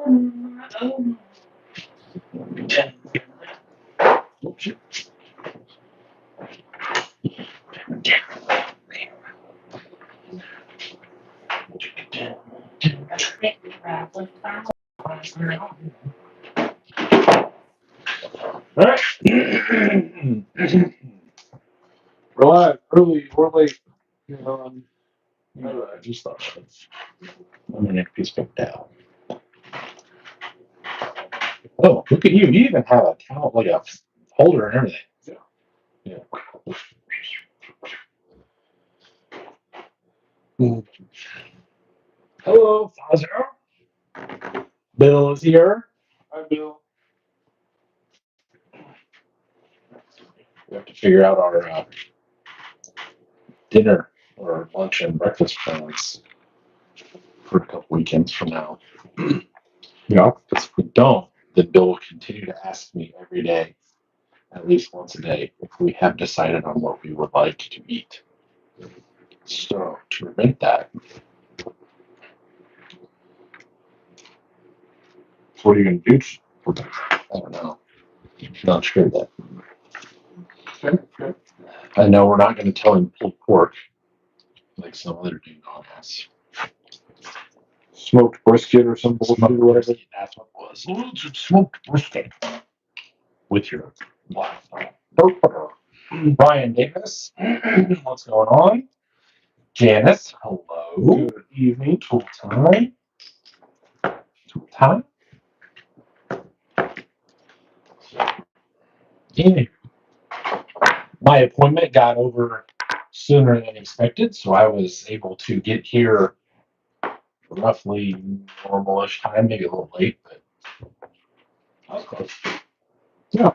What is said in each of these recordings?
All right. We're live, early or late. I just thought I'm an piece of down. Oh, look at you! You even have a count, like a holder and everything. Yeah. Hello, Fazer. Bill is here. Hi, Bill. We have to figure out our dinner or lunch and breakfast plans for a couple weekends from now. Yeah. Because if we don't, then Bill will continue to ask me every day, at least once a day, if we have decided on what we would like to eat. So to prevent that, What are you going to do? I don't know. Not sure that. Okay. I know we're not going to tell him pulled pork like some other dude on us. Smoked brisket or some bullshit or whatever. That's what it was. Oh, it's smoked brisket with your black. Brian Davis, what's going on? Janice, hello. Good evening. Tool time. Tool time. Yeah. My appointment got over sooner than expected, so I was able to get here roughly normal-ish time, maybe a little late, but I was close. Yeah.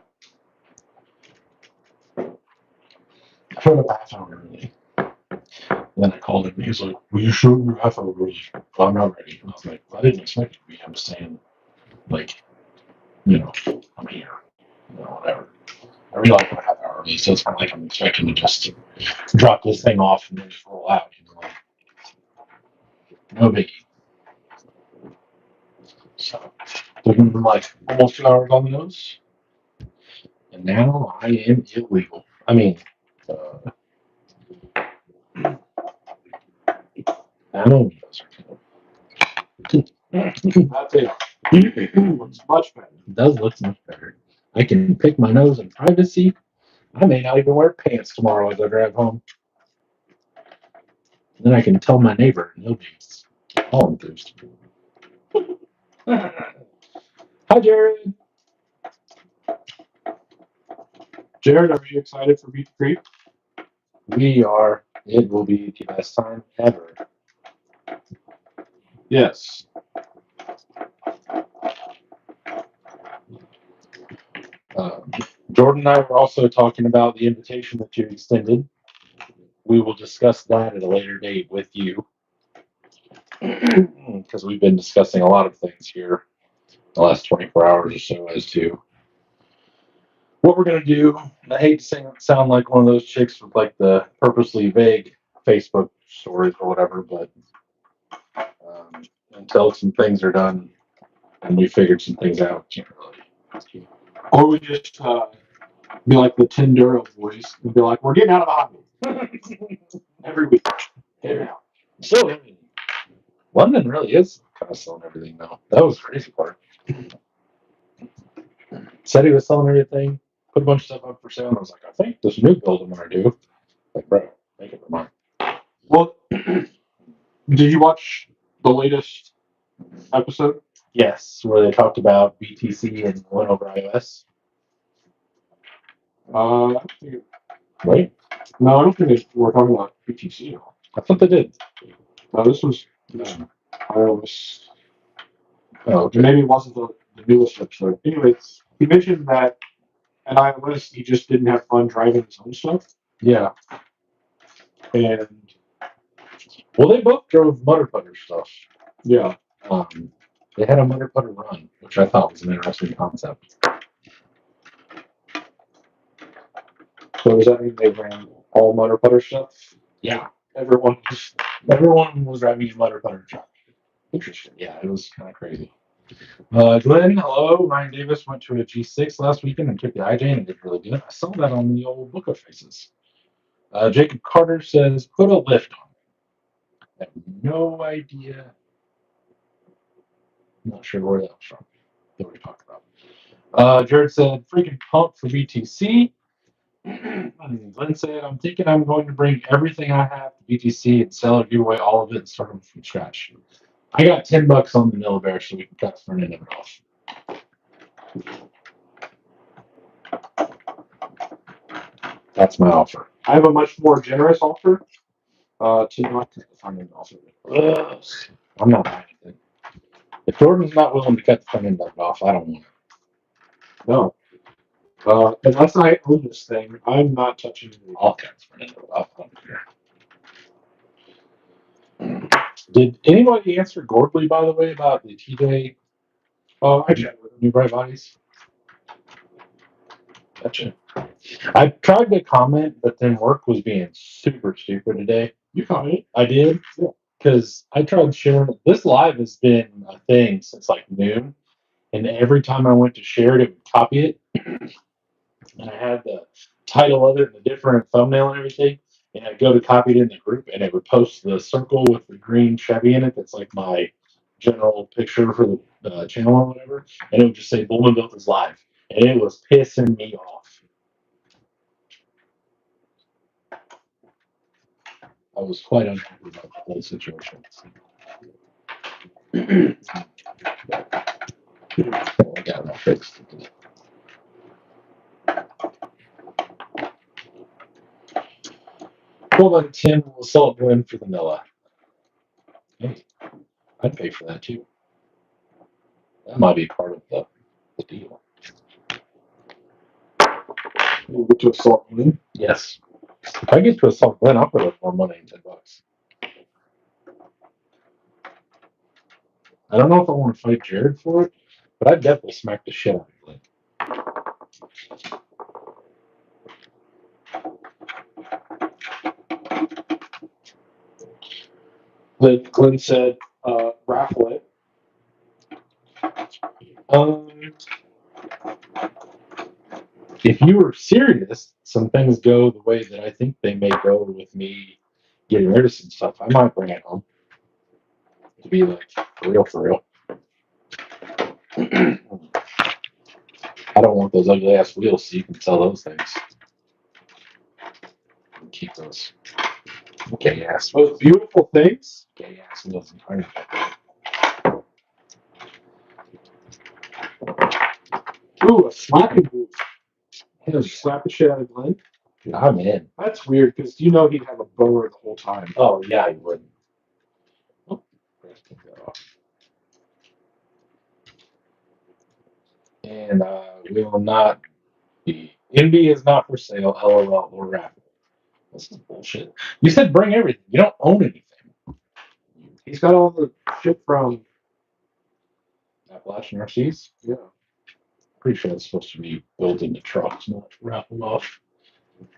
I showed up a half hour early. And then I called him and he was like, "Well, you sure you're half hour early?" Well, I'm not ready. And I was like, "I didn't expect you to be. I'm just saying, like, I'm here. Whatever." I realized I'm a half hour early, so it's not like I'm expecting to just drop this thing off and then just roll out. Like, no biggie. So, took him like almost 2 hours on the nose. And now I am illegal. I mean, animals That's it. Looks much better. It does look much better. I can pick my nose in privacy. I may not even wear pants tomorrow as I drive home. Then I can tell my neighbor, and he'll be all enthused. Hi, Jared. Jared, are you excited for Beat Creek? We are. It will be the best time ever. Yes. Jordan and I were also talking about the invitation that you extended. We will discuss that at a later date with you because we've been discussing a lot of things here the last 24 hours or so as to what we're going to do. And I hate to sound like one of those chicks with like the purposely vague Facebook stories or whatever, but until some things are done and we figured some things out, can't really. Or we just be like the Tinder of boys and be like, we're getting out of the hobby every week. Yeah. So, I mean, London really is kind of selling everything now. That was the crazy part. Said he was selling everything, put a bunch of stuff up for sale, and I was like, I think this new build I'm going to do. Like, bro, make it for mine. Well, did you watch the latest episode? Yes, where they talked about BtC and went over iOS. I don't think Right? No, I don't think we're talking about BtC. I thought they did. No, this was iOS. Oh, okay. Maybe it wasn't the newest episode. Anyways, he mentioned that at iOS he just didn't have fun driving his own stuff. Yeah. And well, they both drove Mutter Putter stuff. Yeah. They had a Mutter Putter run, which I thought was an interesting concept. So does that mean they ran all Mutter Putter stuff? Yeah. Everyone was driving a Mutter Putter truck. Interesting. Yeah, it was kind of crazy. Glenn, hello. Ryan Davis went to a G6 last weekend and took the IJ and did really good. I saw that on the old Book of Faces. Jacob Carter says, put a lift on. I have no idea. I'm not sure where that was from. That we talked about. Jared said, freaking pumped for BTC. Glenn said, I'm thinking I'm going to bring everything I have to BTC and sell or give away all of it and start them from scratch. I got $10 on the Nilla Bear so we can cut the front end of it off. That's my offer. I have a much more generous offer to not cut the front end off of it. Ugh. I'm not buying it. If Jordan's not willing to cut the front end of it off, I don't want it. No. Unless I own this thing, I'm not touching it. I'll cut the front end of it off. I don't care. Did anybody answer Gordley, by the way, about the TJ I chatted with him. New Bright Bodies? Gotcha. I tried to comment, but then work was being super stupid today. You commented? I did. Yeah. Because I tried sharing it. This live has been a thing since like noon. And every time I went to share it, it would copy it. And I had the title of it and the different thumbnail and everything. And I'd go to copy it in the group and it would post the circle with the green Chevy in it. That's like my general picture for the channel or whatever. And it would just say Bowman Built is live. And it was pissing me off. I was quite unhappy about the whole situation. I got that fixed. Well, then Tim will sell it to him for the Nilla. Hey, I'd pay for that too. That might be part of the deal. We'll get to assault Glenn. Yes. If I get to assault Glenn, I'll put up more money than $10. I don't know if I want to fight Jared for it, but I'd definitely smack the shit out of Glenn. Glenn said, raffle it. If you were serious, some things go the way that I think they may go with me getting rid of some stuff. I might bring it home to be like for real, for real. I don't want those ugly ass wheels, so you can sell those things. Keep those gay ass, Those beautiful things. gay ass wheels and tires. Ooh, a slapping move. Hell Just slap the shit out of Glenn. yeah. I'm in. That's weird because you know he'd have a boner the whole time. Oh yeah, I would. Oh, let's take that off. And we will not be. Envy is not for sale. LOL or raffle. This is bullshit. You said bring everything. You don't own anything. He's got all the shit from. Appalachian RCs. Yeah. Pretty sure it's supposed to be built into trucks, not raffled off.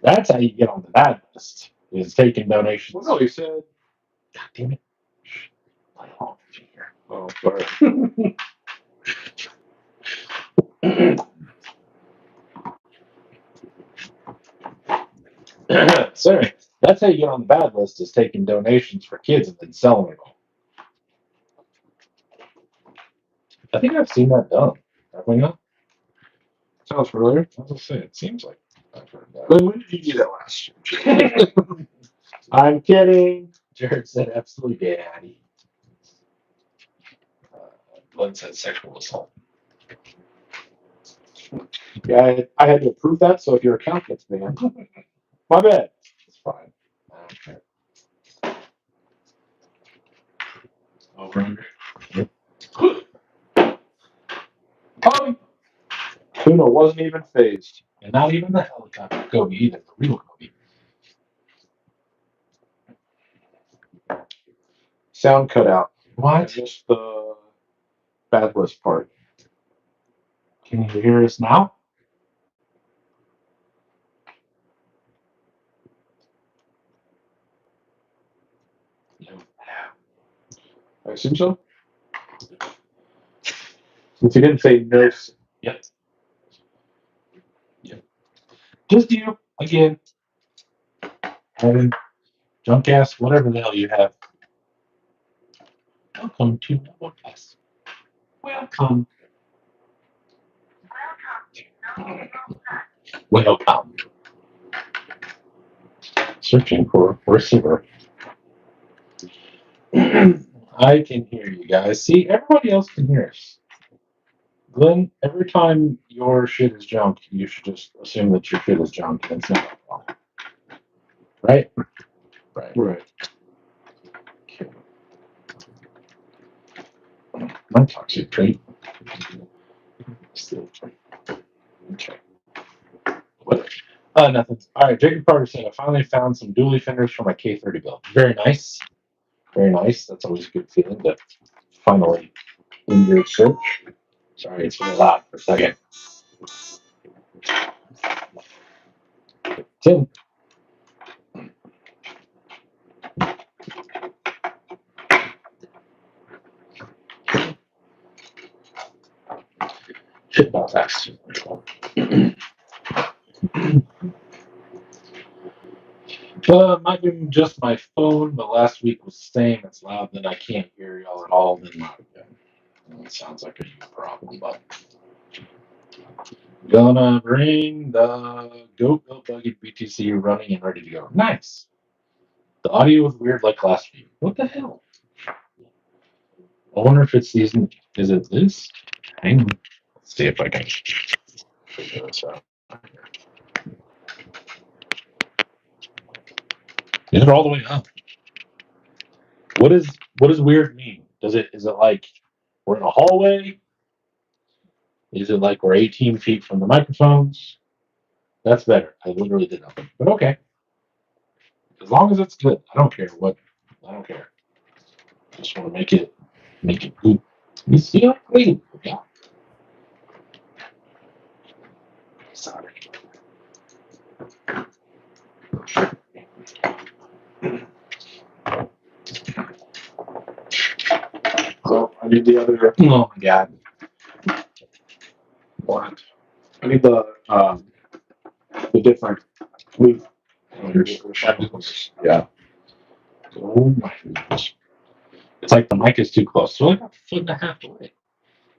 That's how you get on the bad list. Is taking donations. Well, no, he said. God damn it. Play along with you here. Oh, sorry. Sorry. That's how you get on the bad list is taking donations for kids and then selling it all. I think I've seen that done. Have we not? Sounds familiar. I was gonna say it seems like I've heard that. Glenn, when did you do that last year? I'm kidding. Jared said absolutely daddy. Glenn said sexual assault. Yeah, I had to approve that, so if your account gets banned, my bad. It's fine. I don't care. Over under. Kobe. Tuna wasn't even phased. And not even the helicopter Kobe either, the real Kobe. Sound cut out. What? Just the bad list part. Can you hear us now? No. I assume so. Since you didn't say no. Yep. Yep. Just you again. Having junk ass, whatever the hell you have. Welcome to Podcast. Welcome. Welcome. Searching for a receiver. I can hear you guys. See, everybody else can hear us. Glenn, every time your shit is junk, you should just assume that your shit is junk and it's not. Right? Right. Right. Okay. My toxic trait. Still. Okay. Whatever. Nothing. All right. Jacob Carter said, I finally found some dually fenders for my K30 build. Very nice. Very nice. That's always a good feeling to finally in your search. Sorry, it's really loud for a second. Tim. Shit about fast. Might be just my phone, but last week was saying it's loud, then I can't hear y'all at all, then loud again. It sounds like a huge problem, but gonna bring the Goat Built Buggy BTC running and ready to go. Nice. The audio was weird like last week. What the hell? I wonder if it's these. Is it this? Hang on. Let's see if I can figure this out. Is it all the way up? What does weird mean? Is it like we're in a hallway? Is it like we're 18 feet from the microphones? That's better. I literally did nothing. But okay. As long as it's good. I don't care what. I don't care. Just want to make it good. You see how clean? Yeah. Sorry. So I need the other. Oh my god. What? I need the different leaf. Yeah. Oh my goodness. It's like the mic is too close. So like a foot and a half away.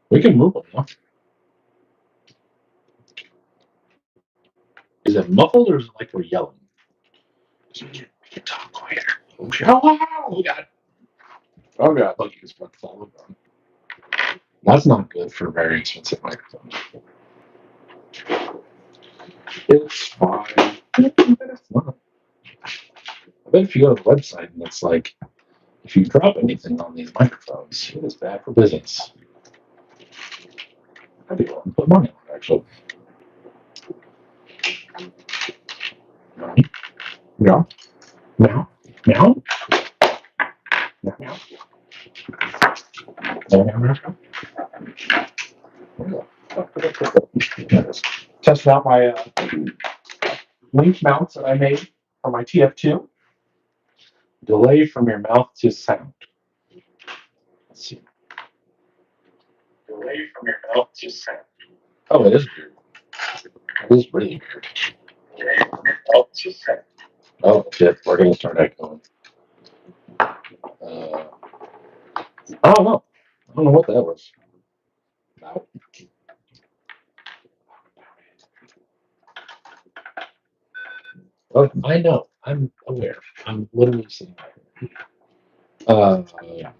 We can move them, though. Is it muffled or is it like we're yelling? We can talk quieter. Oh, wow. Oh, God. Oh god. Buggy is about to fall over. That's not good for very expensive microphones. It's fine. It's not. I bet if you go to the website and it's like, if you drop anything on these microphones, it is bad for business. I'd be willing to put money on it, actually. Right? Yeah. Meow. Meow. Meow. Meow. Meow. Meow. Meow. Testing out my link mounts that I made for my TF2. Delay from your mouth to sound. Let's see. Delay from your mouth to sound. Oh, it is weird. It is really weird. Delay from your mouth to sound. Oh, shit. We're going to start echoing. I don't know. I don't know what that was. No. Oh, I know. I'm aware. I'm literally sitting right here.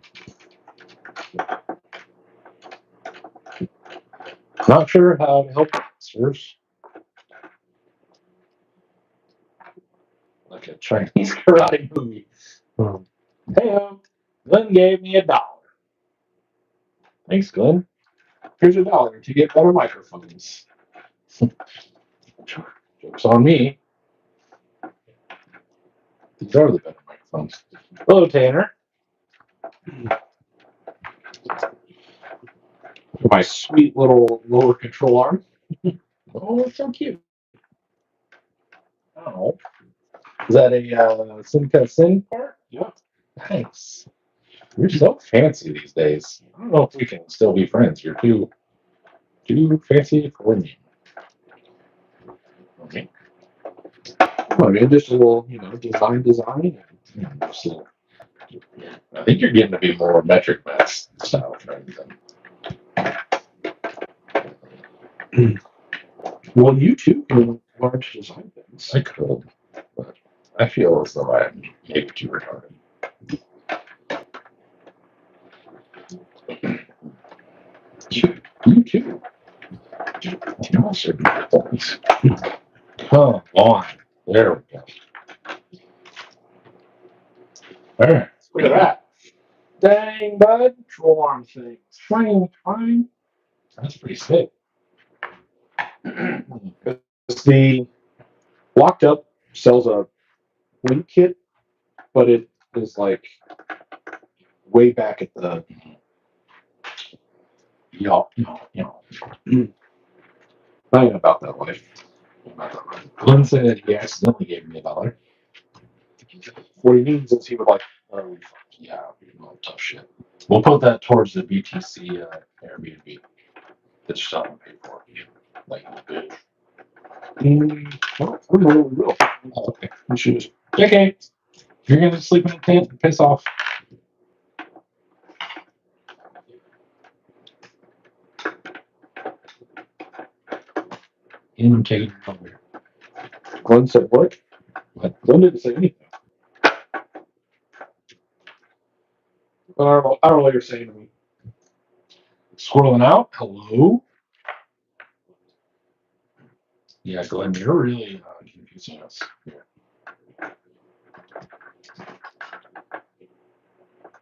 Not sure how to help answers. Like a Chinese karate movie. Hey, Glenn gave me $1. Thanks, Glenn. Here's $1 to get better microphones. Joke's on me. These are the better microphones. Hello, Tanner. My sweet little lower control arm. Oh, it's so cute. Oh. Is that a Sin part? Yeah. Nice. You're so fancy these days. I don't know if we can still be friends. You're too Too fancy for me. Okay. I mean, just a little, design. Just a little- I think you're getting to be more metric math style friend than Well, you too can learn to design things. I could, but I feel as though I'm maybe too retarded. You too. You know, certain things. Come on. There we go. All right. Look at that. Dang, bud. Troll arm things. Fine. That's pretty sick. The Locked Up sells a link kit, but it is like way back at the. No. I ain't about that life. Glenn said he accidentally gave me $1. What he means is he would like. Oh, fuck yeah. Well, tough shit. We'll put that towards the BtC Airbnb. That's just not paid for. Like, bitch. Well, I don't know what we will. Oh, okay. We should just. Okay. You're going to sleep in a tent and piss off. Intake number. Glenn said what? What? Glenn didn't say anything. But I don't know what you're saying to me. Scrolling out. Hello? Yeah, Glenn, you're really confusing us here.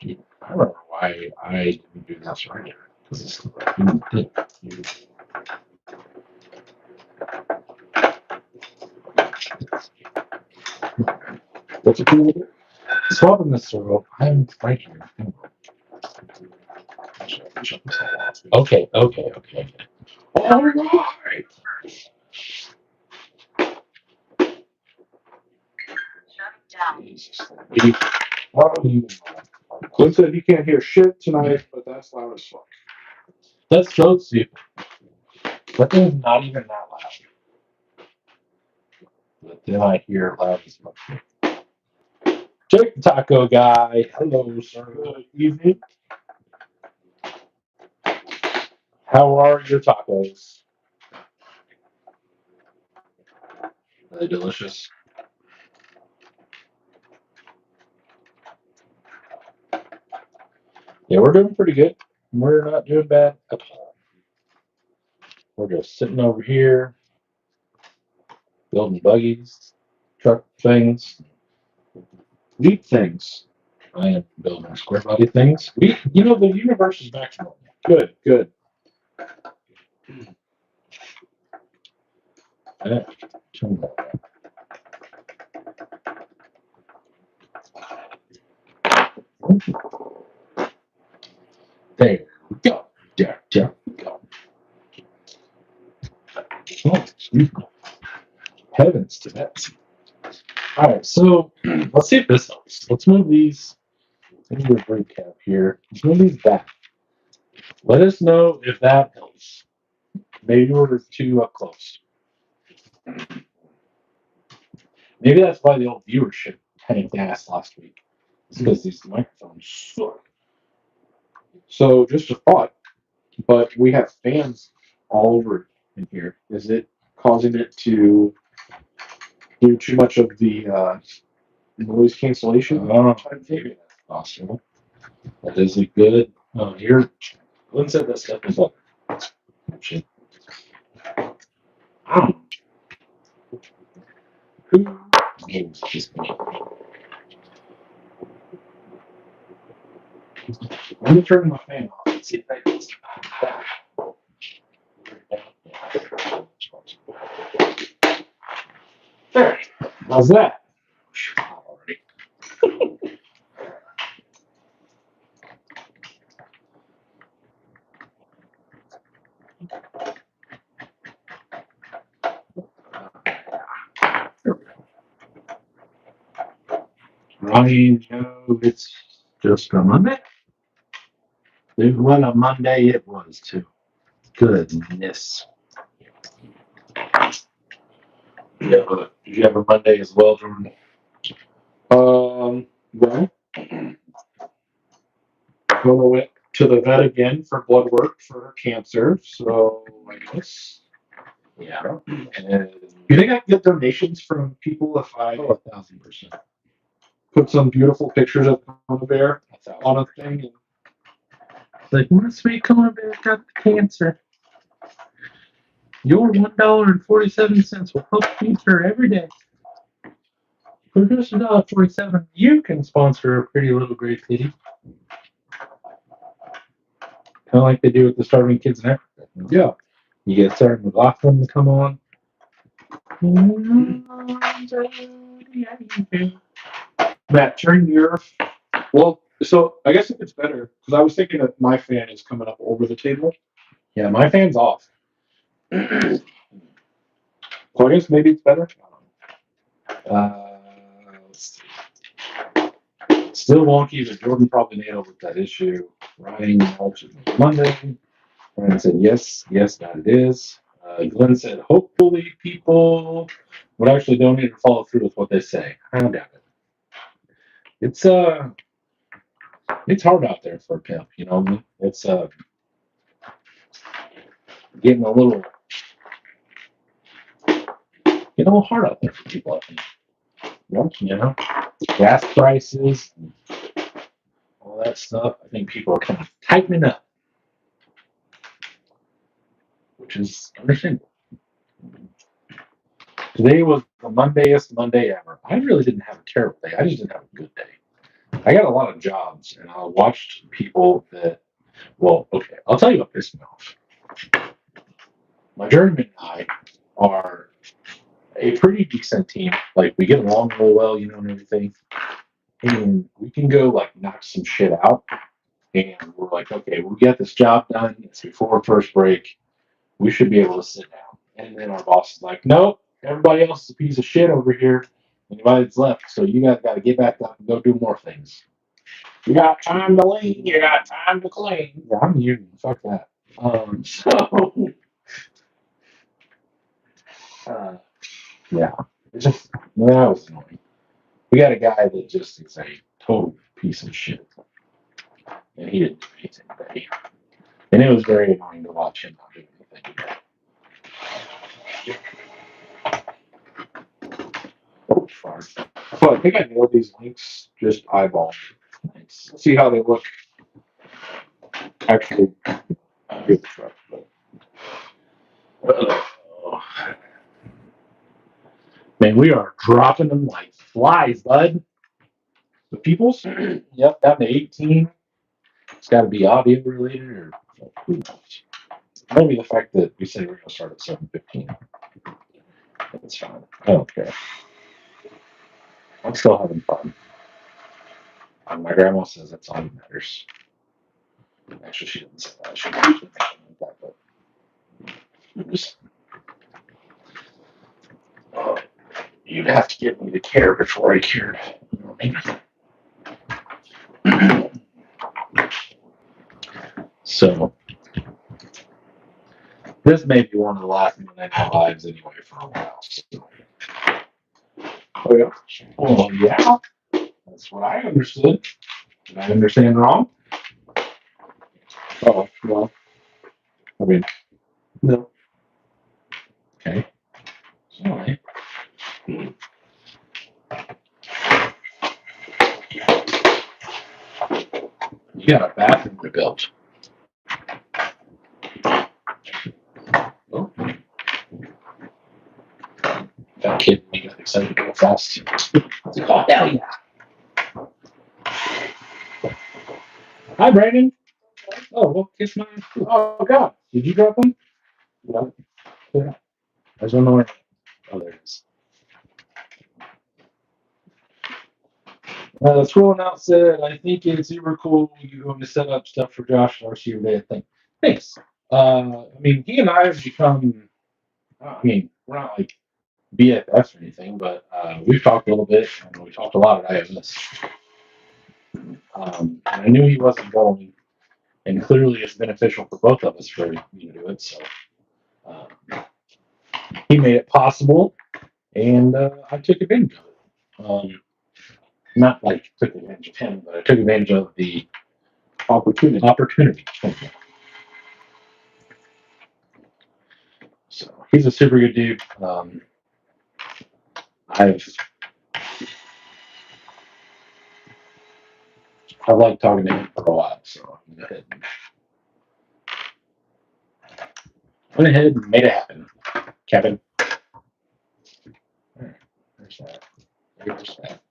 Dude, I remember why I didn't do this right here. Because it's the right thing. What's it cool? Swapping this throw. I'm right here. Okay. All right. Jesus. Glenn said he can't hear shit tonight, but that's loud as fuck. Let's go see. That thing's not even that loud. But then I hear it loud as fuck. Jake the Taco Guy. Hello, sir. Good evening. How are your tacos? Are they delicious? Yeah, we're doing pretty good. We're not doing bad at all. We're just sitting over here, building buggies, truck things. Neat things. I am building square body things. The universe is back to normal. Good. Yeah. Turn that on. There we go. There we go. Oh, excuse me. Heavens to that. All right, so let's see if this helps. Let's move these. Let's do a recap here. Let's move these back. Let us know if that helps. Maybe we're too up close. Maybe that's why the old viewership tanked ass last week. It's because these microphones suck. So just a thought, but we have fans all over in here. Is it causing it to do too much of the noise cancellation? Maybe that's possible. That is a good. Here, Glenn said that stuff is like shit. Who gives this me? Let me turn my fan off and see if that gets back. There. How's that? Already. Ryan, Joe, it's just a Monday. What a Monday it was, too. Goodness. Yeah, but did you have a Monday as well, Jordan? Well, Mama went to the vet again for blood work for her cancer. So I guess. Yeah. And you think I can get donations from people if I 1,000%. put some beautiful pictures of Mama Bear on a thing? And Like, my sweet Mama Bear got the cancer. Your $1.47 will help feed her every day. For just $1.47, you can sponsor a pretty little gray kitty. Kind of like they do with the starving kids in Africa. yeah. You get Sarah McLaughlin to come on. Matt, turn your. Well, so I guess if it's better, because I was thinking that my fan is coming up over the table. Yeah, my fan's off. So I guess maybe it's better. Let's see. Still wonky, but Jordan probably nailed with that issue. Ryan altered Monday. Ryan said, yes, that it is. Glenn said, hopefully people would actually donate or follow through with what they say. I doubt it. It's hard out there for a pimp, you know. It's getting a little hard out there for people, I think. You know, gas prices and all that stuff. I think people are kind of tightening up, which is understandable. Today was the Mondayest Monday ever. I really didn't have a terrible day. I just didn't have a good day. I got a lot of jobs, and I watched people that. Well, okay, I'll tell you what pissed me off. My journeyman and I are a pretty decent team. Like, we get along real well, you know, and everything. And we can go, like, knock some shit out. And we're like, okay, we got this job done. It's before first break. We should be able to sit down. And then our boss is like, nope, everybody else is a piece of shit over here. Anybody's left. So you guys got to get back up and go do more things. You got time to lean, you got time to clean. Yeah, I'm union. Fuck that. Yeah, it's just, that was annoying. We got a guy that just is a total piece of shit. And he didn't do anything today. And it was very annoying to watch him not do anything. Oh, far. So I think I nailed these links just eyeball. Nice. See how they look. Actually, good truck, but Man, we are dropping them like flies, bud. the peoples. Yep, down to 18. It's got to be audio related, or who knows? Maybe the fact that we said we're going to start at 7:15. It's fine. I don't care. I'm still having fun. And my grandma says that's all that matters. Actually, she didn't say that. She didn't mention that, but just, you'd have to get me to care before I cared. You know what I mean? So, this may be one of the last Monday Night Lives anyway for a while. So. Oh yeah. Well, yeah. That's what I understood. Did I understand wrong? Oh well. I mean, no. Okay. All right. You got a bathroom to build. Oh. That kid, he got excited to go fast. Oh, hell yeah. Hi, Brandon. Oh, well, kiss my. Oh, God. Did you drop one? No. Yeah. There's one more. Oh, there it is. Scrolling out said, I think it's super cool you're going to set up stuff for Josh and RC Day thing. Thanks. I mean, he and I have become, we're not like BFFs or anything, but we've talked a little bit, and we talked a lot at IMS. And I knew he wasn't going And clearly it's beneficial for both of us for me to do it. So he made it possible, and I took advantage of it. Not like took advantage of him, but I took advantage of the opportunity. So he's a super good dude. I've liked talking to him for a while, so I went ahead and made it happen. Kevin. There's that. There's that.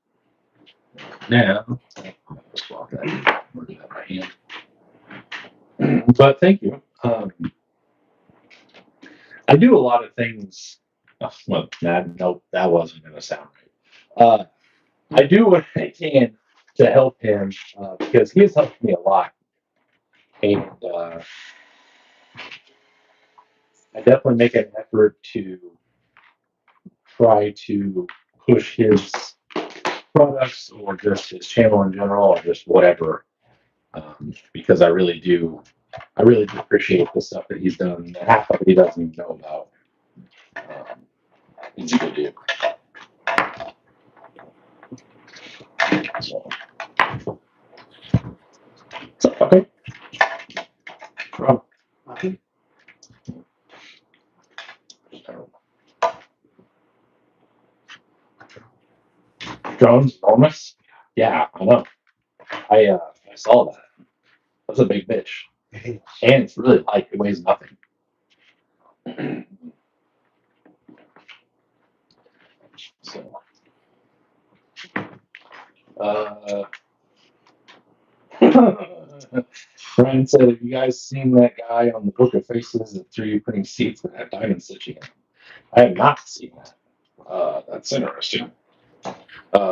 Now, let's block that. We'll do that by hand. But thank you. I do a lot of things. Well, no, that wasn't going to sound right. I do what I can to help him because he has helped me a lot. And I definitely make an effort to try to push his products or just his channel in general or just whatever because I really do appreciate the stuff that he's done. Half of it he doesn't even know about. He's a good dude. So. Okay. Drone's enormous. Yeah, I know. I saw that. That's a big bitch, and it's really light. It weighs nothing. So, Ryan said, "Have you guys seen that guy on the Book of Faces that 3D printing seats that have diamond stitching in them?" I have not seen that. That's interesting.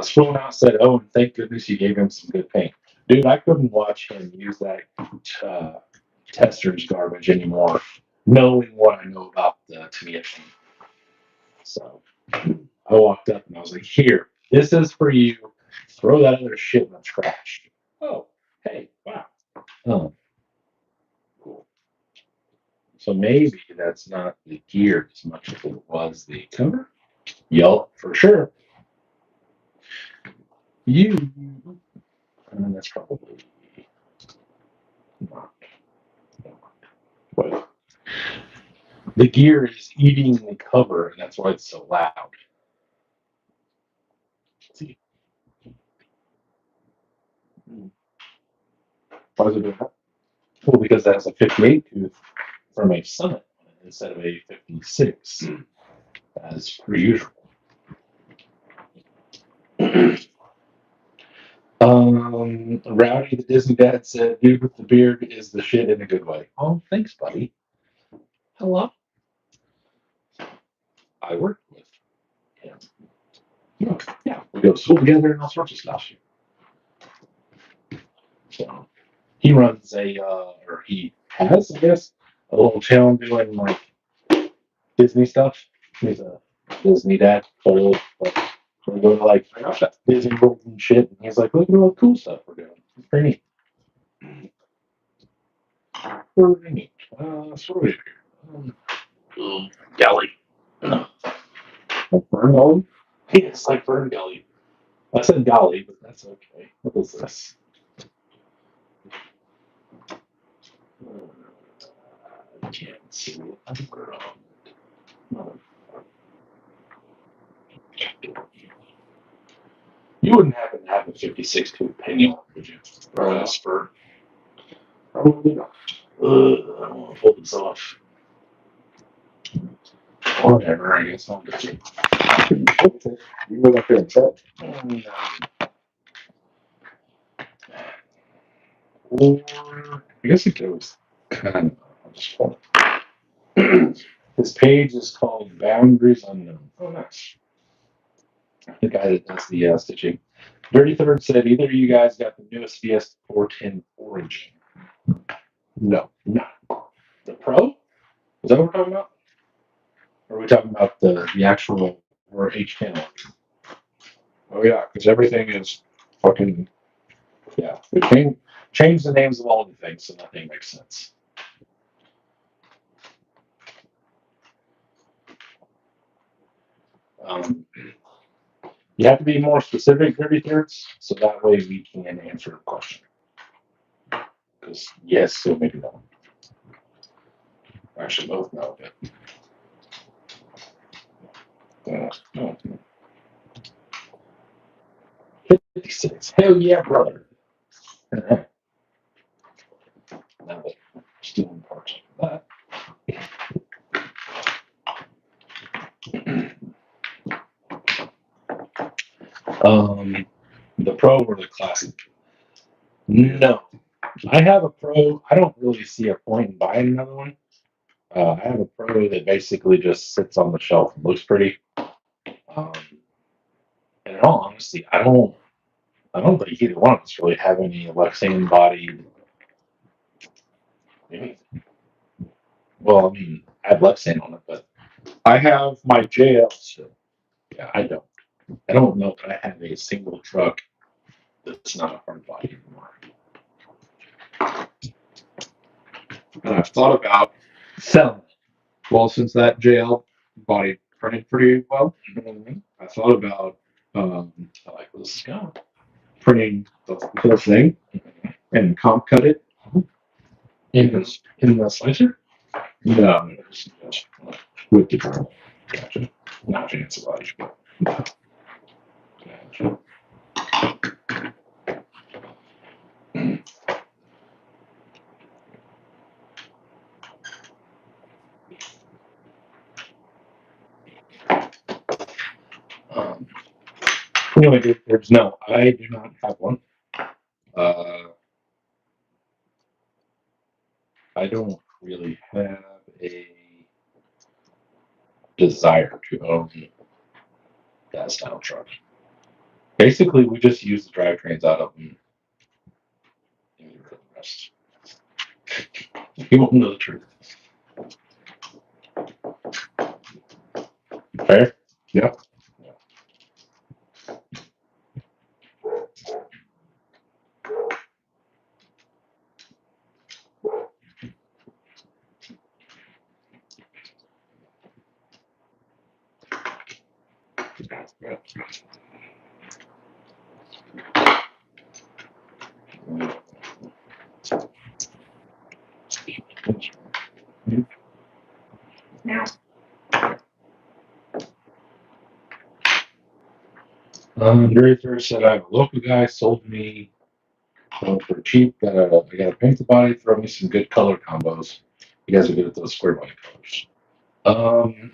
Spoon Out said, "Oh, and thank goodness you gave him some good paint." Dude, I couldn't watch him use that tester's garbage anymore, knowing what I know about the Tamiya paint. So I walked up and I was like, "Here, this is for you. Throw that other shit in the trash." Oh, hey, wow. Oh, cool. So maybe that's not the gear as much as it was the cover. Yup, for sure. And that's probably not. But the gear is eating the cover, and that's why it's so loud. See? Why is it doing that? Well, because that has a 58 tooth from a Summit instead of a 56, as per usual. Rowdy the Disney dad said, "Dude with the beard is the shit in a good way." Oh, thanks, buddy. Hello. I worked with him. Yeah, we go to school together and all sorts of stuff. So he runs or he has, I guess, a little channel doing like Disney stuff. He's a Disney dad, totally. But we go to like Disney World and shit, and he's like, "Look at all the cool stuff we're doing. It's pretty neat." Pretty neat. So what are we Gully. Like Fern Gully? Yeah, it's like Fern Gully. I said Golly, but that's okay. What is this? I can't see underground. You wouldn't happen to have a 56 tooth penny, would you? Or a spur? Probably not. I don't want to pull this off. Whatever, I guess I'll get you. You went up there and check. Or I guess it goes kind of. I'll just pull it. This page is called Boundaries Unknown. Oh, nice. The guy that does the stitching. Dirty Third said, "Either of you guys got the newest Fiesta 410 Origin?" No. The Pro? Is that what we're talking about? Or are we talking about the actual or H10? Oh yeah, because everything is fucking. Yeah, it came. change the names of all the things so nothing makes sense. You have to be more specific, 33rds, so that way we can answer the question. Because yes, so maybe no. Actually, both know, but no. 56. Hell yeah, brother. All right. Now that we're stealing parts of that. The Pro or the Classic? No. I have a Pro. I don't really see a point in buying another one. I have a Pro that basically just sits on the shelf and looks pretty. And in all honesty, I don't think either one of us really have any Lexan bodied. Well, I mean, I have Lexan on it, but I have my JL still. yeah, I don't. I don't know that I have a single truck that's not a hard body anymore. And I've thought about selling it. Well, since that JL body printed pretty well, I thought about I like where this is going. printing the whole thing and comp cut it. In the slicer? No, with the drill. Gotcha. Not fancy body, but gotcha. Anyway, there's no. I do not have one. I don't really have a desire to own that style truck. Basically, we just use the drivetrains out of them. And we cook the rest. You won't know the truth. Fair? Yeah. Director said I have a local guy sold me one for cheap. I gotta paint the body, throw me some good color combos. You guys are good at those square body colors.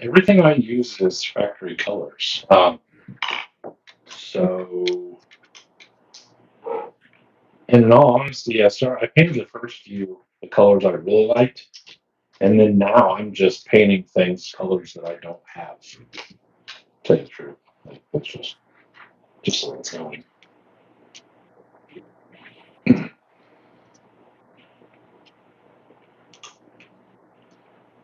Everything I use is factory colors. So, and in all honesty, I painted the first few the colors I really liked, and then now I'm just painting colors that I don't have. To tell you the truth, like, it's just so it's going.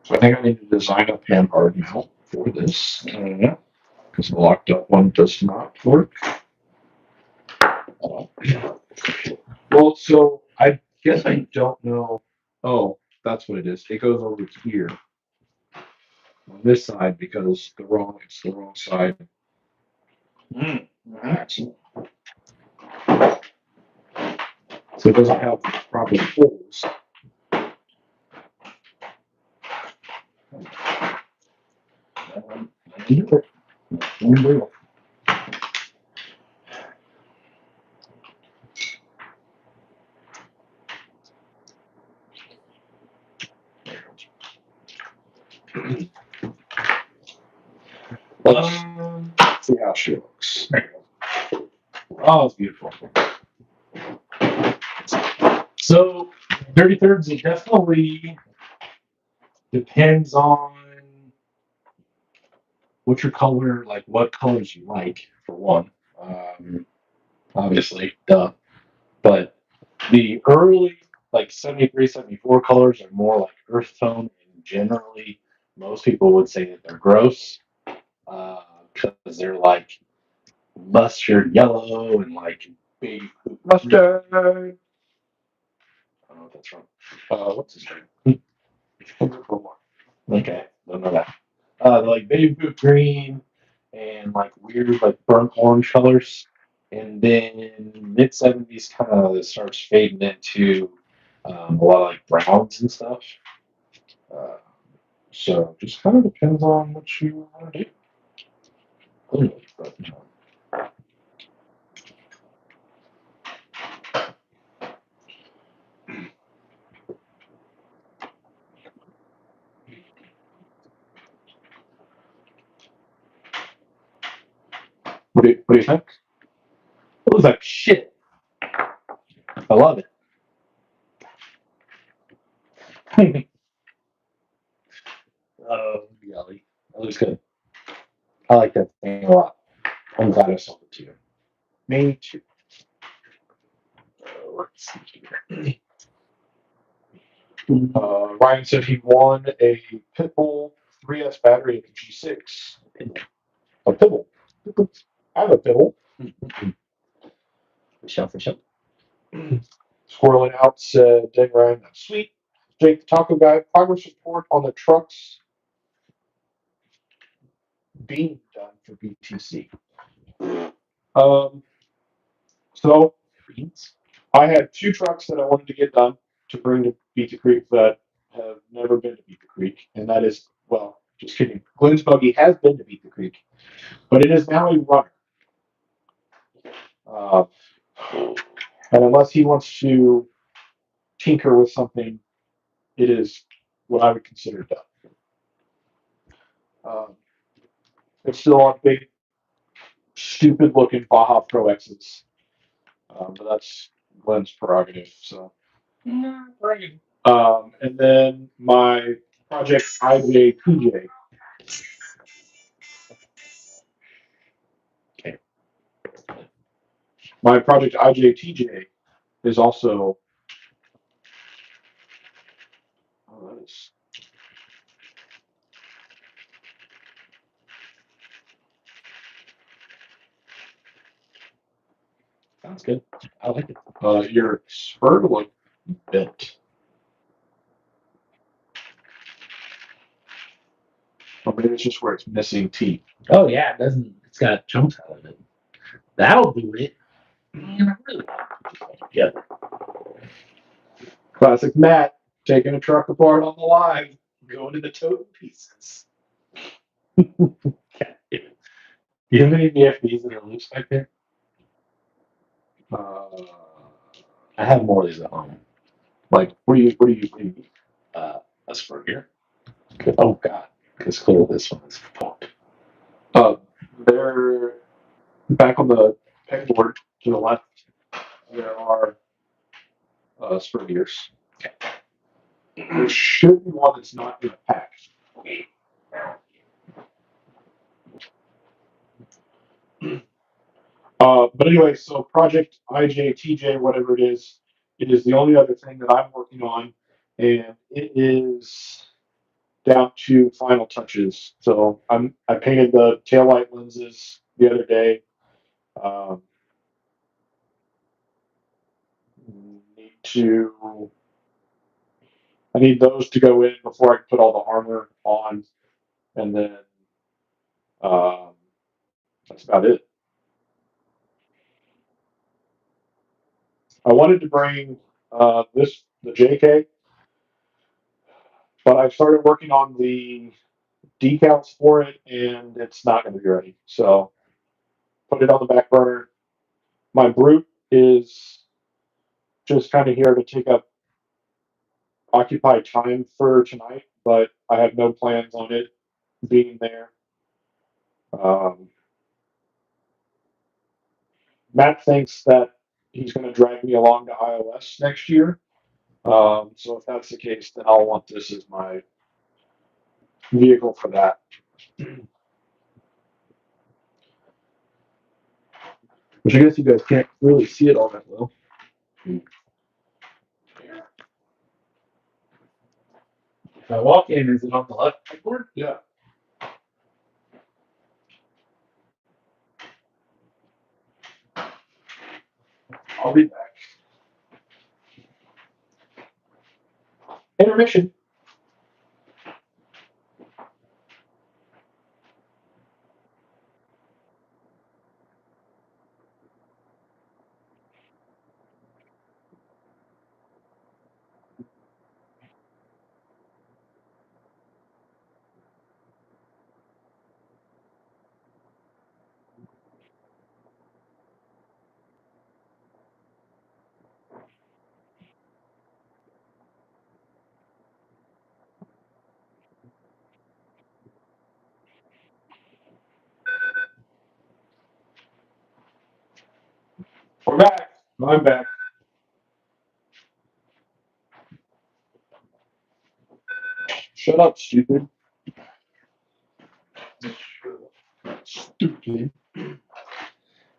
So I think I need to design a pan hard mount for this because the locked up one does not work. Well, so I guess I don't know. Oh, that's what it is. It goes over here on this side because it's the wrong side axle. So it doesn't have the proper holes. Let's see how she looks. Oh, it's beautiful. So, Dirty Thirds, it definitely depends on what your color, like what colors you like, for one. Obviously, duh. But the early, like 73, 74 colors are more like earth tone, and generally, most people would say that they're gross because they're like mustard yellow and like big Mustard. know what that's from. What's his name? Okay, don't know that. Like baby blue green and like weird like burnt orange colors. And then mid 70s kind of starts fading into a lot of like browns and stuff. Uh, so just kind of depends on what you want to do. But, What do you think? it looks like shit. I love it. Oh, golly. That looks good. I like that thing a lot. I'm glad I sold it to you. Me too. Let's see here. Ryan said he won a Pitbull 3S battery at the G6. A Pitbull. I have a Pitbull. For sure. Squirreling out said, dang Ryan, that's sweet. Jake the Taco Guy, progress report on the trucks being done for BTC. So Beans. I had 2 trucks that I wanted to get done to bring to Beat the Creek that have never been to Beat the Creek, and that is, well, just kidding. Glenn's Buggy has been to Beat the Creek, but it is now a runner. And unless he wants to tinker with something, it is what I would consider done. It's still on big, stupid looking Baja Pro X's, but that's Glenn's prerogative. So, and then my Project IJPJ. Okay. My Project IJTJ is also. Oh, that is. Sounds good. I like it. Your spur look bent. Or maybe it's just where it's missing teeth. Oh yeah, it doesn't. It's got chunks out of it. That'll do it. Man, I really want to put this all together. Classic Matt taking a truck apart on the line, going to the total pieces. You have any VFDs that are loose back there? Uh, I have more of these at home. like, what do you need? That's for here. Oh god, because clearly this one is fucked. They're back on the pegboard to the left. There are spur gears. There should be one that's not in a pack. But anyway, so Project IJTJ, whatever it is the only other thing that I'm working on, and it is down to final touches. So I painted the taillight lenses the other day. Um, I need those to go in before I can put all the armor on, and then um, that's about it. I wanted to bring the JK, but I started working on the decals for it, and it's not going to be ready. So put it on the back burner. My brute is just kind of here to take up occupy time for tonight, but I have no plans on it being there. Um, Matt thinks that he's going to drag me along to iOS next year. So if that's the case, then I'll want this as my vehicle for that. Which I guess you guys can't really see it all that well. If I walk in, is it on the left board? Yeah. I'll be back. Intermission. We're back. I'm back. Shut up, stupid. Stupid.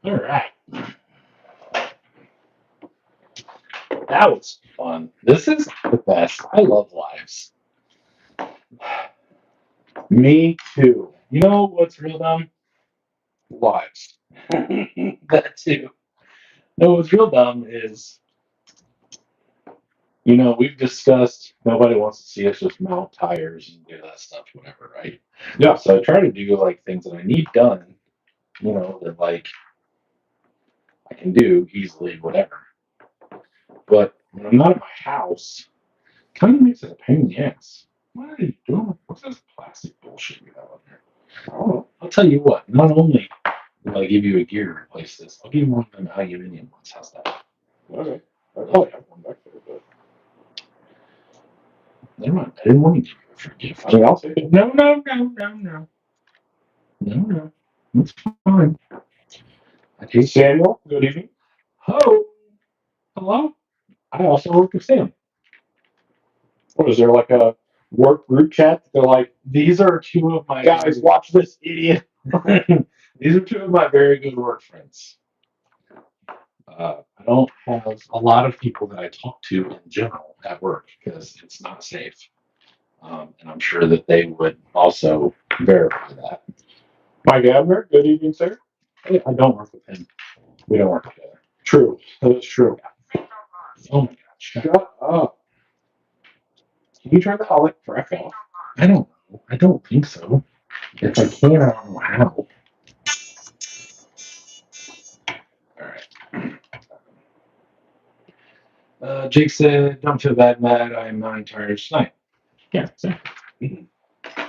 All right. That was fun. This is the best. I love lives. Me too. You know what's real dumb? Lives. That too. No, what's real dumb is, we've discussed nobody wants to see us just mount tires and do that stuff, whatever, right? Yeah. So I try to do like things that I need done, that like I can do easily, whatever. But when I'm not at my house, it kind of makes it a pain in the ass. What are you doing? What's this plastic bullshit you have on here? I don't know. I'll tell you what, not only will I give you a gear to replace this, I'll give you one of them aluminium ones. How's that? Okay. I probably have one back there, but Never mind. I didn't want to give you a free gift. I mean, I'll take it. No. No. It's fine. I hate Samuel, good evening. Oh, hello. I also work with Sam. What is there like a work group chat? They're like, These are two of my guys, watch this idiot. These are two of my very good work friends. I don't have a lot of people that I talk to in general at work because it's not safe. And I'm sure that they would also verify that. Mike Abner, good evening, sir. I don't work with him. We don't work together. True. That is true. Oh my God. Shut up. Can you turn the holic frack off? I don't know. I don't think so. If I can, I don't know how. All right. Jake said, "Don't feel bad, Matt. I'm mounting tires tonight." Yeah, exactly.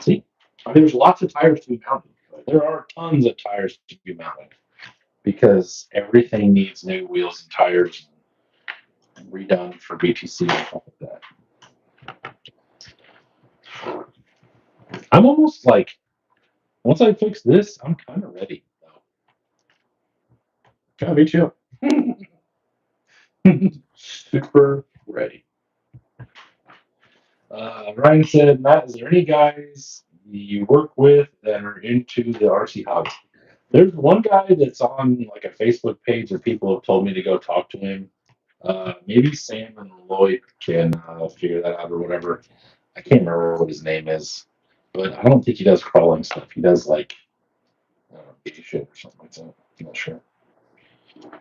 See, I mean, there's lots of tires to be mounted. But there are tons of tires to be mounted because everything needs new wheels and tires redone for BtC and stuff like that. I'm almost like, once I fix this, I'm kind of ready. yeah, me too. Super ready. Ryan said, Matt, is there any guys you work with that are into the RC hobby? There's one guy that's on like a Facebook page that people have told me to go talk to him. Maybe Sam and Lloyd can figure that out or whatever. I can't remember what his name is, but I don't think he does crawling stuff. He does like baby shit or something like that. I'm not sure.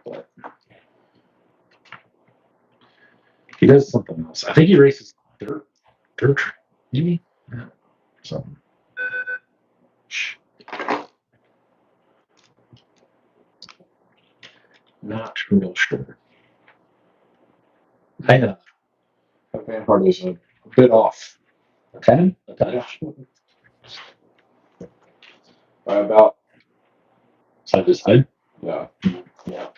But he does something else. I think he races dirt track, maybe? Yeah, something. Not real sure. I know. That Van Hart is a bit off. A 10? A Yeah. touch? By about, Side to side? yeah. Yeah.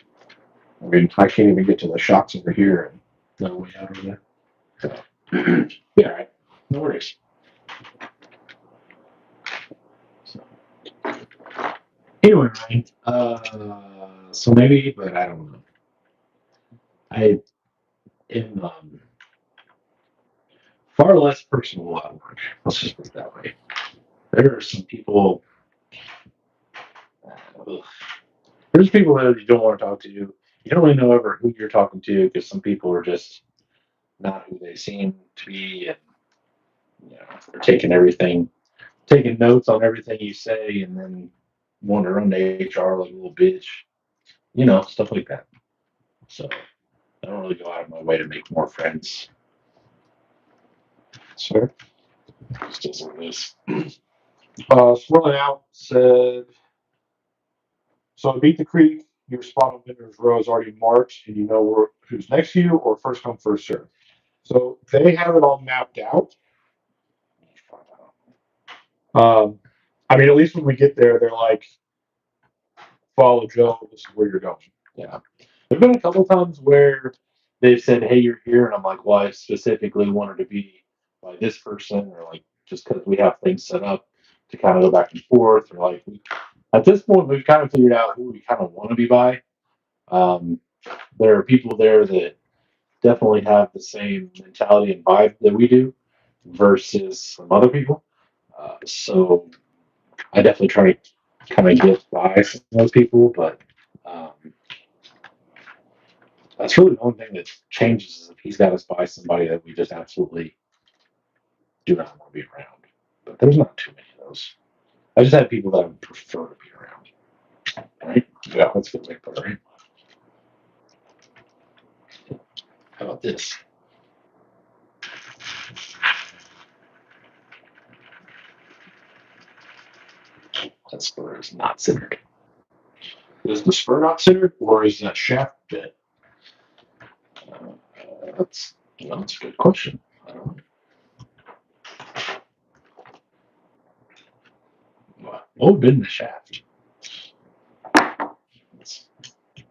I mean, I can't even get to the shocks over here. No way out over there. Yeah, all right. No worries. So. Anyway, Ryan. So maybe, but I don't know. I am far less personal at work. Let's just put it that way. There are some people. There's people that you don't want to talk to. You don't really know ever who you're talking to because some people are just not who they seem to be, and they're taking notes on everything you say, and then want to run to HR like a little bitch, stuff like that. So I don't really go out of my way to make more friends. Sure. Just is what it is. Swirling Out said, so Beat the Creek, your spot on Vendor's Row is already marked, and you know who's next to you, or first come, first serve. So they have it all mapped out. I mean, at least when we get there, they're like, follow Joe, this is where you're going. Yeah. There've been a couple times where they've said, "Hey, you're here," and I'm like, "Well, I specifically wanted to be by this person," or like just because we have things set up to kind of go back and forth, or like at this point we've kind of figured out who we kind of want to be by. Um, there are people there that definitely have the same mentality and vibe that we do versus some other people. So I definitely try to kind of get by some of those people, but um, that's really the only thing that changes is if he's got us by somebody that we just absolutely do not want to be around. But there's not too many of those. I just have people that I would prefer to be around. Right? Yeah. That's a good way to put it, right? How about this? That spur is not centered. Is the spur not centered, or is that shaft bit? That's a good question. I don't know. What would have been the shaft?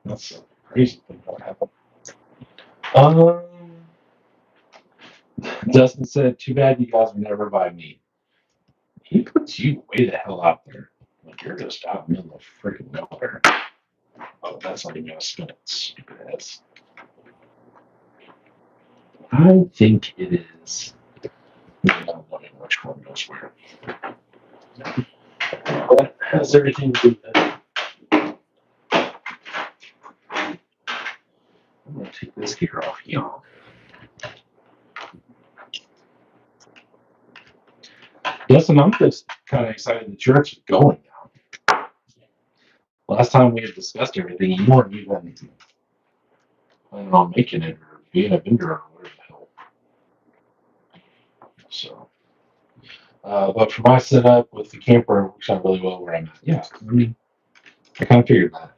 That's a crazy thing that happened. Justin said, "Too bad you guys were never by me." He puts you way the hell out there. Like you're just out in the middle of freaking nowhere. Oh, that's not even gonna spin it, stupid ass. I think it is. I'm not wondering which one goes where. That has everything to do with it. I'm gonna take this gear off, y'all. Justin, I'm just kind of excited that you're actually going now. Last time we had discussed everything, you weren't even planning on making it or being a vendor or whatever the hell. So, but for my setup with the camper, it works out really well where I'm at. Yeah, I mean, I kind of figured that.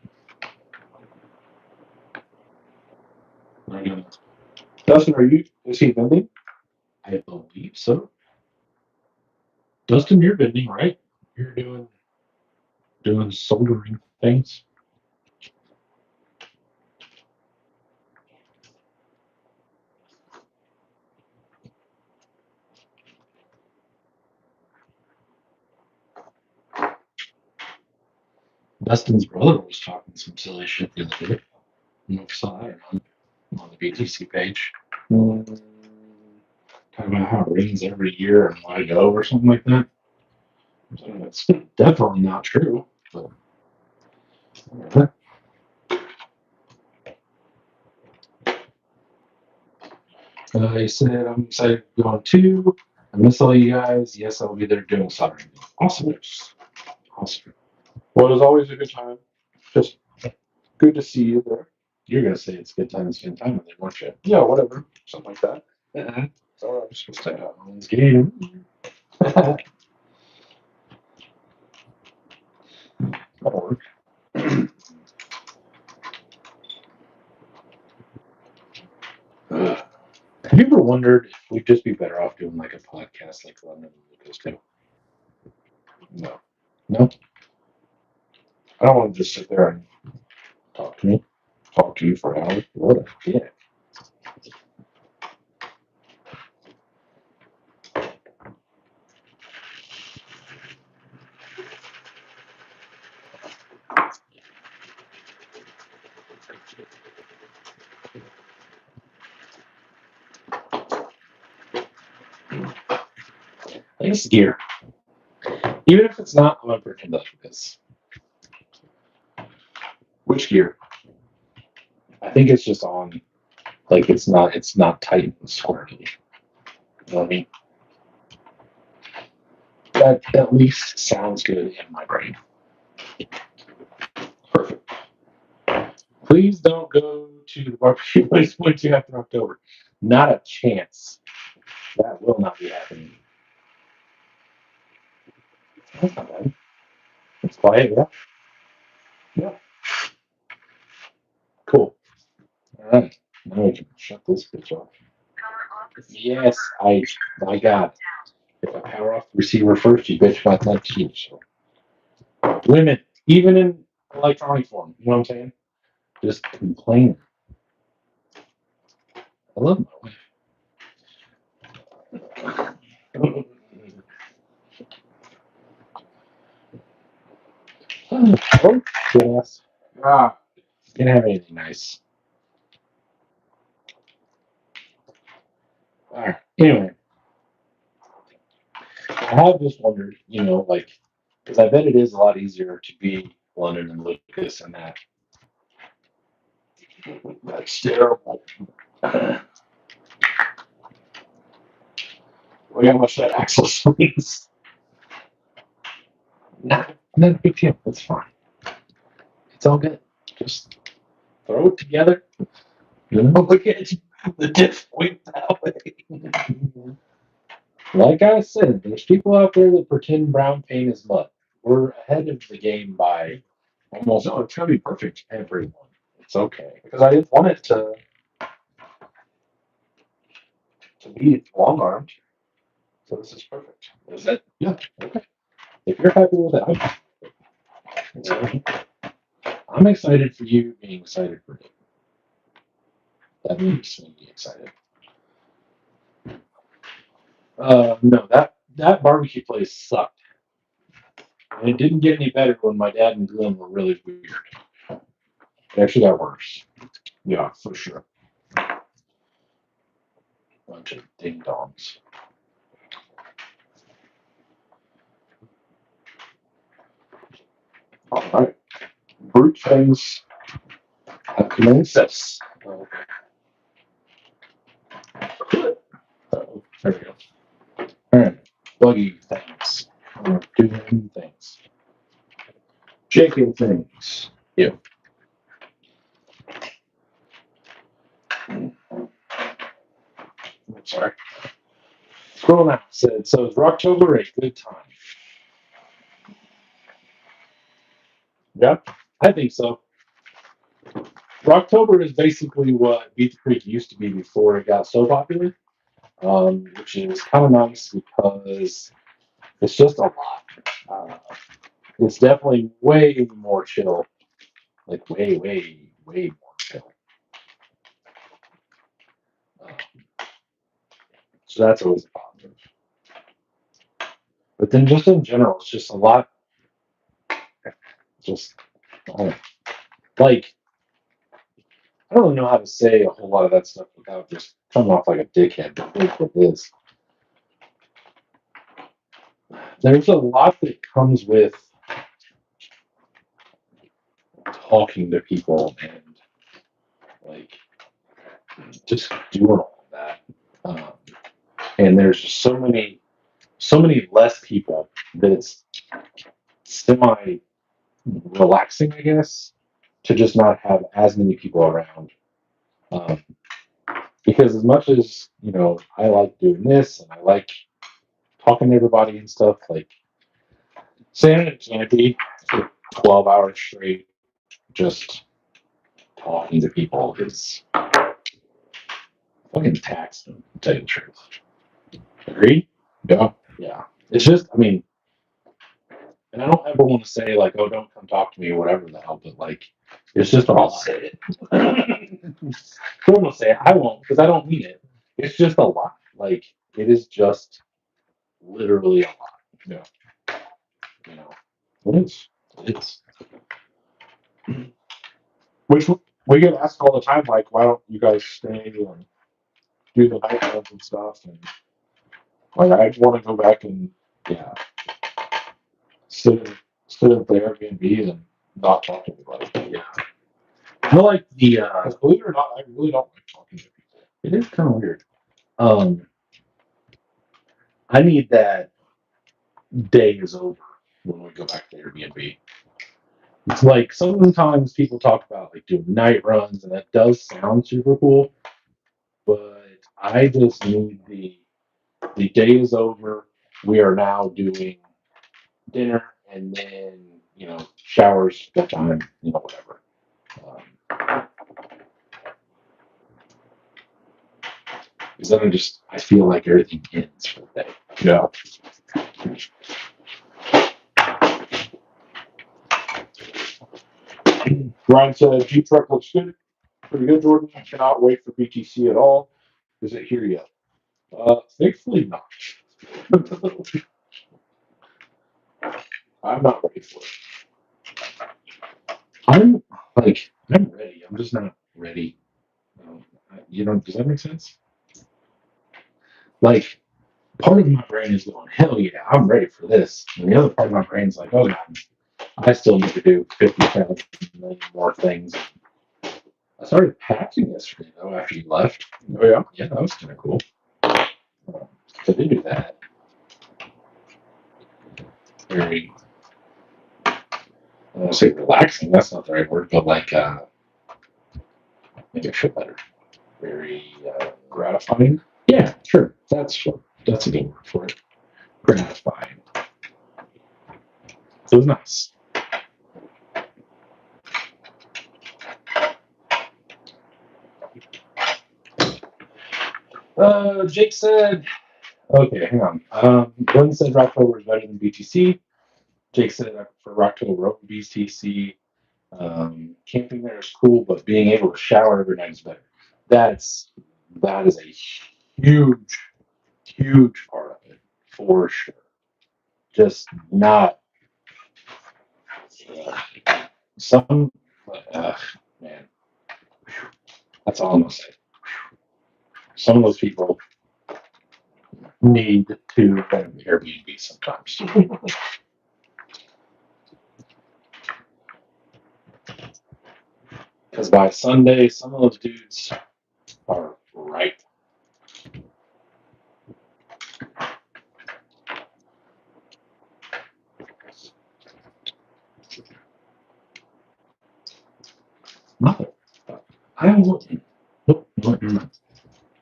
Dustin, is he vending? I believe so. Dustin, you're vending, right? You're doing soldering things. Dustin's brother was talking some silly shit the other day. I don't know if you saw that or not on the BtC page. Talking about how it rains every year and why go or something like that. So it's definitely not true. But he said, "I'm excited to go on too. I miss all you guys. Yes, I'll be there doing soldering." Awesome. Awesome. Well, it was always a good time. Just good to see you there. You're going to say it's a good time to spend time with them, weren't you? Yeah, whatever. Something like that. Uh-huh. All right, just gonna say On this game. That'll work. Have you ever wondered if we'd just be better off doing like a podcast like London and Lucas do? no. No? I don't want to just sit there and Talk to me. talk to you for hours. What a dick. I think it's gear. Even if it's not, I'm gonna pretend that's what it is. Which gear? I think it's just on. Like it's not tight and squirty. You know what I mean? That at least sounds good in my brain. Perfect. Please don't go to the barbecue place once you after October. Not a chance. That will not be happening. That's not bad. It's quiet, yeah. Yeah. Cool. All right. Now we can shut this bitch off. Yes, my God. If I power off the receiver first, you bitch about that too. So women, even in electronic form, you know what I'm saying? Just complain. I love my wife. Oh, yes. Ah, Can't have anything nice. All right. Anyway, I have just wondered, like, because I bet it is a lot easier to be London and Lucas and that. that's terrible. Look how much that axle swings. Not a big deal. It's fine. It's all good. Just throw it together. Look at you. The diff went that way. Like I said, there's people out there that pretend brown paint is mud. We're ahead of the game by almost No, it's gonna be perfect everyone. It's okay. because I didn't want it to be long armed. So this is perfect. Is it? Yeah. Okay. If you're happy with it, it's fine. I'm excited for you being excited for me. That makes me excited. No, that barbecue place sucked. And it didn't get any better when my dad and Glenn were really weird. It actually got worse. Yeah, for sure. Bunch of ding dongs. All right. Brute things have commenced. Oh, there we go. All right. Buggy things. Or doing things. Shaking things. Sorry. Scroll down. Said, so is Rocktober a good time? Yeah, I think so. Rocktober is basically what Beat the Creek used to be before it got so popular, which is kind of nice because it's just a lot. It's definitely way more chill, like way more chill. Um, so that's always a positive. But then just in general, it's just a lot. Just like I don't really know how to say a whole lot of that stuff without just coming off like a dickhead. But that's what it is. There's a lot that comes with talking to people and like just doing all of that. Um, and there's just so many less people that it's semi relaxing, I guess, to just not have as many people around. Um, because as much as I like doing this and I like talking to everybody and stuff, like saying it can't be for 12 hours straight, just talking to people is fucking taxing, to tell you the truth. Agreed? Yeah. Yeah. It's just, I mean, and I don't ever want to say like, oh, don't come talk to me or whatever the hell, but like, it's just a lot. Say it. Someone will say it. I won't because I don't mean it. It's just a lot. Like, it is just literally a lot. Yeah. It is. It's Which we get asked all the time, like, why don't you guys stay and do the night clubs and stuff? And like, I want to go back and yeah. sit at the Airbnb and not talk to anybody. Yeah. I like the Because believe it or not, I really don't like talking to people. it is kind of weird. I need that day is over when we go back to Airbnb. It's like sometimes people talk about like doing night runs, and that does sound super cool, but I just need the the day is over. We are now doing dinner and then, showers, bedtime, whatever. Because then I feel like everything ends for the day. Yeah. Ryan said Jeep truck looks good. Pretty good, Jordan. I cannot wait for BTC at all. Is it here yet? Thankfully not. I'm not ready for it. I'm ready. I'm just not ready. Does that make sense? Like, part of my brain is going, hell yeah, I'm ready for this. And the other part of my brain's like, oh, God, I still need to do 50,000 million more things. I started packing yesterday, though, after you left. Oh, yeah? Yeah, that was kind of cool. I did do that. Very, I don't want to say relaxing, that's not the right word, but like, make it feel better. Very Gratifying. Yeah, sure. That's a good word for it. Gratifying. It was nice. Jake said, okay, hang on. Glenn said Rocktober is better than BTC. Jake said I prefer Rocktober over BTC. Camping there is cool, but being able to shower every night is better. That is a huge part of it, for sure. Just not some man. That's all I'm gonna say. Some of those people need to have Airbnb sometimes. Because by Sunday, some of those dudes are right. Mother. I don't know. Nope.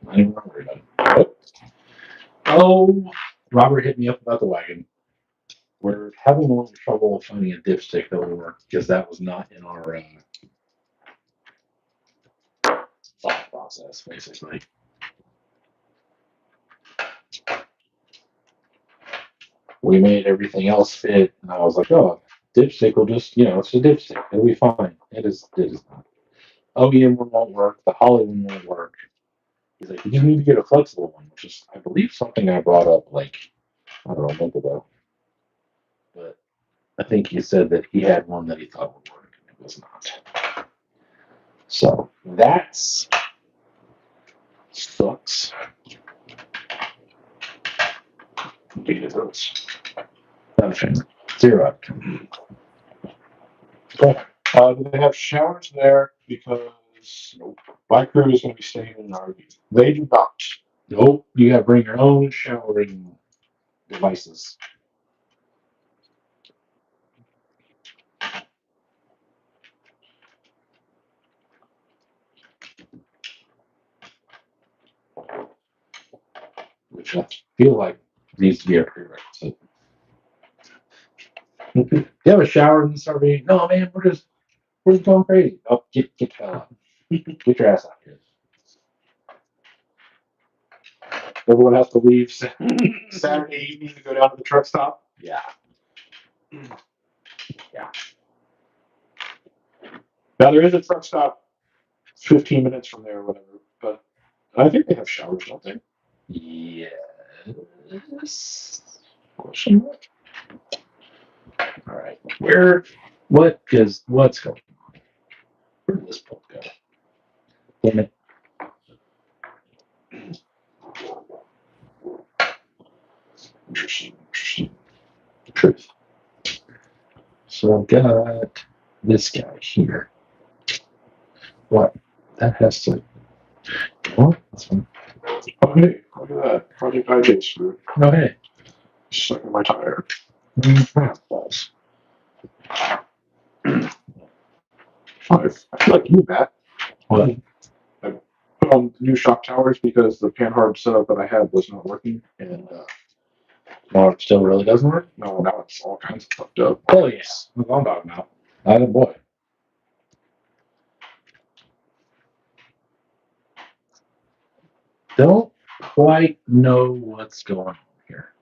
Not even worried about it. Oh, Robert hit me up about the wagon. We're having a little trouble finding a dipstick that will work because that was not in our thought process, basically. We made everything else fit, and I was like, oh, dipstick will just, it's a dipstick. It'll be fine. It is not. OEM one won't work. The Holly one won't work. He's like, you just need to get a flexible one, which is, I believe, something I brought up like, I don't know, a month ago. But I think he said that he had one that he thought would work, and it was not. So that's sucks. Indeed it does. Nothing. 0 out of 10. Do they have showers there? Because my crew is going to be staying in an RV. They do not. Nope, you got to bring your own showering devices. Which I feel like needs to be a prerequisite. You have a shower in this RV? No, man, we're just going crazy. Oh, get the hell out. Get your ass out here. Everyone has to leave Saturday evening to go down to the truck stop. Yeah. Now there is a truck stop 15 minutes from there or whatever, but I think they have showers, don't they? Yes. Question mark? All right. What's going on? Where did this bolt go? Damn it. Interesting. Truth. So I've got this guy here. What? That has to. What? That's fine. Oh, hey, look at that. Project IJ screw. No, hey. Stuck in my tire. Balls. I feel like you, Matt. What? I put put on new shock towers because the panhard setup that I had was not working, and No, it still really doesn't work. no, now it's all kinds of fucked up. Oh yes, I'm talking about. Oh boy. Don't quite know what's going on here.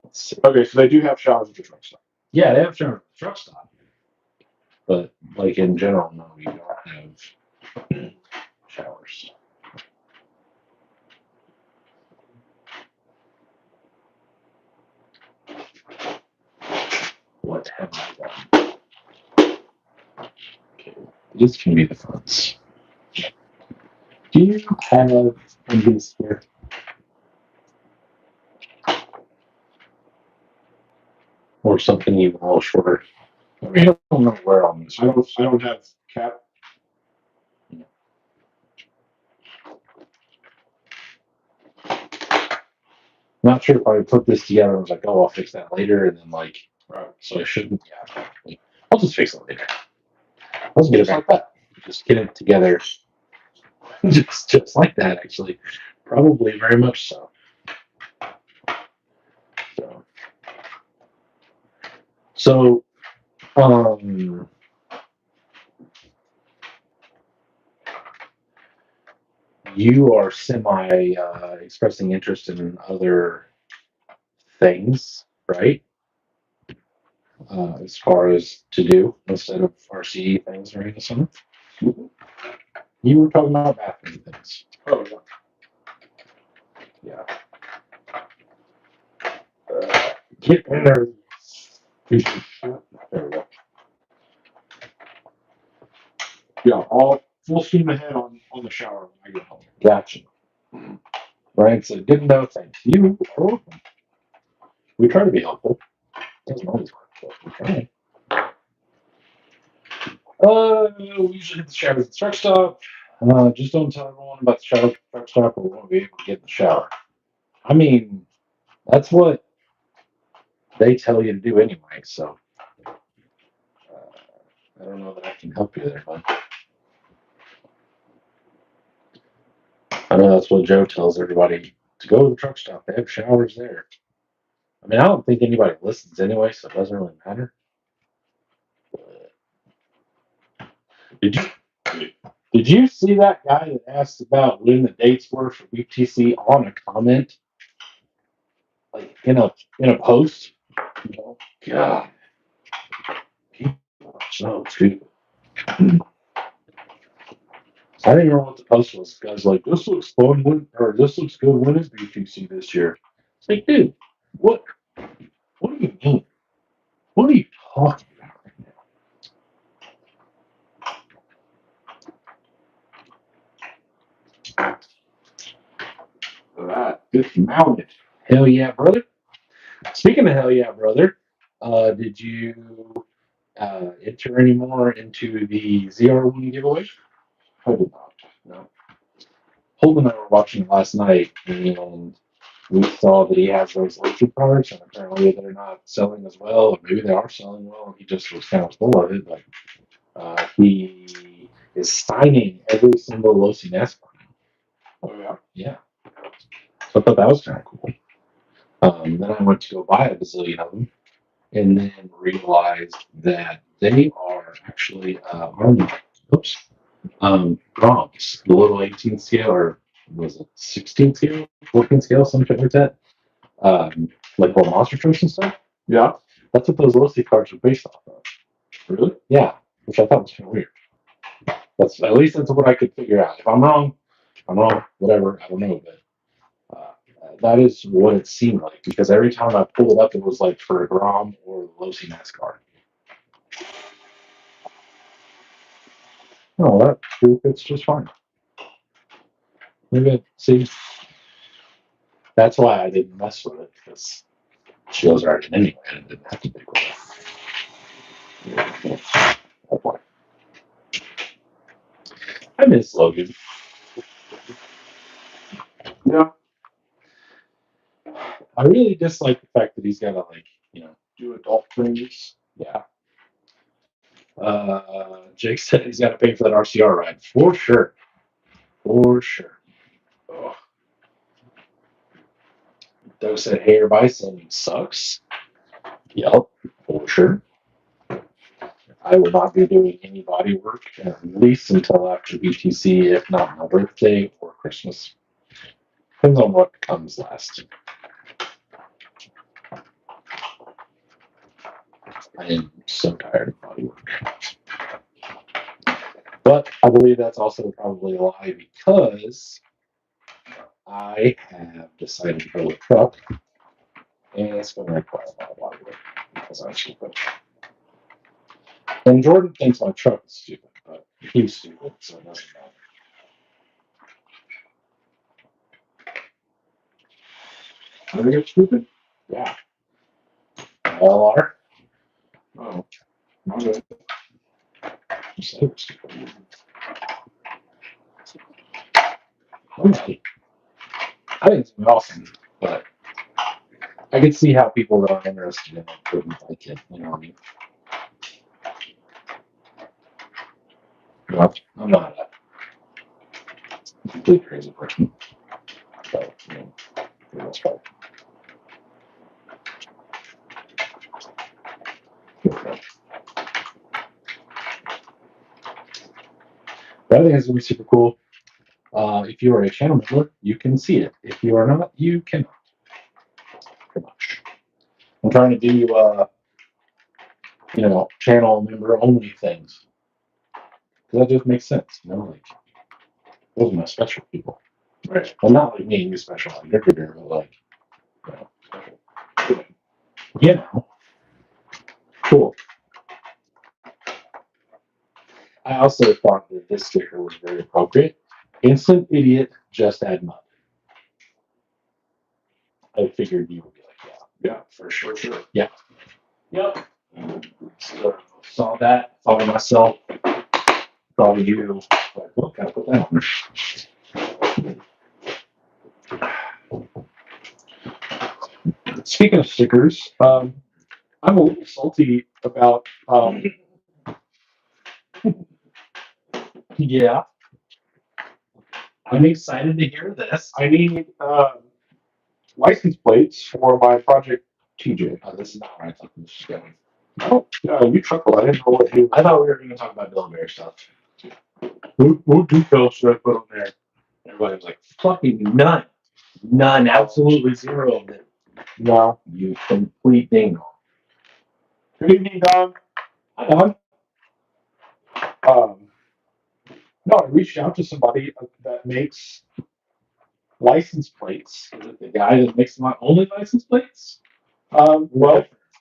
Let's see. Okay, so they do have showers at the truck stop. Yeah, they have showers at the truck stop, but like in general, no, you don't have showers. What have I done? Okay, these can be the fronts. Do you have one of these here? Or something even a little shorter? I mean, I don't know where on this. I don't have cap. Not sure if I would put this together and was like, oh, I'll fix that later, and then like, Right. so I shouldn't. Yeah, probably. I'll just fix it later. Let's get it like that. Just get it together. just like that, actually. Probably very much so. So, you are semi expressing interest in other things, right? As far as to do instead of RCE things during the summer. You were talking about bathroom things. Oh, Yeah. Get in there. There we go. yeah, all full steam ahead on the shower when I get home. Gotcha. Brian said, didn't know. Thank you. Are welcome. We try to be helpful. Doesn't always work, but we try. We usually hit the shower at the truck stop. Just don't tell everyone about the shower at the truck stop or we won't be able to get in the shower. I mean, that's what they tell you to do anyway, so I don't know that I can help you there, bud. I know that's what Joe tells everybody to go to the truck stop. They have showers there. I mean, I don't think anybody listens anyway, so it doesn't really matter. Did you see that guy that asked about when the dates were for BtC on a comment, like in a post? Oh, God, people are so stupid. I didn't know what the post was. The guy's like, "This looks fun. Or this looks good. When is BtC this year?" It's like, dude, what? What do you mean? What are you talking about right now? That it's mounted. Hell yeah, brother. Speaking of hell yeah, brother, did you enter any more into the ZR1 giveaway? I did not. No. Holden and I were watching last night, and we saw that he has those electric cars, and apparently they're not selling as well, or maybe they are selling well, and he just was kind of full of it. But he is signing every single Losi NASCAR. Oh yeah. Yeah. So I thought that was kind of cool. Then I went to go buy a bazillion of them, and then realized that they are actually Army. Oops. ROMs, the little 18 scale, or was it 16 scale, 14 scale, something like that. Like little monster trucks and stuff. Yeah. That's what those Losi cars are based off of. Really? Yeah, which I thought was kind of weird. That's at least that's what I could figure out. If I'm wrong, I'm wrong. Whatever, I don't know, but that is what it seemed like because every time I pulled it up, it was like for a Grom or the Losi NASCAR. Oh, that fits just fine. Maybe see. That's why I didn't mess with it because she was already in anyway and didn't have to dig with it. That's why. I miss Logan. Yeah. I really dislike the fact that he's got to do Do adult things. yeah. Jake said he's got to pay for that RCR ride for sure. For sure. Oh. Doug said, "Hey, everybody, sending sucks." Yep, for sure. I will not be doing any body work at least until after BtC, if not my birthday or Christmas. Depends on what comes last. I am so tired of body work. But I believe that's also probably a lie because I have decided to build a truck and it's going to require a lot of body work because I'm stupid. And Jordan thinks my truck is stupid, but he's stupid, so it doesn't matter. I think it's stupid? Yeah. All are. Oh, my bad. You said it was stupid. Okay. I think it's awesome, but I can see how people that aren't interested in it wouldn't like it. You know what I mean? Well, I'm not a complete crazy person. But, you know, for the most part. But I think it's going to be super cool. If you are a channel member, you can see it. If you are not, you cannot. Pretty much. I'm trying to do, channel member only things. Because that just makes sense. You know, like, those are my special people. Right. Well, not like me, you special on your career, but like, special. You know. Cool. I also thought that this sticker was very appropriate. Instant idiot, just add mud. I figured you would be like, yeah, for sure. Yeah. Yep. So saw that, thought to myself, thought of you. Like, well, gotta put that on. Speaking of stickers, I'm a little salty about. Yeah. I'm excited to hear this. I need license plates for my project TJ. Oh, this is not where I thought this was going. Oh, you chuckle. I didn't know what you. I thought we were going to talk about Bill Bear stuff. What details should I put on there? Everybody was like, fucking none. None. Absolutely zero of it. No. You complete dingo. Good evening, Don. Hi, Don. No, I reached out to somebody that makes license plates. Is it the guy that makes my only license plates? Well,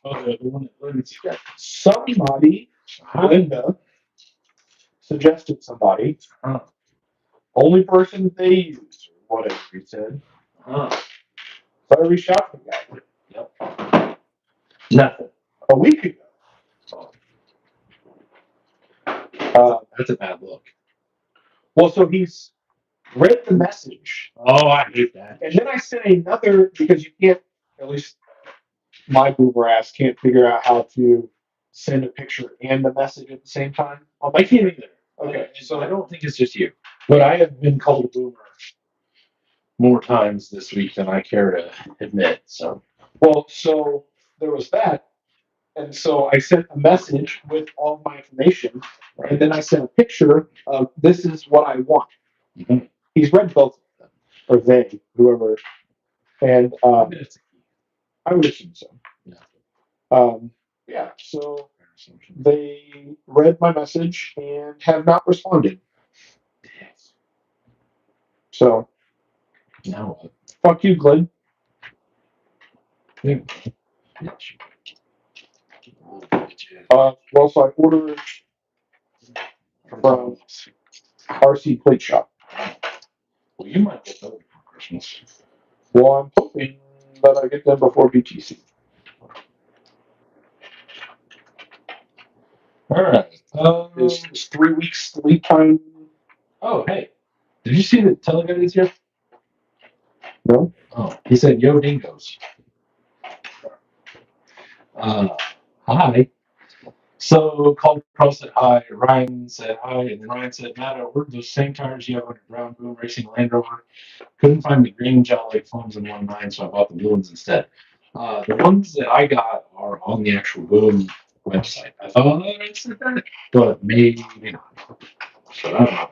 the one that Lindsay got. somebody, Linda, suggested somebody. Huh. Only person they use, or whatever he said. Huh. So I reached out to the guy. Yep. Nothing. A week ago. That's a bad look. Well, so he's read the message. Oh, I hate that. And then I sent another, because you can't, at least my boomer ass can't figure out how to send a picture and the message at the same time. I can't either. Okay, So I don't think it's just you. But I have been called a boomer more times this week than I care to admit. So, well, so there was that. And so I sent a message with all my information, and then I sent a picture of this is what I want. Mhm. He's read both of them, or they, whoever. And I would assume so. Yeah. Yeah, so they read my message and have not responded. So, Now what? fuck you, Glenn. Well, so I ordered from RC Plate Shop. Well, you might get those for Christmas. Well, I'm hoping that I get them before BTC. All right. Is 3 weeks lead time? Oh, hey. Did you see that Teleguide is here? No. Oh, he said, yo, dingoes. Hi. So called Pro said hi. Ryan said hi, and then Ryan said, Matt, I ordered those same tires you have on your brown boom racing Land Rover. Couldn't find the green gel-like foams in 1.9, so I bought the blue ones instead. The ones that I got are on the actual boom website. I thought I said that, but maybe not. So I don't know.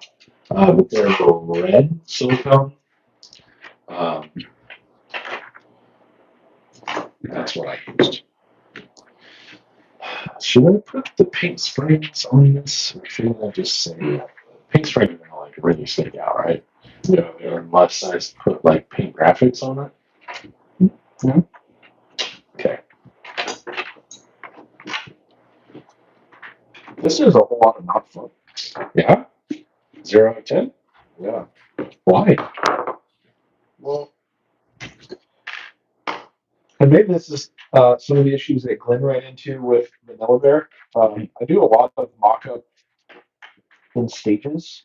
But they're red silicone. Um, that's what I used. Should I put the paint springs on this, or should I just say paint springs are gonna like really stick out, right? Yeah. Unless I put like paint graphics on it. Mhm. Okay. This is a whole lot of not fun. Yeah. 0 out of 10. Yeah. Why? Well, and maybe this is some of the issues that Glenn ran into with Vanilla Bear. I do a lot of mock-up in stages,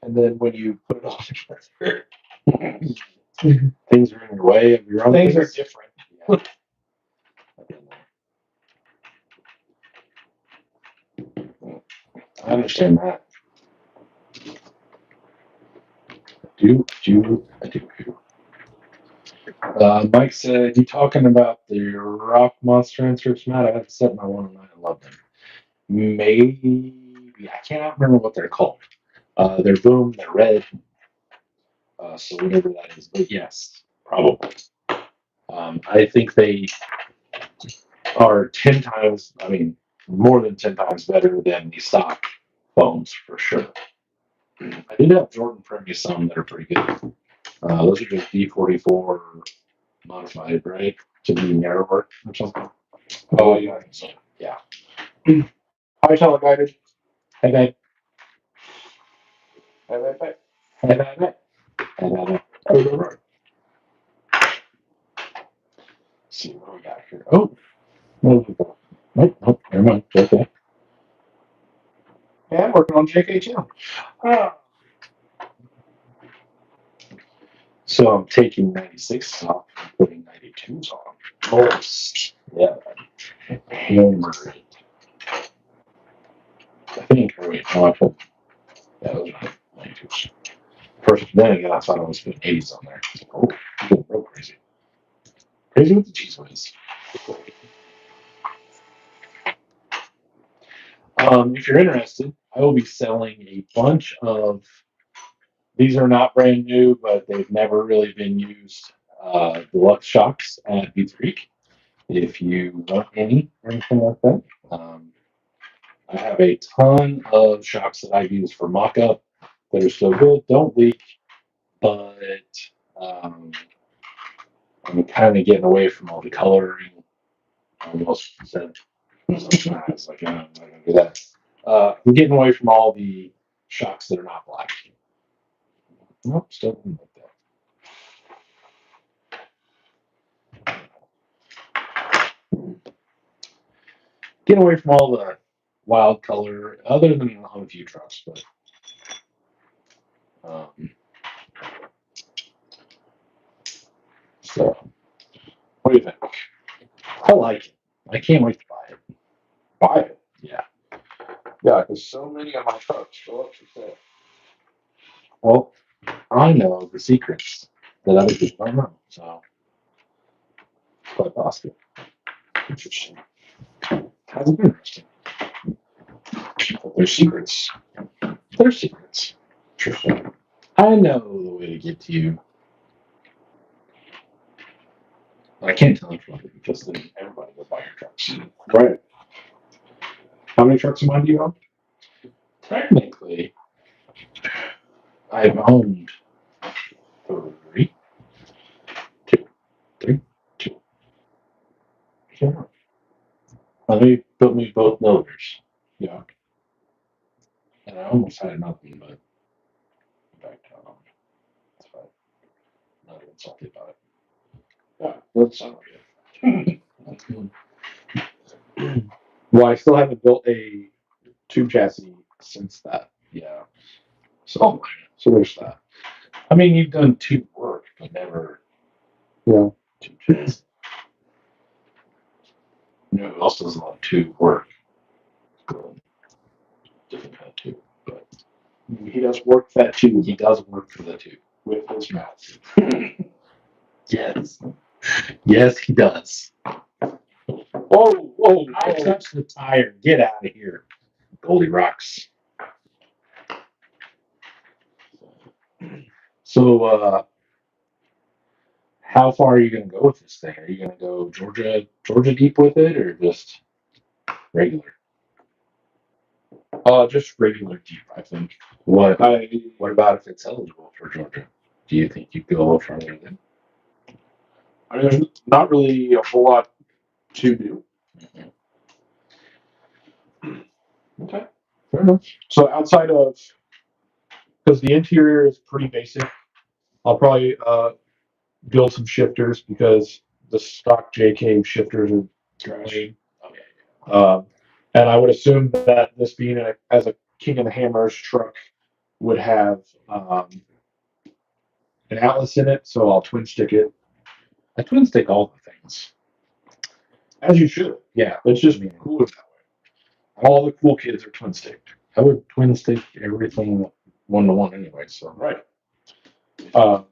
and then when you put it all together, Things are in your way of your own things are different. Yeah. I understand that. I do. Mike said, "You talking about the rock monster inserts, Matt? I have set my 109. I love them. Maybe I cannot remember what they're called. They're boom. They're red. So whatever that is. But yes, probably. I think they are 10 times. I mean, more than 10 times better than the stock foams for sure. I did have Jordan print me some that are pretty good. Those are just D44 modified, right? To be narrower or something. Oh, yeah. So, yeah. Hi, Teleguided. Hey, babe. Hey, hey, hey. Hey, babe. Hey, babe. Hey, babe. See what we got here. Oh, where did we go? Nope, never mind. Okay. Yeah, I'm working on JK2. So I'm taking 96 off and putting 92s on. Nice. Yeah. Hammer it. I think, or wait, no, I put, yeah, those are 92s. First, then again, I thought I was putting 80s on there. Oh, I'm getting real crazy. Crazy with the cheese whiz. If you're interested, I will be selling a bunch of. These are not brand new, but they've never really been used. Deluxe shocks at Beats Creek. If you want any or anything like that, I have a ton of shocks that I've used for mock-up that are still good, don't leak, but um, I'm kind of getting away from all the coloring. I almost said, it's like, I'm not going to do that. I'm getting away from all the shocks that are not black. Nope, still didn't like that. Getting away from all the wild color, other than on a few trucks, but so what do you think? I like it. I can't wait to buy it. Buy it. Yeah. Yeah, because so many of my trucks go up for sale. Well, I know the secrets that other people don't know, so quite possible. Interesting. How's it been interesting? But they're secrets. They're secrets. Interesting. I know the way to get to you. But I can't tell everybody because then everybody will buy your trucks. Right. How many trucks of mine do you own? Technically, I've owned three. Two. Yeah. They built me both motors. Yeah. And I almost had nothing, but in fact, it's fine. Not even salty about it. Yeah. That's not good. Well, I still haven't built a tube chassis since that. Yeah. So, so there's that. I mean, you've done tube work, but never Yeah. tube chassis. You know who else does a lot of tube work? He does work that too He does work for the two. with his mouth. Yes. Yes, he does. Whoa! I touched the tire. Get out of here. Goldie Rocks. So, how far are you going to go with this thing? Are you going to go Georgia deep with it, or just regular? Just regular deep, I think. What about if it's eligible for Georgia? Do you think you'd go a little further then? I mean, there's not really a whole lot to do. Okay, fair enough. So outside of, because the interior is pretty basic, I'll probably build some shifters because the stock JK shifters are trash. And I would assume that this being as a King of the Hammers truck would have an Atlas in it, so I'll twin stick it. I twin stick all the things. As you should. Yeah, It's just cooler that way. All the cool kids are twin sticked. I would twin stick everything 1-to-1 anyway. So Right. So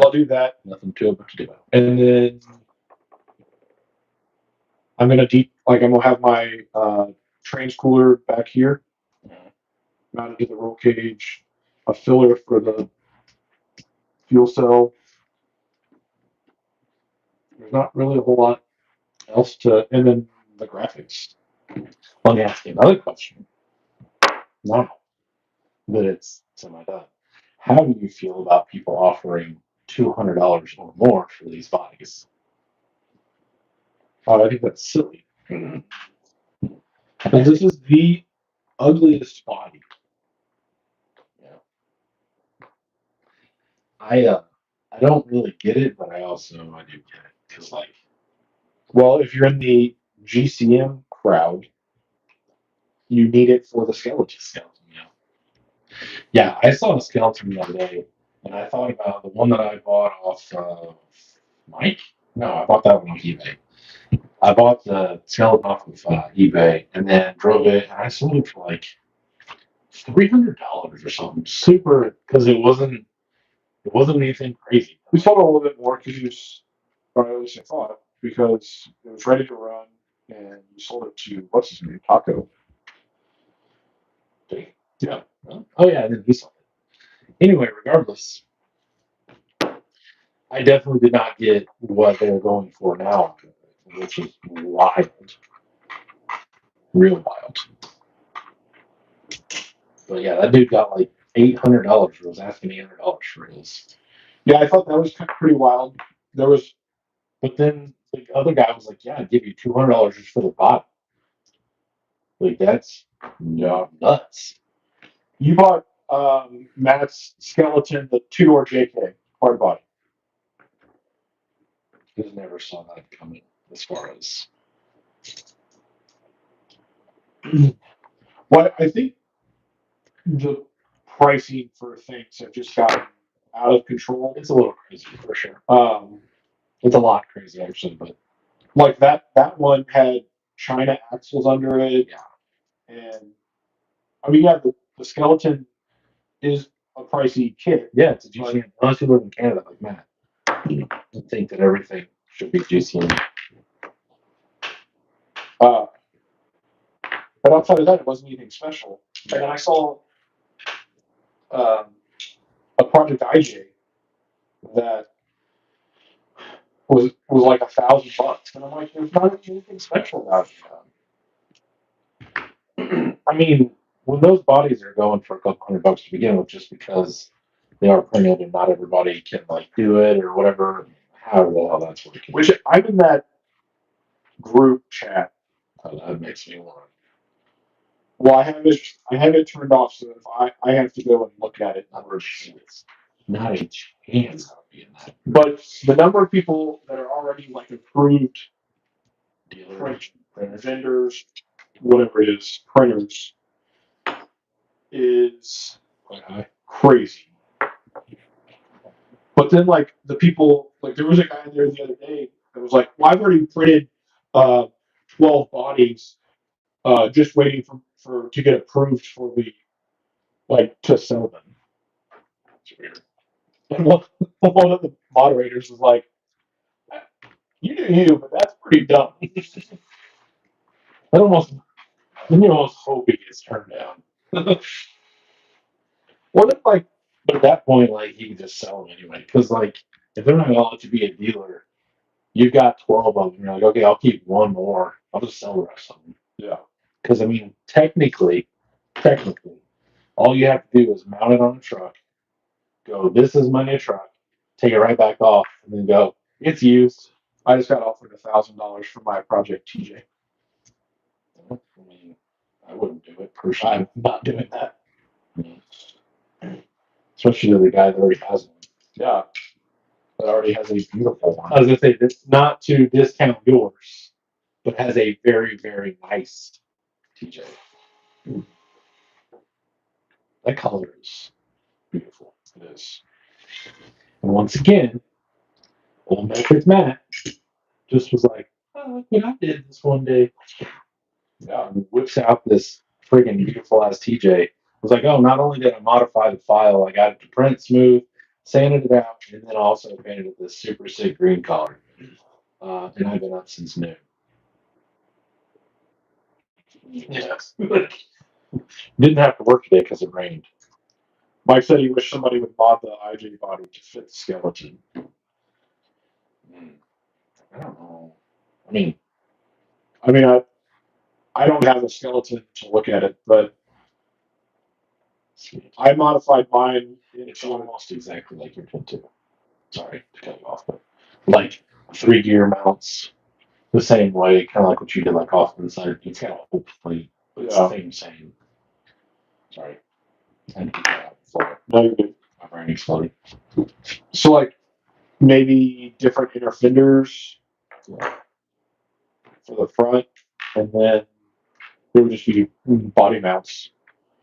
I'll do that. Nothing to it but to do it. And then I'm gonna have my trains cooler back here, mounted to the roll cage, a filler for the fuel cell. There's not really a whole lot else and then the graphics. Let me ask you another question. Now that it's semi-done, how do you feel about people offering $200 or more for these bodies? I think that's silly. Because this is the ugliest body. I don't really get it, but I do get it because Well, if you're in the GCM crowd, you need it for the skeleton. Yeah, I saw a skeleton the other day, and I thought about the one that I bought off Mike. No, I bought that one off eBay. I bought the skeleton off of eBay, and then drove it, and I sold it for like $300 or something. Super, because it wasn't anything crazy. We sold it a little bit more or at least I thought, because it was ready to run, and we sold it to what's his name, Taco. Yeah. Oh yeah, and then he sold it. Anyway, regardless, I definitely did not get what they're going for now, which is wild. Real wild. But yeah, that dude got like $800. Was asking $800 for his. Yeah, I thought that was pretty wild. But then the other guy was like, "Yeah, I'd give you $200 just for the body." Like that's nuts. You bought Matt's skeleton, the 2-door JK hard body. Just never saw that coming as far as. Well, I think the pricing for things have just gotten out of control. It's a little crazy for sure. It's a lot crazy actually, but like that one had China axles under it. Yeah. And I mean, yeah, the skeleton is a pricey kit. Yeah, it's a GCN. Unless you live in Canada like Matt, I think that everything should be GCN. But outside of that, it wasn't anything special. And then I saw a Project IJ that was like $1,000, and I'm like, there's not anything special about it. I mean, when those bodies are going for a couple $100 to begin with, just because they are printed and not everybody can do it or whatever, however the hell that's working. Which I'm in that group chat. That makes me want. Well, I have it turned off, so if I have to go and look at it. It's not a chance I'll be in that. But the number of people that are already approved Dealers, vendors, whatever it is, printers, is quite high. Crazy. But then the people, there was a guy in there the other day that was like, well, I've already printed 12 bodies just waiting for to get approved for the like to sell them. It's weird. And one of the moderators was like, "You do you, but that's pretty dumb." Then you almost hope it gets turned down. What if like But at that point, like you can just sell them anyway. Because like if they're not gonna let you be a dealer, you've got 12 of them. You're like, okay, I'll keep one more. I'll just sell the rest of them. yeah Because I mean, technically, all you have to do is mount it on a truck. Go, this is my new truck. Take it right back off, and then go. It's used. I just got offered $1,000 for my project TJ. I mean, I wouldn't do it personally. I'm not doing that. Especially the guy that already has one. Yeah, that already has a beautiful one. I was gonna say this not to discount yours, but has a very, very nice TJ. That color is beautiful. It is. And once again, old Metric Matt just was like, oh, you know, I did this one day. Yeah, and whips out this friggin' beautiful ass TJ. Was like, oh, not only did I modify the file, I got it to print smooth, sanded it out, and then also painted it this super sick green color. And I've been up since noon. Yes. Didn't have to work today because it rained. Mike said he wished somebody would mod the IJ body to fit the skeleton. I don't know. I mean, I don't have a skeleton to look at it, but I modified mine it's into almost exactly like your Twin 2. Sorry to cut you off, but like 3-gear mounts the same way, kind of like what you did, like off to the side. It's got a whole plate, but it's the same. Sorry. I need to get that out before no, you're good. my brain exploded. So like maybe different inner fenders for the front, and then it would just be body mounts.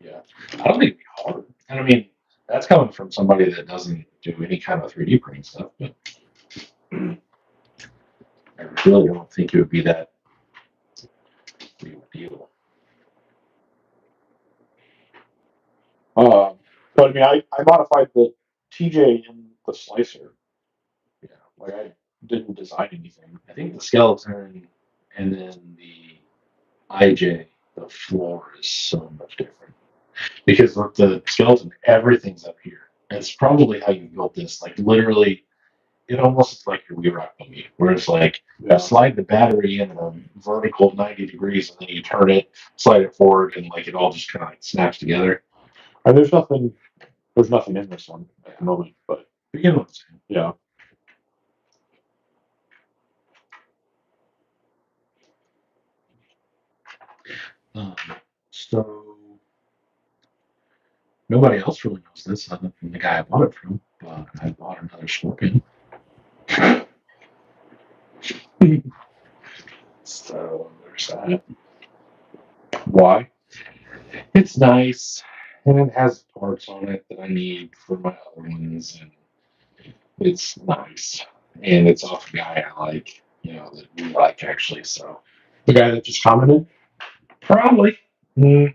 Yeah. I don't think it'd be hard. And I mean, that's coming from somebody that doesn't do any kind of 3D printing stuff, but I really don't think it would be that big of a deal. But I mean, I modified the TJ in the slicer. Yeah. Like I didn't design anything. I think the skeleton and then the IJ, the floor is so much different. Because with the skeleton, everything's up here. And it's probably how you built this. Like literally, it almost is like your WeRock buggy, where it's like you slide the battery in a vertical 90 degrees and then you turn it, slide it forward, and like it all just kind of like snaps together. And there's nothing in this one at the moment, but But you know what I'm saying? yeah. So nobody else really knows this other than the guy I bought it from, but I bought another Scorpion. So there's that. Why? It's nice, and it has parts on it that I need for my other ones, and it's nice. And it's off a guy I like, that we like actually. So The guy that just commented? probably. Yeah.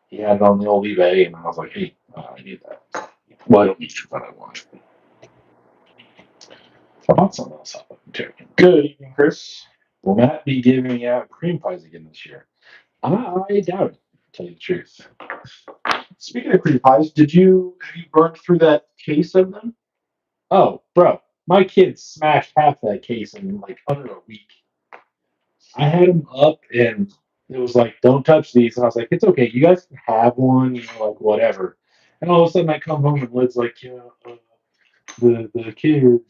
He had it on the old eBay, and I was like, hey, I need that. Well, I don't need to, but I want it. I bought something else up too. Good evening, Chris. Will Matt be giving out cream pies again this year? I doubt it, to tell you the truth. Speaking of cream pies, have you burned through that case of them? Oh, bro, my kids smashed half that case in like under a week. I had them up and it was like, don't touch these. And I was like, it's okay. You guys can have one, like whatever. And all of a sudden I come home and Lid's like, the kids,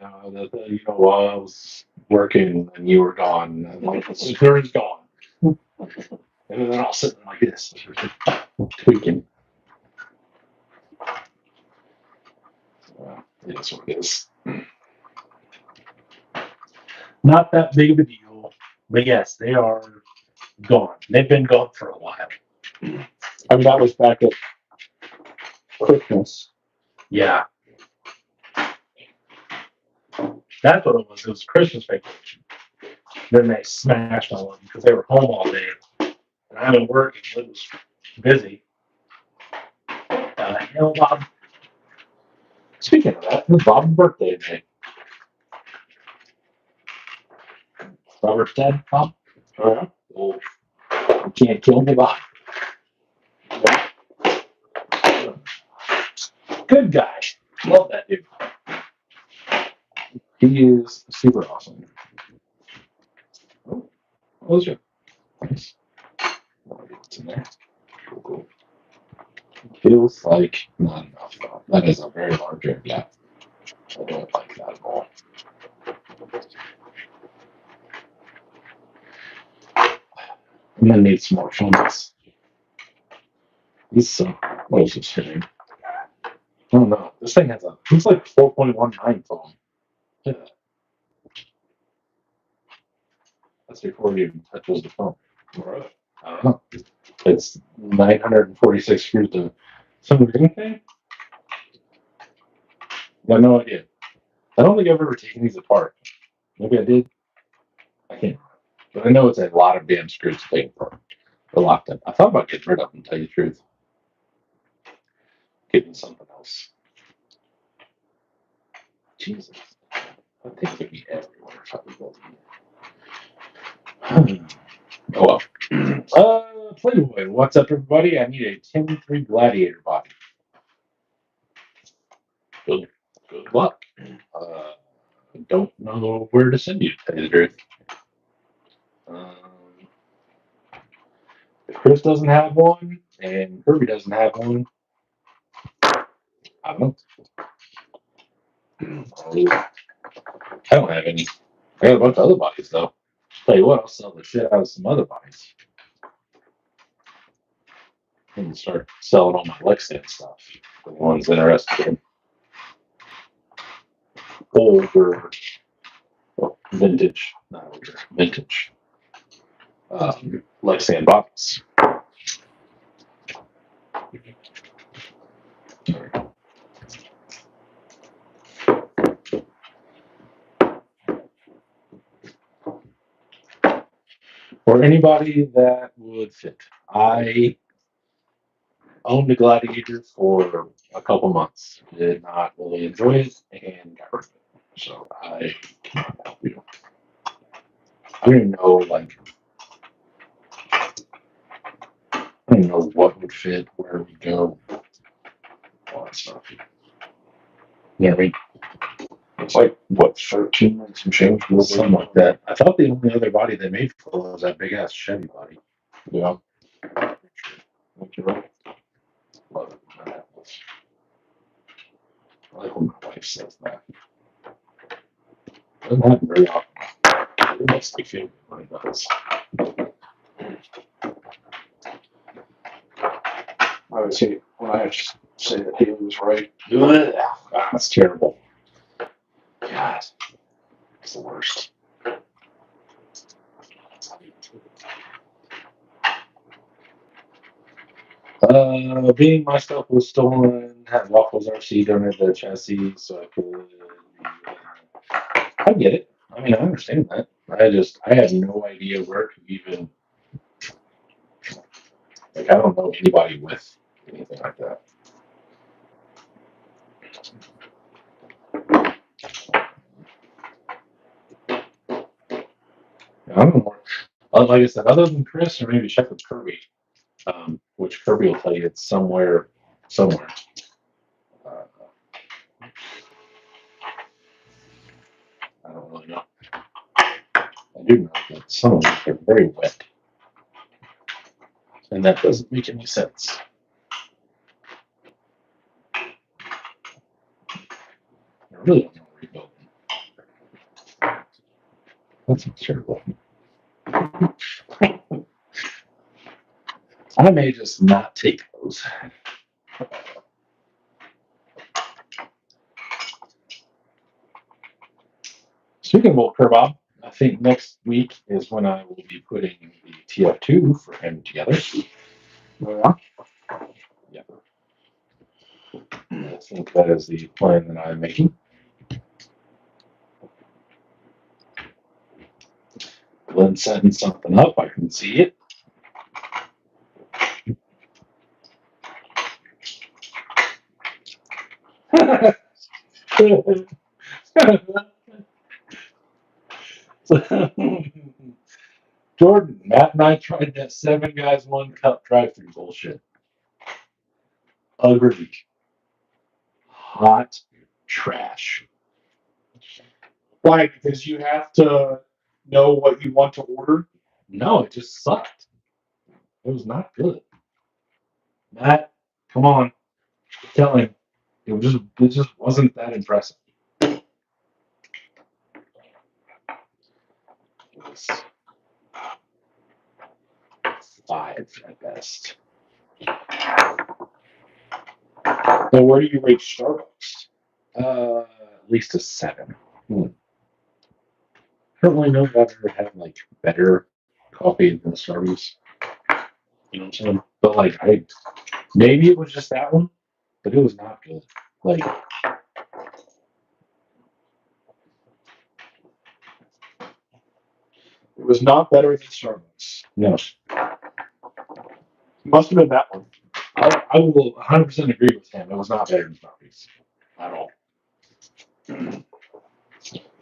I was working and you were gone. And like, they're just gone. And then they're all sitting like this, tweaking. It is what it is. Not that big of a deal. But yes, they are gone. They've been gone for a while. I mean, that was back at Christmas. Yeah. That's what it was. It was Christmas vacation. Then they smashed all of them because they were home all day. And and I haven't worked and was busy. Hell, Bob. Speaking of that, it's Bob's birthday today. Robert's dad, Bob. Oh, Oh, you can't kill me, Bob. Good guy. Love that dude. He is super awesome. Oh, what was your? Nice. What's in there? Cool, cool. Feels like not enough, though. That is a very large drink gap. I don't like that at all. I'm gonna need some more fungus. These what is this hitting? I don't know. This thing has it's like 4.19 foam. Yeah. That's before it even touches the foam. right. I don't know. It's 946 screws to some green thing. I have no idea. I don't think I've ever taken these apart. Maybe I did. I can't. But I know it's a lot of damn screws to take apart. They're locked in. I thought about getting rid of them, to tell you the truth. Getting something else. Jesus. I think it would be everywhere if I was building. Oh well. Playboy, what's up, everybody? I need a 10-3 gladiator body. Good luck. Don't know where to send you, to tell you the truth. If Chris doesn't have one and Kirby doesn't have one, I don't know. I don't have any. I got a bunch of other bodies though. Tell you what, I'll sell the shit out of some other bodies. And start selling all my Lexington stuff. For the ones interested in older, well, vintage, not older, vintage Lexington bodies. Or anybody that would fit. I owned a Gladiator for a couple months. Did not really enjoy it and got rid of it. So I cannot help you. I don't even know, like, I don't even know what would fit, where we go, all that stuff. You know what I mean? It's like, what, 13 and some change? Something like that. I thought the only other body they made for was that big ass Chevy body. Yeah. You're right. Love it. I like when my wife says that. Doesn't happen very often. It makes me feel good when it does. I would say when I say that Haley was right. Ugh, that's terrible. God, it's the worst. Being myself was stolen, had Waffles RC donated the chassis so I could. I get it. I mean, I understand that. I had no idea where to even. Like, I don't know anybody with anything like that. I don't know. Like I said, other than Chris, or maybe check with Kirby, which Kirby will tell you it's somewhere. I don't really know. I do know that some of them are very wet, and that doesn't make any sense. I really don't know where rebuilding. That's terrible. I may just not take those. Speaking of old Bob, I think next week is when I will be putting the TF2 for him together. Yeah. I think that is the plan that I'm making. Glenn setting something up. I can see it. Jordan, Matt and I tried that 7 guys 1 cup drive-through bullshit. Agreed. Hot trash. Why? Because you have to know what you want to order. No, it just sucked. It was not good. Matt, come on. Tell him. It just wasn't that impressive. It was 5 at best. So where do you rate Starbucks? At least a 7. I don't really know if I've ever had like better coffee than Starbucks. You know what I'm saying? But like maybe it was just that one, but it was not good. Like It was not better than Starbucks. no. Must have been that one. I will 100% agree with him. It was not better than Starbucks at all.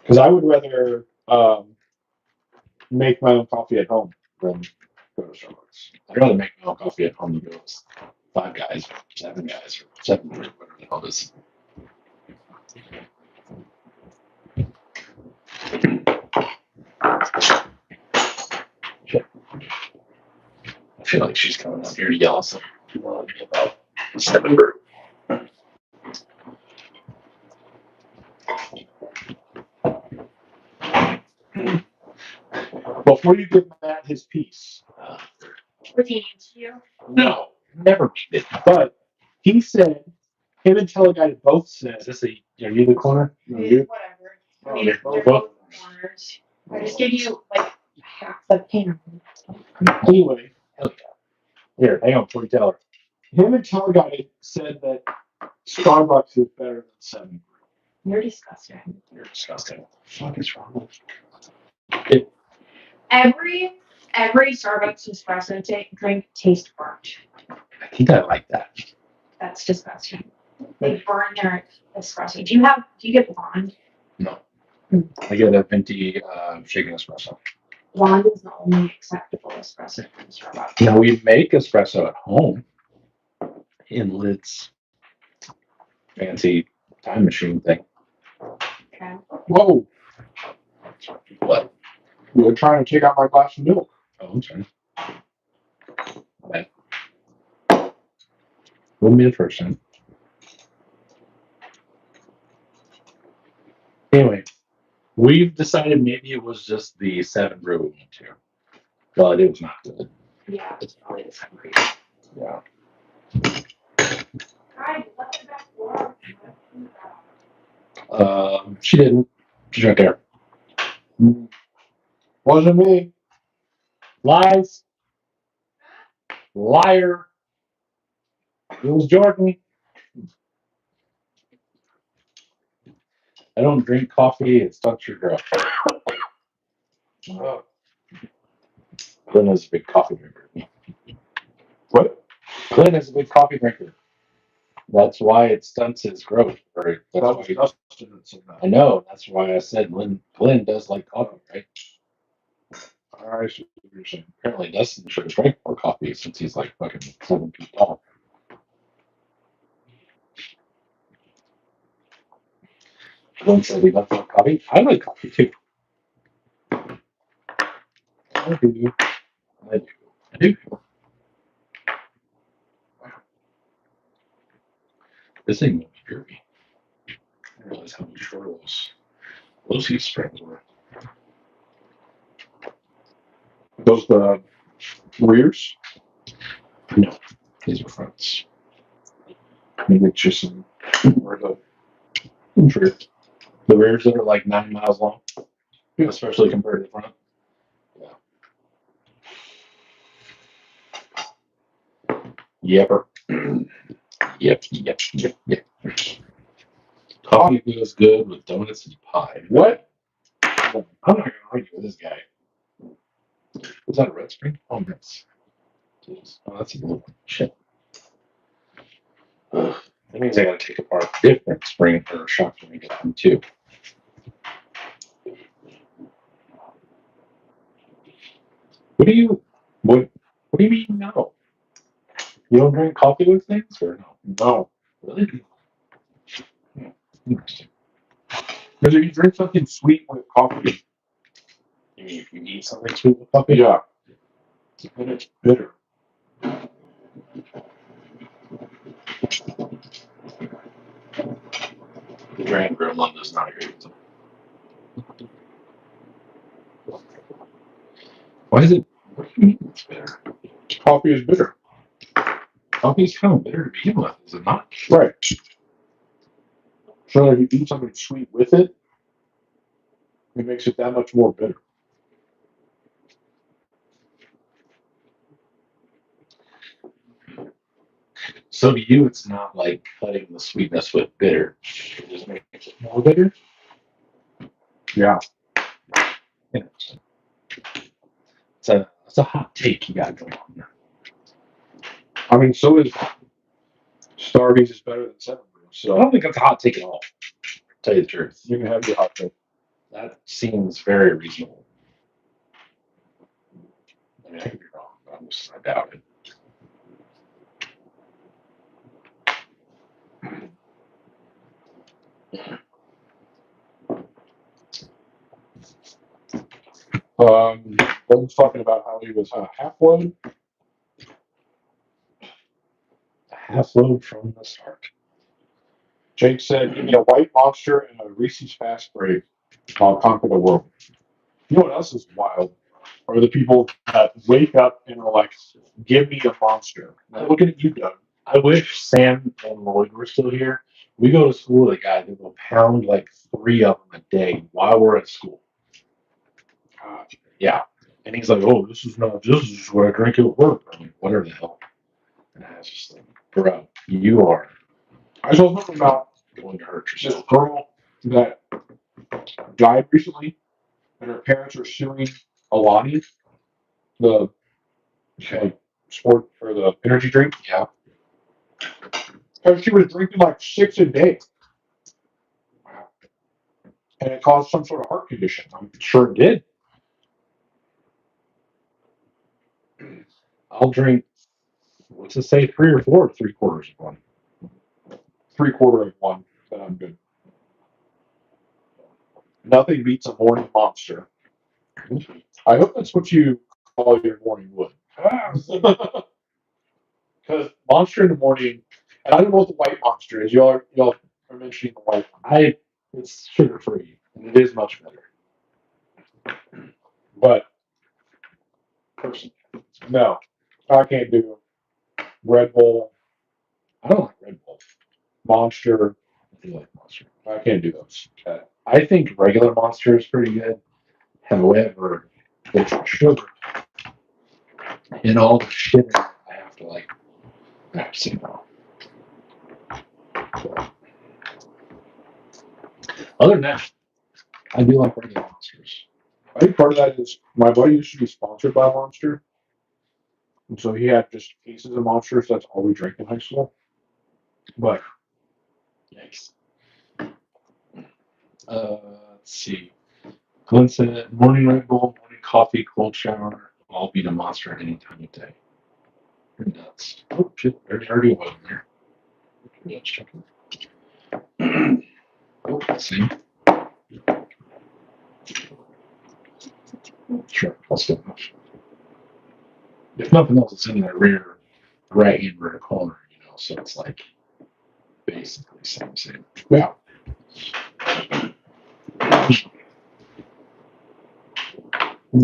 Because I would rather make my own coffee at home than go to Starbucks. I'd rather make my own coffee at home than go with 5 guys, or 7 guys, or 7 or whatever the hell it is. Shit. I feel like she's coming out here to yell something about 7 group. Before you give Matt his piece, Pertaining to you. No, never made it. but he said him and Teleguide both said, Is this are you the corner? No, you- Whatever. Oh, I mean, they're they're both- both corners. I just give you like half the pan. anyway, Here, hang on, before you tell her. him and Teleguide said that Starbucks is better than 7. You're disgusting. You're disgusting. What the fuck is wrong with Every Starbucks espresso drink tastes burnt. I think I like that. That's disgusting. They burn their espresso. Do you get blonde? No. I get a venti shaken espresso. Blonde is the only acceptable espresso from Starbucks. Now we make espresso at home in Lid's fancy time machine thing. Okay. Whoa, What? you're trying to take out my glass of milk. Oh, I'm sorry. Okay. Wouldn't be the first time. Anyway, we've decided maybe it was just the 7 brew we went to. But it was not good. Yeah, it's probably the same reason. Yeah. Hi, let me back door. She didn't. She's right there. Wasn't me. Lies. Liar. It was Jordan. I don't drink coffee. It's not your girl. Oh. Glenn is a big coffee drinker. What? Glenn is a big coffee drinker. That's why it stunts his growth. Or that's That why was Dustin that said I that. know. That's why I said Glenn does like coffee, right? I see what you're saying. Apparently Dustin should drink more coffee since he's like fucking 7 feet tall. Glenn said he loves coffee. I like coffee too. I do. I do. I do. This thing won't be derby. I didn't realize how short those heat springs were. Those the rears? No, these are fronts. Maybe it's just some, or the True. The rears that are like 9 miles long, especially compared to the front. Yeah. Yepper. Yep. Coffee goes good with donuts and pie. what? I'm not gonna argue with this guy. Was that a red spring? Oh, yes. Oh, that's a blue one. Shit. Ugh. That means I gotta take apart different spring or shock spring them too. What do you mean no? You don't drink coffee with things or no? No. Really? Interesting. Because if you drink something sweet with coffee, You mean if you eat something sweet with coffee? yeah, and it's bitter. The Grand Gremlin does not agree with them. Why is it? What do you mean it's bitter? Coffee is bitter. Coffee's kind of bitter to begin with, is it not? Right. So if you eat something sweet with it, it makes it that much more bitter. So to you, it's not like cutting the sweetness with bitter. It just makes it more bitter. Yeah. Interesting. It's a hot take you got going on there. I mean, so is Starbucks is better than Seven Brew. I So don't think that's a hot take at all. To tell you the truth, you can have your hot take. that seems very reasonable. I mean, I could be wrong, but I doubt it. Ben's talking about how he was half load. A half load from the start. Jake said, "Give me a white monster and a Reese's Fast Break. I'll conquer the world." You know what else is wild? Are the people that wake up and are like, "Give me a monster." Now, looking at you, Doug. I wish Sam and Lloyd were still here. We go to school with a guy that will pound like 3 of them a day while we're at school. Yeah. And he's like, oh, this is what I drink at work. I'm like, whatever the hell. And I was just like, bro, you are I saw something about going to hurt this yourself. girl that died recently, and her parents are suing Alani, the like, sport or the energy drink, Yeah. because she was drinking like 6 a day, and it caused some sort of heart condition. I'm Sure did. I'll drink, what's it say, 3 or 4 or 3/4 of one. 3/4 of one, then I'm good. Nothing beats a morning monster. I hope that's what you call your morning wood. Because monster in the morning, and I don't know what the white monster is. Y'all are mentioning the white one. It's sugar free and it is much better. But Personally, no, I can't do Red Bull, I don't like Red Bull. Monster. I do like Monster. I can't do those. I think regular Monster is pretty good. However, with sugar and all the shit, I have to like. I have to say no. So, other than that, I do like regular Monsters. I think part of that is my buddy used to be sponsored by Monster. And so he had just cases of Monsters. That's all we drank in high school. But Yikes. Let's see. Glenn said, morning Red Bull, morning coffee, cold shower. I'll beat a Monster at any time of day. You're nuts. Oh, shit. There's already oil in there. Let's check it. Oh, let's see. Sure, that's good enough. If nothing else, it's in the rear right hand rear corner, so it's like basically same. yeah,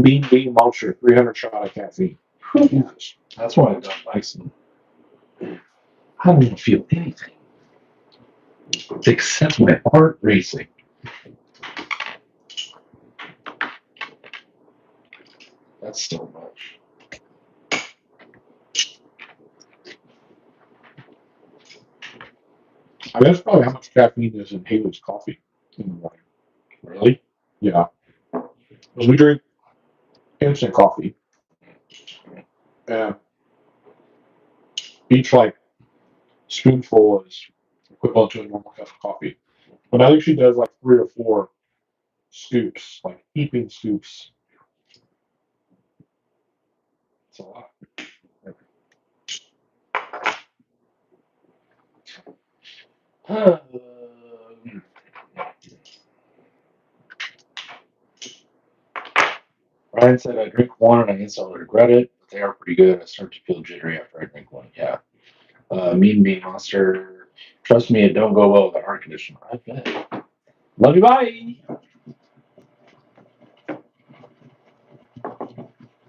Bean Monster, 300 shot of caffeine. Yes. That's why I don't like some. I don't even feel anything except my heart racing. That's still much. I mean, that's probably how much caffeine is in Haley's coffee in the morning. Really? Yeah. Because we drink instant coffee. And each like spoonful is equivalent to a normal cup of coffee. But I think she does like 3 or 4 scoops, like heaping scoops. It's a lot. Ryan said, I drink one and I instantly regret it, but they are pretty good. I start to feel jittery after I drink one. Yeah. Mean Bean Monster. Trust me, it don't go well with the air conditioner. I bet. Love you, bye.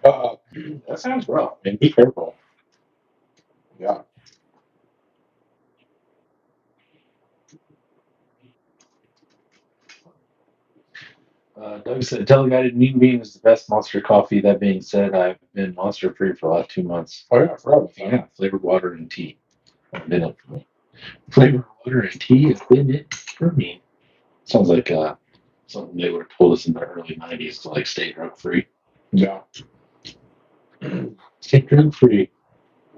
That sounds rough. And be careful. Yeah. Doug said, tell the guy that Mean Bean is the best Monster coffee. That being said, I've been Monster free for the last 2 months. Oh yeah, I forgot about that. Yeah, flavored water and tea have been it for me. Flavored water and tea has been it for me. Sounds like something they would have told us in the early 90s to like stay drug free. Yeah. Stay drug free.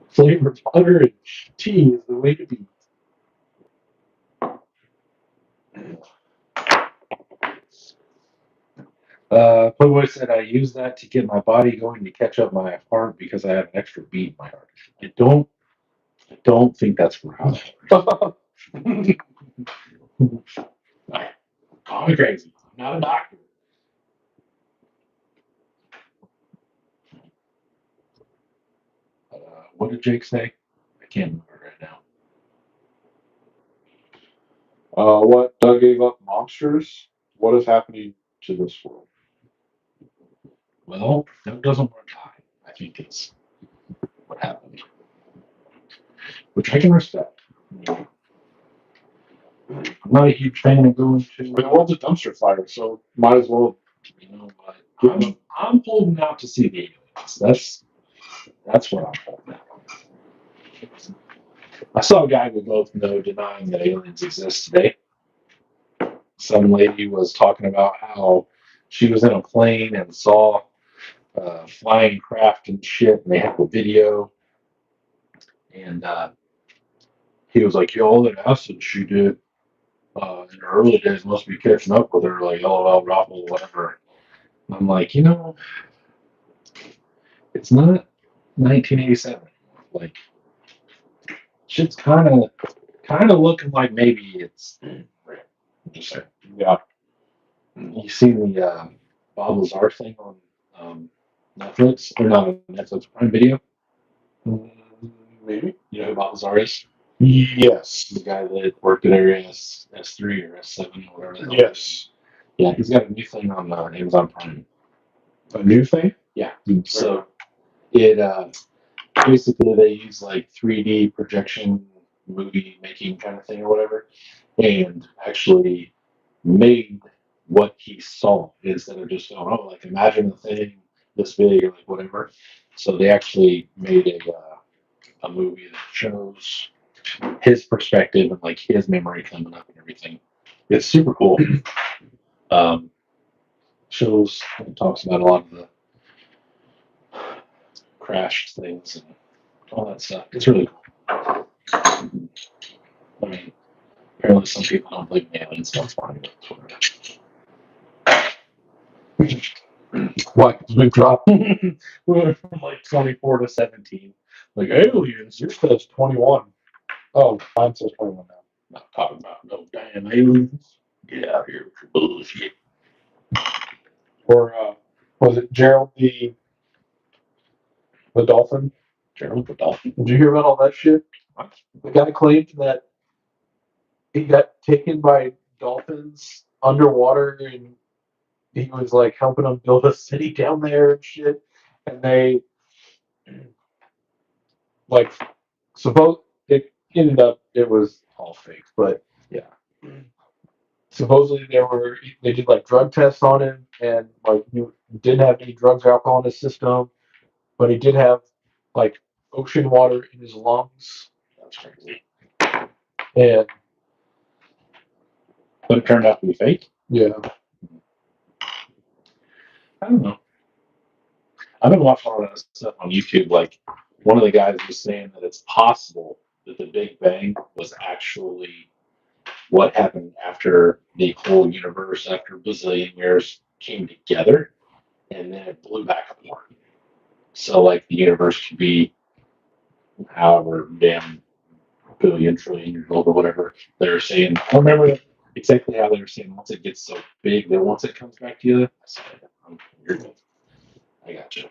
Flavored water and tea is the way to be. Playboy said, I use that to get my body going to catch up my heart because I have an extra beat in my heart. I don't think that's for how that works. Call me crazy. I'm not a doctor. What did Jake say? I can't remember right now. What Doug gave up monsters? What is happening to this world? Well, Doug doesn't want to die. I think it's what happened, which I can respect. I'm not a huge fan of going I mean, to, the world's a dumpster fire, so might as well. you know, but I'm holding out to see the aliens. That's what I'm holding out. I saw a guy we both know denying that aliens exist today. Some lady was talking about how she was in a plane and saw flying craft and shit, and they had the video. And he was like, "Yo, all that acid she did in her early days must be catching up with her, like LOL, Raffle, whatever." And I'm like, it's not 1987. Like, shit's kind of looking like maybe it's. Just saying. Yeah. You seen the Bob Lazar thing on Netflix or not on Netflix Prime Video? Maybe. You know who Bob Lazar is? Yes. The guy that worked at Area S3 or S7 or whatever. the hell. Yes. Yeah, he's got a new thing on Amazon Prime. A new thing? Yeah. So it basically they use like 3D projection movie making kind of thing or whatever, and actually made what he saw instead of just going, oh, like imagine the thing this big or like whatever. So they actually made a movie that shows his perspective and like his memory coming up and everything. It's super cool. Shows and talks about a lot of the crashed things and all that stuff. It's really cool. I mean, apparently some people don't believe in aliens, so it's fine. What? Big drop. We went from like 24 to 17. Like aliens, Yours says 21. Oh, mine says 21 now. not talking about no damn aliens. Get out here with your bullshit. Or was it Gerald the dolphin? Gerald the dolphin. Did you hear about all that shit? The guy claimed that he got taken by dolphins underwater and he was like helping them build a city down there and shit. And they like suppose it ended up it was all fake, but yeah. Supposedly they did like drug tests on him and like he didn't have any drugs or alcohol in his system, but he did have like ocean water in his lungs. That's crazy. And But it turned out to be fake. yeah. I don't know. I've been watching all that stuff on YouTube. Like one of the guys was saying that it's possible that the Big Bang was actually what happened after the whole universe, after a bazillion years, came together, and then it blew back apart. So, like, the universe could be however damn billion, trillion years old or whatever they're saying. I don't remember exactly how they were saying once it gets so big that once it comes back to you, I said, you're good. I got you.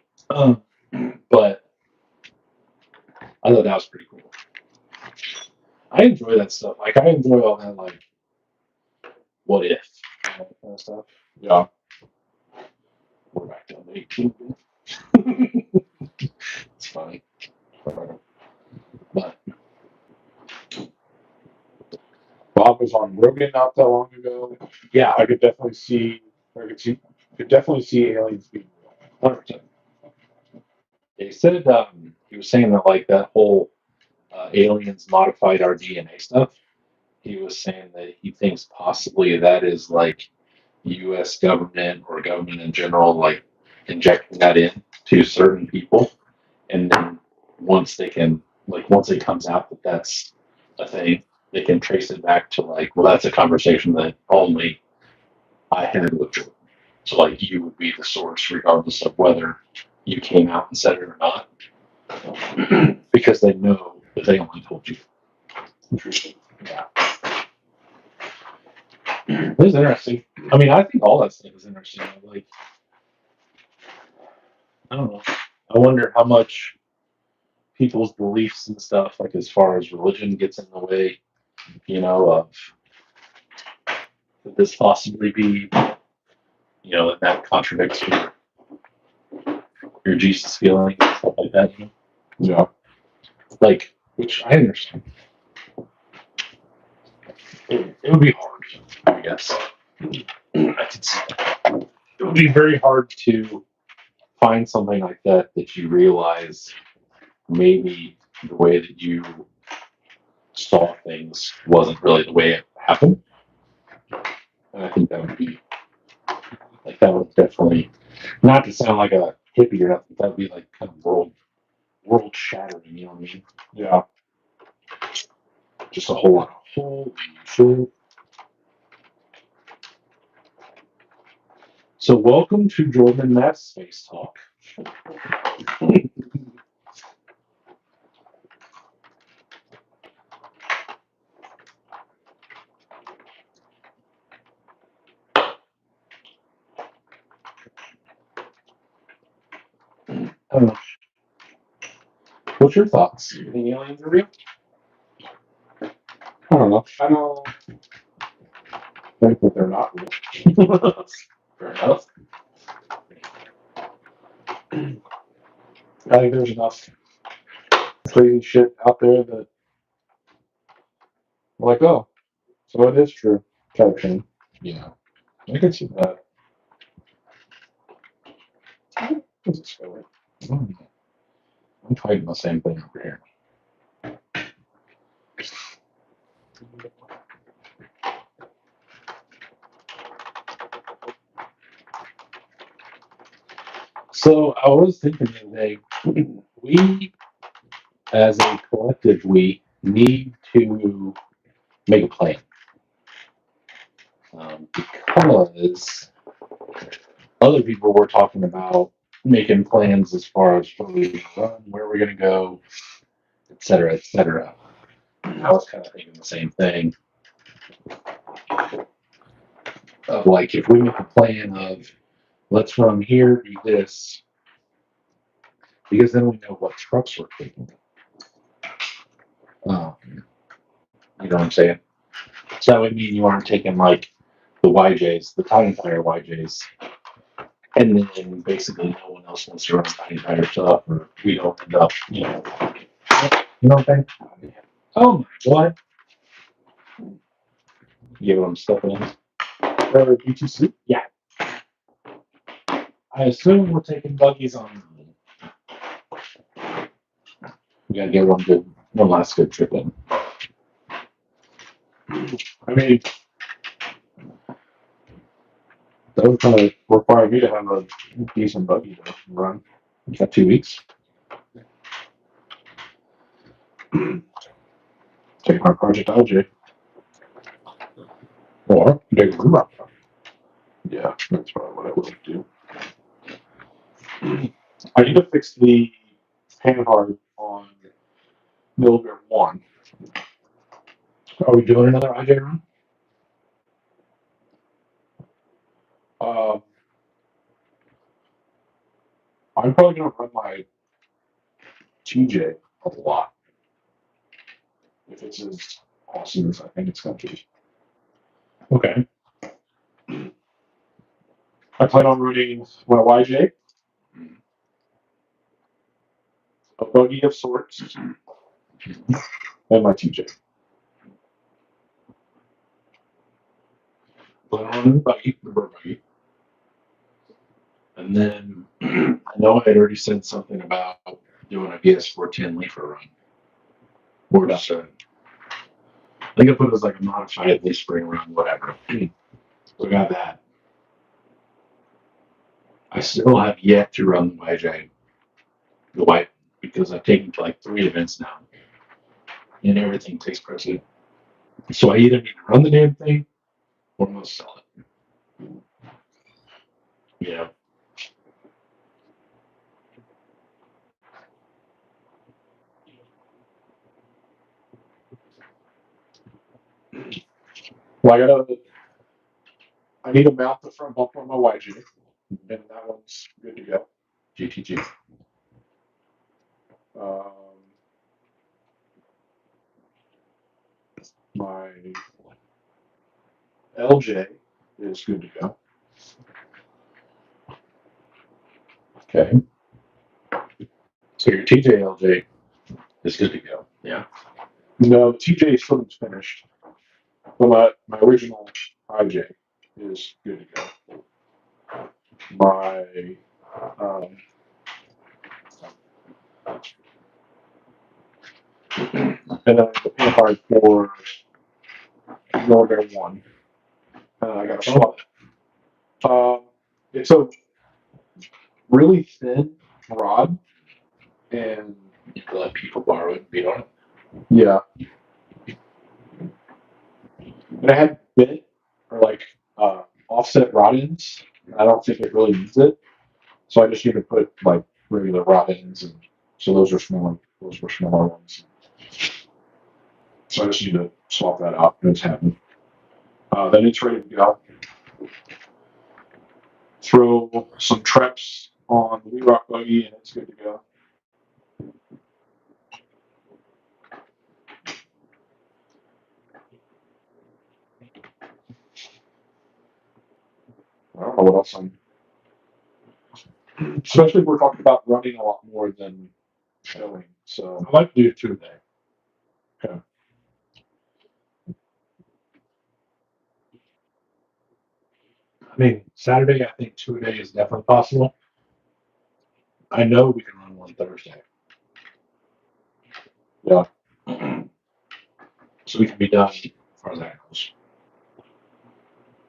But I thought that was pretty cool. I enjoy that stuff. Like, I enjoy all that, like, what if, all that kind of stuff. Yeah. We're back down to 18. It's funny. But Bob was on Rogan not that long ago. yeah, I could definitely see. Could definitely see aliens being real. 100%. They said he was saying that like that whole aliens modified our DNA stuff. He was saying that he thinks possibly that is like U.S. government or government in general, like injecting that in to certain people, and then once they can, like, once it comes out that that's a thing, they can trace it back to like, well, that's a conversation that only I had with Jordan. So like, you would be the source, regardless of whether you came out and said it or not, because they know that they only told you. Interesting. Yeah. It is interesting. I mean, I think all that stuff is interesting. Like, I don't know. I wonder how much people's beliefs and stuff, like as far as religion, gets in the way, you know, of could this possibly be, you know, that contradicts your Jesus feeling, stuff like that. You know? Yeah. Like, which I understand. It would be hard, I guess. I could see that. It would be very hard to find something like that that you realize maybe the way that you saw things wasn't really the way it happened. And I think that would be like, that would definitely, not to sound like a hippie or nothing, that would be like kind of world shattering, you know what I mean? Yeah. Just a whole lot of holy shit. So welcome to Jordan and Matt's Space Talk. I don't know. What's your thoughts? You think aliens are real? I don't know. I don't think that they're not real. Fair enough. I think there's enough crazy shit out there that, like, oh, so it is true. Type thing. Yeah, I can see that. What's it spell? I'm fighting the same thing over here. So I was thinking the other day, we, as a collective, we need to make a plan. Because other people were talking about making plans as far as where we're going to run, where we're going to go, et cetera, et cetera. I was kind of thinking the same thing. Of like, if we make a plan of let's run here, do this, because then we know what trucks we're taking. You know what I'm saying? So that would mean you aren't taking like the YJs, the Tiny Tire YJs, and then basically no one else wants to run Tiny Tire stuff, or we don't end up, you know what I'm saying? Oh my God. You know what I'm stepping in? BtC? Yeah. I assume we're taking buggies on. We gotta get one last good trip in. I mean, that would kind of require me to have a decent buggy to run. You got 2 weeks. Take my Project LJ. Or big rock. Yeah, that's probably what I would do. I need to fix the panhard on Milligram 1. Are we doing another IJ run? I'm probably going to run my TJ a lot. If it's as awesome as I think it's going to be. Okay. I plan on running my YJ, a buggy of sorts, and my TJ. Put on the buggy, the bird buggy. And then I know I had already said something about doing a BS410 leafer run. Or just I think I put it as like a modified leaf spring run, whatever. So I got that. I still have yet to run the YJ, the white, because I've taken to like 3 events now. And everything takes precedent. So I either need to run the damn thing or I'm going to sell it. Yeah. Well, I need to mount the front bumper on my YJ, and that one's good to go. GTG. My LJ is good to go. Okay. So your TJLJ is good to go. Yeah. No, TJ swimming's finished. But my original IJ is good to go. My and then the pin card for Milligram 1. I got a swap. It's a really thin rod, and You can let people borrow it and beat on it. yeah. And I had bit or like offset rod ends. I don't think it really needs it, so I just need to put like regular rod ends, and so those are smaller. Those were smaller ones. So I just need to swap that out, and it's happening. Then it's ready to go. Throw some traps on the Wee Rock buggy, and it's good to go. I don't know what else I'm. Especially if we're talking about running a lot more than showing. So I like to do 2 a day. Okay. I mean, Saturday, I think 2 a day is definitely possible. I know we can run one Thursday. Yeah. So we can be done as far as that goes.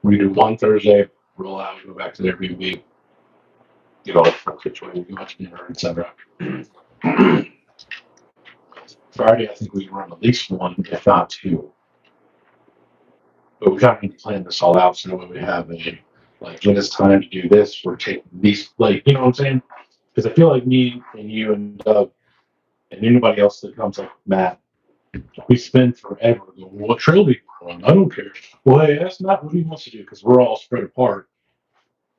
We do one Thursday, roll out, go back to the Airbnb, get all the stuff situated, go out to dinner, etc. Friday, I think we can run at least 1, if not 2. But we kind of need to plan this all out so that we have a, like, when it's time to do this, we're taking these, like, you know what I'm saying? Because I feel like me and you and Doug and anybody else that comes like Matt, we spend forever going, well, what trail do you want to run? I don't care. Well, hey, that's not what he wants to do because we're all spread apart.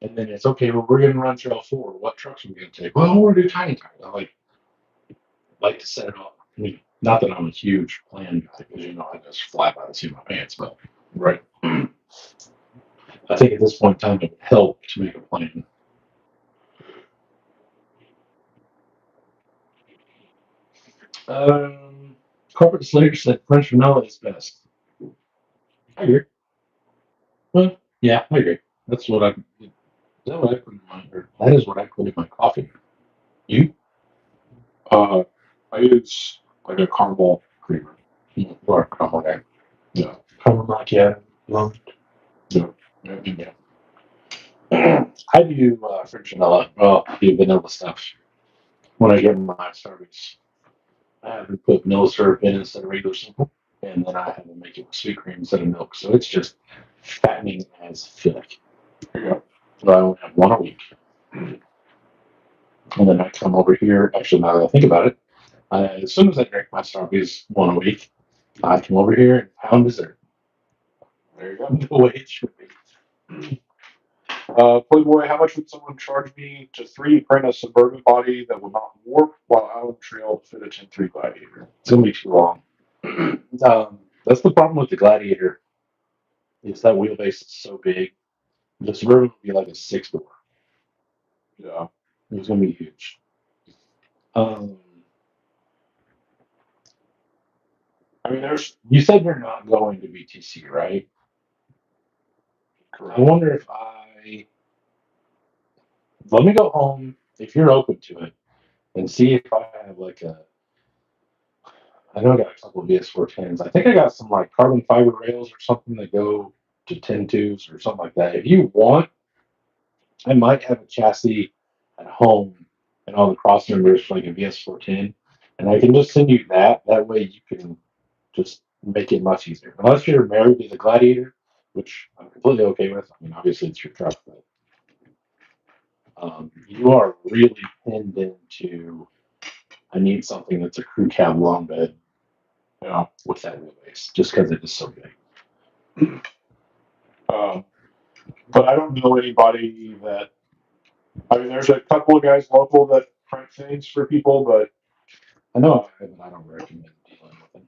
And then it's okay, well, we're going to run trail 4. What trucks are we going to take? Well, I want to do tiny. I like to set it up. I mean, not that I'm a huge plan guy because, you know, I just fly by the seat of my pants, but Right. I think at this point in time, it would help to make a plan. Corporate Slater said French vanilla is best. I agree. Well, yeah, I agree. That's what I. Is that what I put in my? Or that is what I put in my coffee. You? I use like a caramel creamer. Or caramel guy. Yeah. Caramel macchiato. Long. Yeah. Yeah. I do French vanilla. Well, I do vanilla stuff. When I get my Starbucks, I have to put vanilla syrup in instead of regular simple, and then I have to make it with sweet cream instead of milk. So it's just fattening as fillic. There you go. So I only have one a week. And then I come over here. Actually, now that I think about it, as soon as I drink my Starbucks one a week, I come over here and pound dessert. There you go. The way it should be. Playboy, how much would someone charge me to 3D print a suburban body that would not warp while out on the trail to fit a 10-3 Gladiator? It's gonna be too long. That's the problem with the Gladiator. Is that wheelbase is so big. The Suburban would be like a 6-door. Yeah. It was gonna be huge. I mean, there's. You said you're not going to BTC, right? I wonder if let me go home if you're open to it and see if I have like I know I got a couple of VS410s. I think I got some like carbon fiber rails or something that go to 10.2s or something like that. If you want, I might have a chassis at home and all the cross members for like a VS410, and I can just send you that. That way you can just make it much easier. Unless you're married to the Gladiator, which I'm completely okay with. I mean, obviously it's your truck, but you are really pinned into. I need something that's a crew cab long bed, with that wheelbase, just because it is so big. But I don't know anybody that. I mean, there's a couple of guys local that print things for people, but I know, but I don't recommend dealing with them.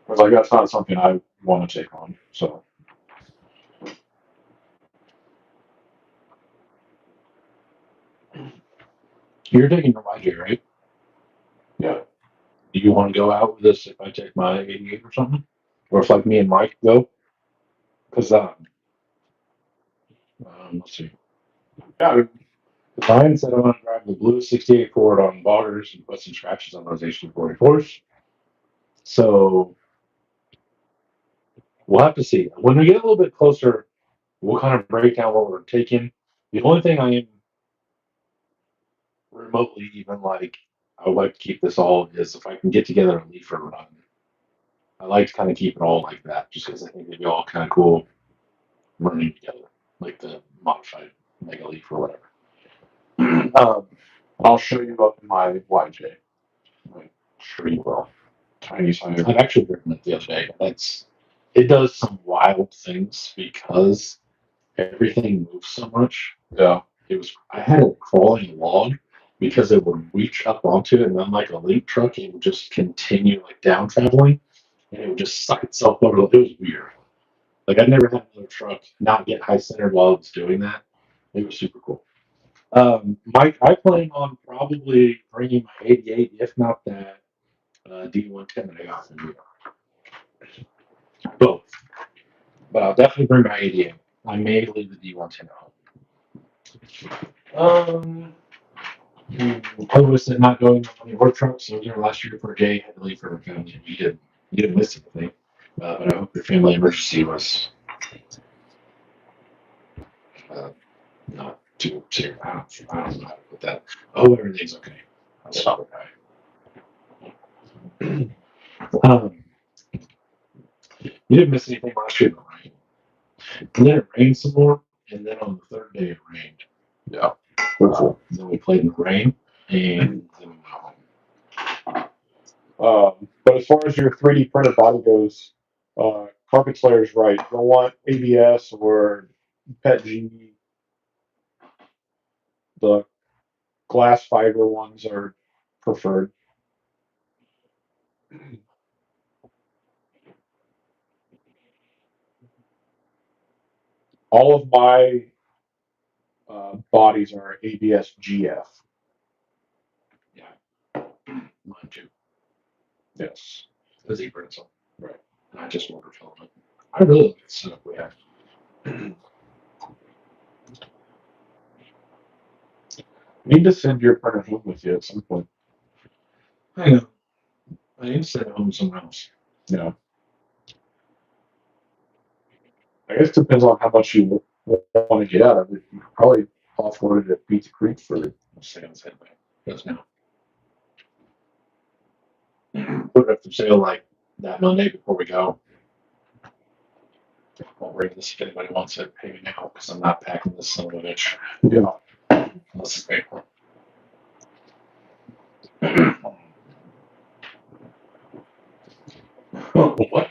because like that's not something I want to take on. So You're taking your YJ, right? yeah, Do you want to go out with this if I take my 88 or something? Or if like me and Mike go? Because let's see. yeah. Ryan said I want to drive the blue 68 Ford on boggers and put some scratches on those H244s. So we'll have to see. When we get a little bit closer, we'll kind of break down what we're taking. The only thing I am remotely even like, I would like to keep this all is if I can get together a leafer run. I like to kind of keep it all like that just because I think they'd be all kind of cool running together, like the modified Mega Leaf or whatever. I'll show you up in my YJ. I'm sure you will. Tiny size. I've actually driven it the other day. It does some wild things because everything moves so much. Yeah. I had it crawling a log because it would reach up onto it, and then like a link truck, it would just continue like down traveling, and it would just suck itself over. It was weird. Like I'd never had another truck not get high centered while it was doing that. It was super cool. Mike, I plan on probably bringing my 88, if not that D110 that I got from you. Both. But I'll definitely bring my 88. I may leave the D110 at home. I was not going on the work truck, so I was there last year for a day. Had to leave for a family. You didn't miss anything. But I hope your family emergency was not too serious. I don't know how to put that. Oh, everything's okay. That's okay. You didn't miss anything last year, though, right? And then it rained some more, and then on the third day it rained. Yeah. Then we played in the rain, and then we went home. But as far as your 3D printed body goes, Carpet Slayer's right. You don't want ABS or PETG. The glass fiber ones are preferred. All of my bodies are ABS GF. Yeah. Mine too. Yes. The Z Brittle. Right. And I just ordered filament. I really like the setup we have. Need to send your printer home with you at some point. I know. I need to send it home to someone else. Yeah. I guess it depends on how much you want to get out of it. You could probably offload it at Beat the Creek for I'll say on Saturday. Yes, now. put it up for sale like that Monday before we go. I'll bring this if anybody wants it. Pay me now because I'm not packing this son of a bitch. Yeah. Unless it's paper. What?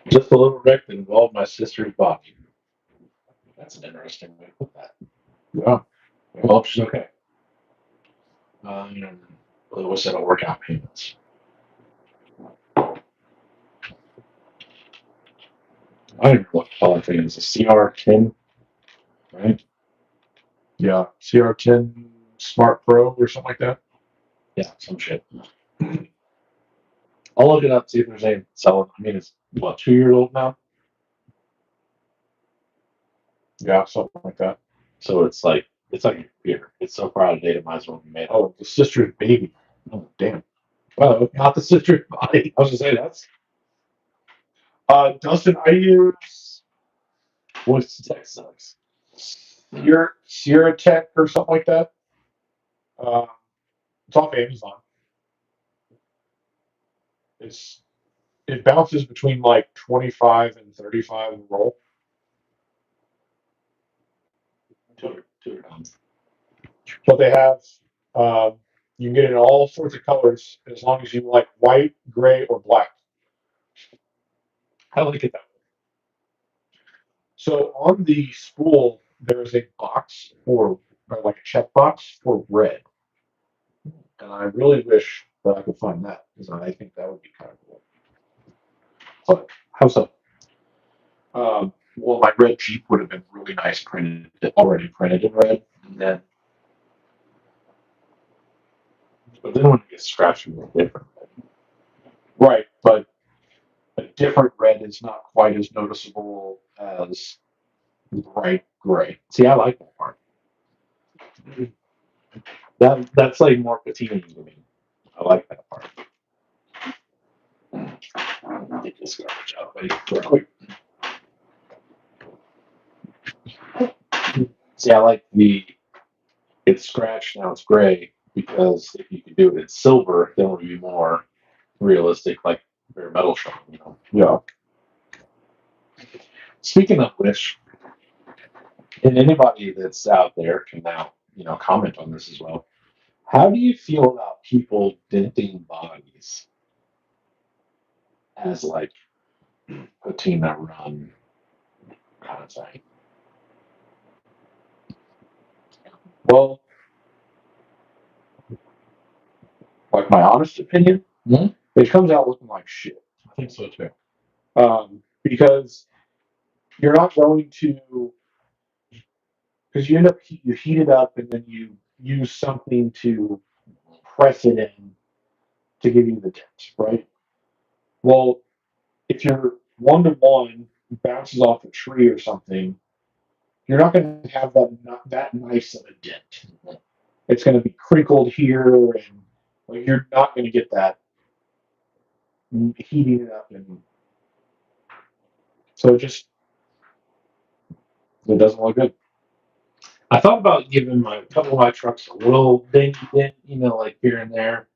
Just a little wreck that involved my sister's body. That's an interesting way to put that. Yeah. I hope she's okay. Lewis said I'll work out payments. I don't know what color thing is. A CR10, right? Yeah. CR10 Smart Pro or something like that. Yeah, some shit. I'll look it up, see if there's any selling. I mean, it's what, 2 years old now? Yeah, something like that. So it's like a computer. It's so far out of date, it might as well be made. Oh, the sister's baby. Oh, damn. Well, not the sister's body. I was gonna say that's Dustin, I use voice to text sucks. your Sierra Tech or something like that. It's off Amazon. It bounces between like 25 and 35 a roll. Two times. But they have you can get it in all sorts of colors as long as you like white, gray, or black. I like it that way. So on the spool, there's a box or like a check box for red. And I really wish that I could find that because I think that would be kind of cool. But How so? well, my red Jeep would have been really nice already printed in red. Yeah. But then when it gets scratched, it's different. Right, but a different red is not quite as noticeable as bright gray. See, I like that part. That's like more patina to me. I like that part. Get this garbage out, buddy, real quick. See, I like it's scratched, now it's gray, because if you could do it in silver, then it would be more realistic, like bare metal shop, you know. Yeah. Speaking of which, and anybody that's out there can now, comment on this as well. How do you feel about people denting bodies as like patina run kind of thing? Well, like my honest opinion, it comes out looking like shit. I think so too. Because you're not going to, because you end up you heat it up and then you use something to press it in to give you the dent, right? Well, if you're 1-to-1 bounces off a tree or something, you're not going to have that nice of a dent. It's going to be crinkled here, and like you're not going to get that heating it up, and so it doesn't look good. I thought about giving a couple of my trucks a little dingy dent, like here and there.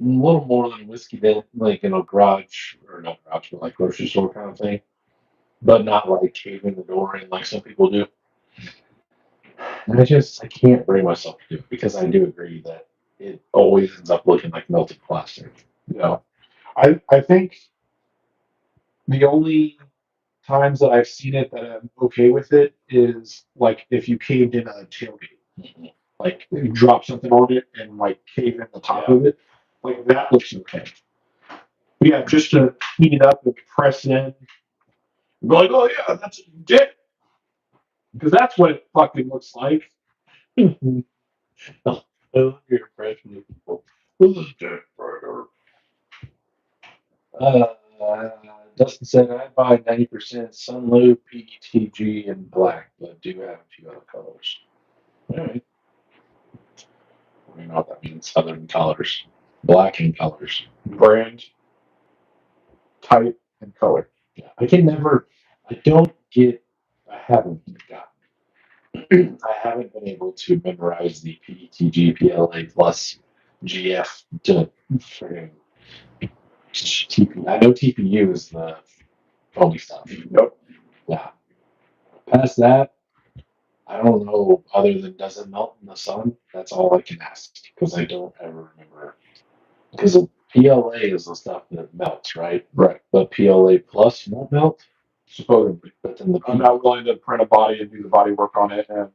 A little more than a whiskey dent, like in a garage, or not garage, but like grocery store kind of thing. But not like caving the door in like some people do. And I can't bring myself to do it because I do agree that it always ends up looking like melted plastic. Yeah. I think the only times that I've seen it that I'm okay with it is like if you caved in a tailgate. Mm-hmm. Like you drop something on it and like cave in the top of it. Like that looks okay. But yeah, just to heat it up and press it in. Be like, oh yeah, that's a dent. Because that's what it fucking looks like. Oh, I love your impression of people. This is dent burger. Dustin said I buy 90% Sunloo, PETG, and black, but do have a few other colors. All right. I don't know what that means other than colors. Black and colors. Brand, type, and color. Yeah, I haven't gotten, I haven't been able to memorize the PETG, PLA plus GF to friggin' TP. I know TPU is the only stuff. Yep. Yeah. Past that, I don't know. Other than does it melt in the sun? That's all I can ask because I don't ever remember. Because PLA is the stuff that melts, right? Right. But PLA plus won't melt. Supposedly. But then the I'm not willing to print a body and do the body work on it and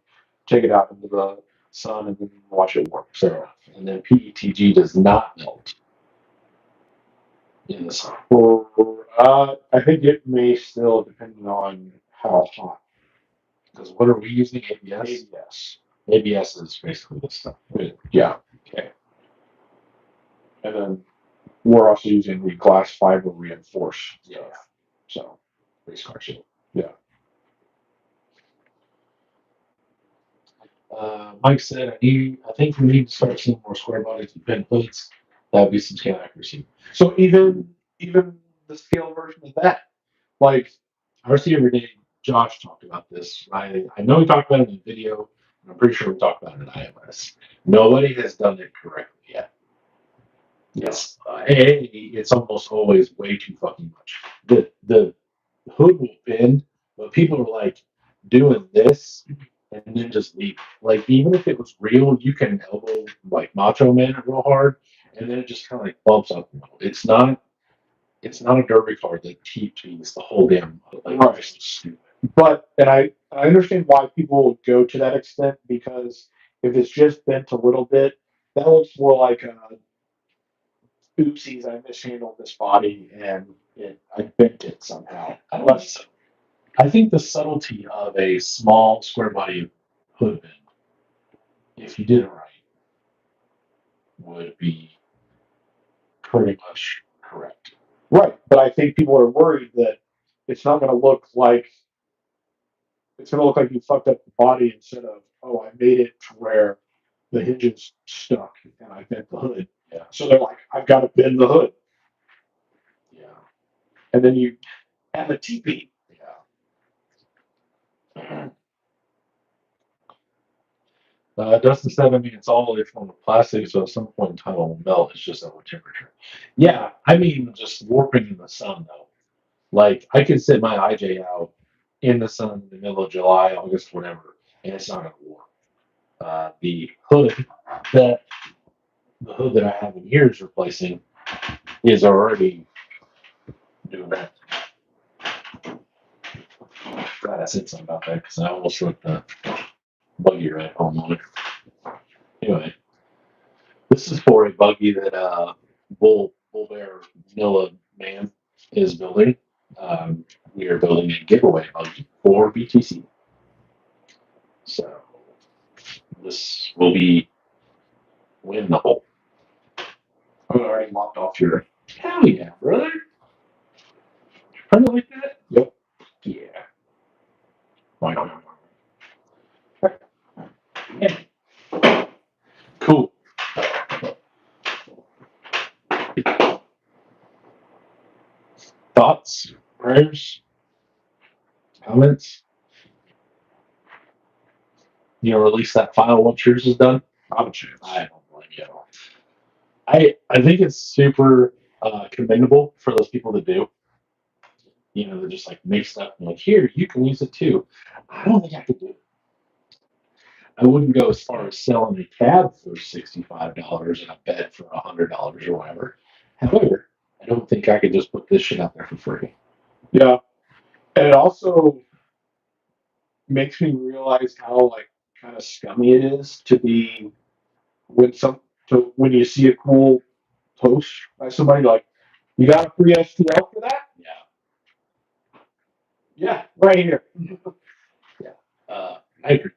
take it out into the sun and then watch it work. fair enough. And then PETG does not melt in the sun. I think it may still, depending on how hot. Because what are we using? ABS? ABS. ABS is basically this stuff. Yeah. Okay. And then we're also using the glass fiber reinforced Yeah. stuff. So, Race car shit. Yeah. Mike said, I think we need to start seeing more square bodies and pin hoods. That would be some scale accuracy. so even the scale version of that, like RC Everyday, Josh talked about this. I know we talked about it in the video, and I'm pretty sure we talked about it in iOS. Nobody has done it correctly yet. Yes. It's almost always way too fucking much. The hood will bend, but people are like doing this and then just leave. Like even if it was real, you can elbow like Macho Man it real hard, and then it just kind of like bumps up. It's not. It's not a derby card that teaches the whole damn like Right. it's stupid. But and I understand why people will go to that extent, because if it's just bent a little bit, that looks more like a oopsies, I mishandled this body and I bent it somehow. I think the subtlety of a small square body hood bend, if you did it right, would be pretty much correct. Right. But I think people are worried that it's not going to look like you fucked up the body instead of, oh, I made it to where the hinges stuck and I bent the hood. Yeah. So they're like, I've got to bend the hood. Yeah. And then you have a teepee. Yeah. Dustin said, I mean, it's all a form of plastic, so at some point in time it will melt. It's just at what temperature. Yeah, I mean, just warping in the sun, though. Like, I could sit my IJ out in the sun in the middle of July, August, whatever, and it's not going to warp. The hood that I have in here is replacing is already doing that. Glad I said something about that because I almost let the buggy ride home on it. Anyway, this is for a buggy that Bull Bear Vanilla Man is building. We are building a giveaway buggy for BTC. So this will be winnable. I already locked off your. Hell yeah, brother! Run it like that? Yep. Yeah. Why not? Yeah. Cool. Thoughts, prayers, comments? You know, release that file once yours is done. Not a chance. I don't blame you at all. I think it's super commendable for those people that do. You know, they just like make stuff and like, here, you can use it too. I don't think I could do it. I wouldn't go as far as selling a cab for $65 and a bed for $100 or whatever. However, I don't think I could just put this shit out there for free. Yeah. And it also makes me realize how like kind of scummy it is to be when you see a cool post by somebody like, you got a free STL for that? Yeah. Yeah, right here. I agree.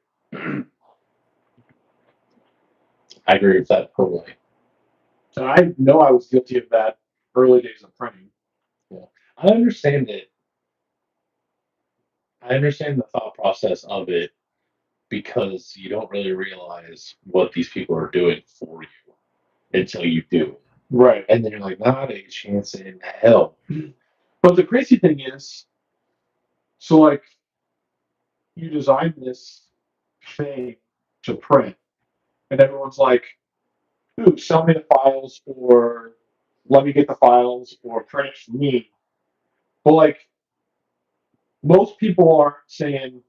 I agree with that totally. And I know I was guilty of that early days of printing. Yeah. I understand it. I understand the thought process of it because you don't really realize what these people are doing for you until you do. Right. And then you're like, not a chance in hell. But the crazy thing is, so like, you design this thing to print, and everyone's like, ooh, sell me the files for let me get the files or print it for me. But like most people aren't saying,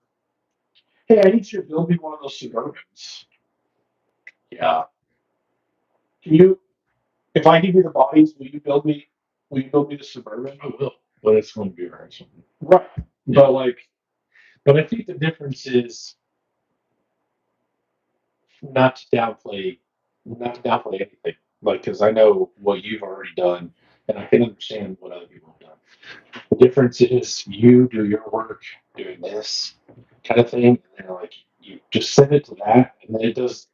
hey, I need you to build me one of those Suburbans. Yeah. Can you, if I give you the bodies, will you build me the Suburban? I will. But it's going to be very something. Right. Yeah. But like, But I think the difference is not to downplay anything. Like, because I know what you've already done, and I can understand what other people have done. The difference is you do your work doing this kind of thing, and then like you just send it to that, and then it does.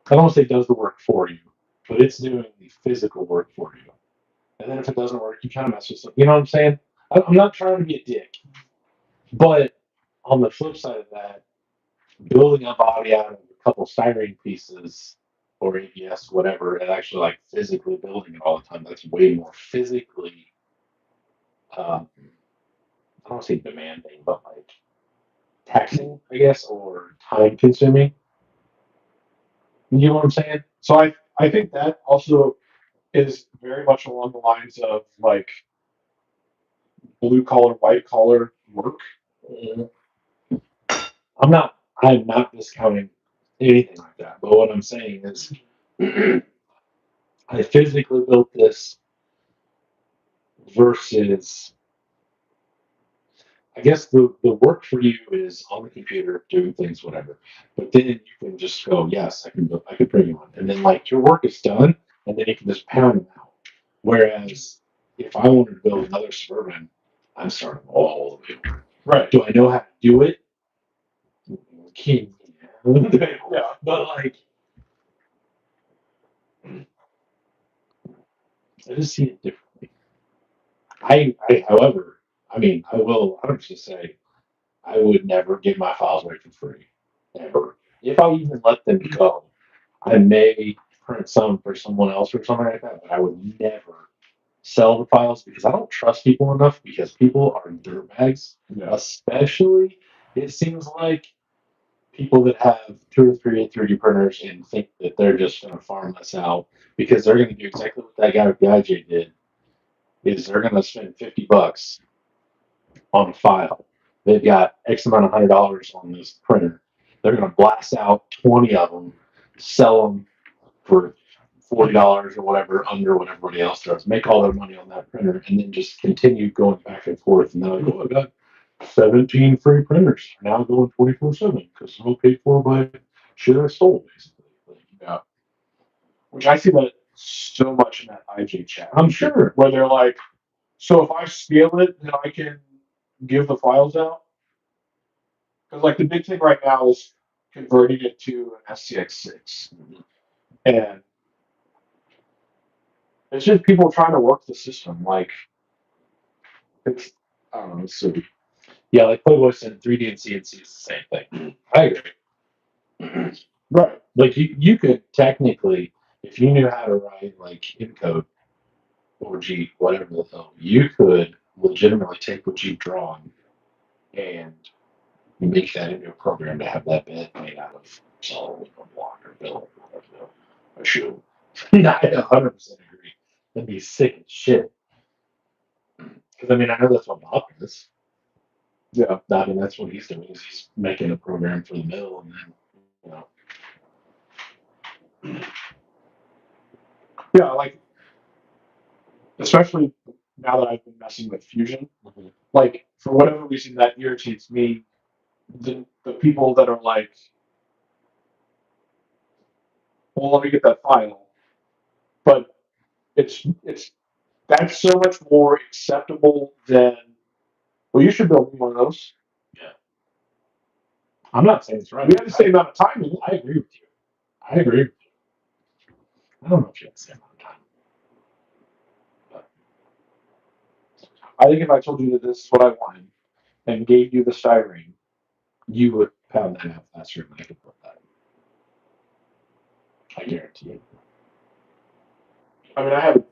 I don't want to say it does the work for you, but it's doing the physical work for you. And then if it doesn't work, you kind of mess with something. You know what I'm saying? I'm not trying to be a dick, but on the flip side of that, building a body out of a couple styrene pieces or ABS, whatever, and actually like physically building it all the time, that's way more physically, I don't want to say demanding, but like taxing, I guess, or time consuming. You know what I'm saying? so I think that also is very much along the lines of like blue collar, white collar work. I'm not discounting anything like that, but what I'm saying is I physically built this versus I guess the work for you is on the computer doing things, whatever. But then you can just go, yes, I can bring you one. And then like your work is done and then you can just pound them out. Whereas if I wanted to build another Suburban, I'm starting all the way over. Right. Do I know how to do it? King. Yeah. But like I just see it differently. However, I mean, I will 100% say I would never give my files away for free. Ever. If I even let them go, I may print some for someone else or something like that, but I would never sell the files because I don't trust people enough because people are dirtbags. Yeah. Especially, it seems like people that have 2 or 3 3D printers and think that they're just going to farm this out because they're going to do exactly what that guy with the IJ did. Is they're going to spend $50 on a file. They've got X amount of $100 on this printer. They're going to blast out 20 of them, sell them for $40 or whatever, under what everybody else does, make all their money on that printer, and then just continue going back and forth. And they're like, oh, I got 17 free printers now going 24/7 because they're all paid for by shit I stole, basically. Like, Yeah. Which I see that so much in that IJ chat. I'm sure. Where they're like, so if I scale it, then I can give the files out? Because like the big thing right now is converting it to an SCX6. And it's just people trying to work the system. Like it's I don't know, it's silly. Yeah, like Playboy said, 3D and CNC is the same thing. I agree. Right. Like you could technically, if you knew how to write like encode or G, whatever the hell, you could legitimately take what you've drawn and make that into a program to have that bed made out of solid or block or billet or whatever. I should. I 100% agree. That'd be sick as shit. Because I mean, I know that's what Bob does. Yeah. I mean, that's what he's doing. Is he's making a program for the mill, and then Yeah, like especially now that I've been messing with Fusion, like for whatever reason that irritates me, the people that are like, well, let me get that file. But it's that's so much more acceptable than well, you should build me one of those. Yeah. I'm not saying it's right. We have the same amount of time. I agree with you. I agree with you. I don't know if you have the same amount of time. I think if I told you that this is what I wanted and gave you the styrene, You would pound that out faster than I could put that. I guarantee you. I mean, I have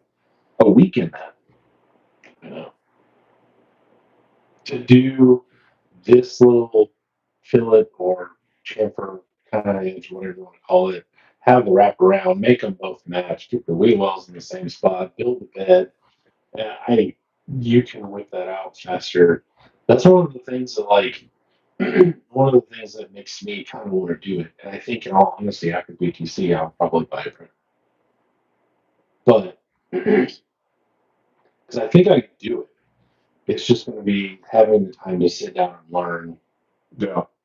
A week in that. You know. To do this little fillet or chamfer kind of edge, whatever you want to call it, have the wraparound, make them both match, get the wheel wells in the same spot, build the bed. And you can whip that out faster. That's one of the things that like one of the things that makes me kind of want to do it. And I think, in all honesty, after BTC, I'll probably buy a printer. But because I think I can do it, it's just going to be having the time to sit down and learn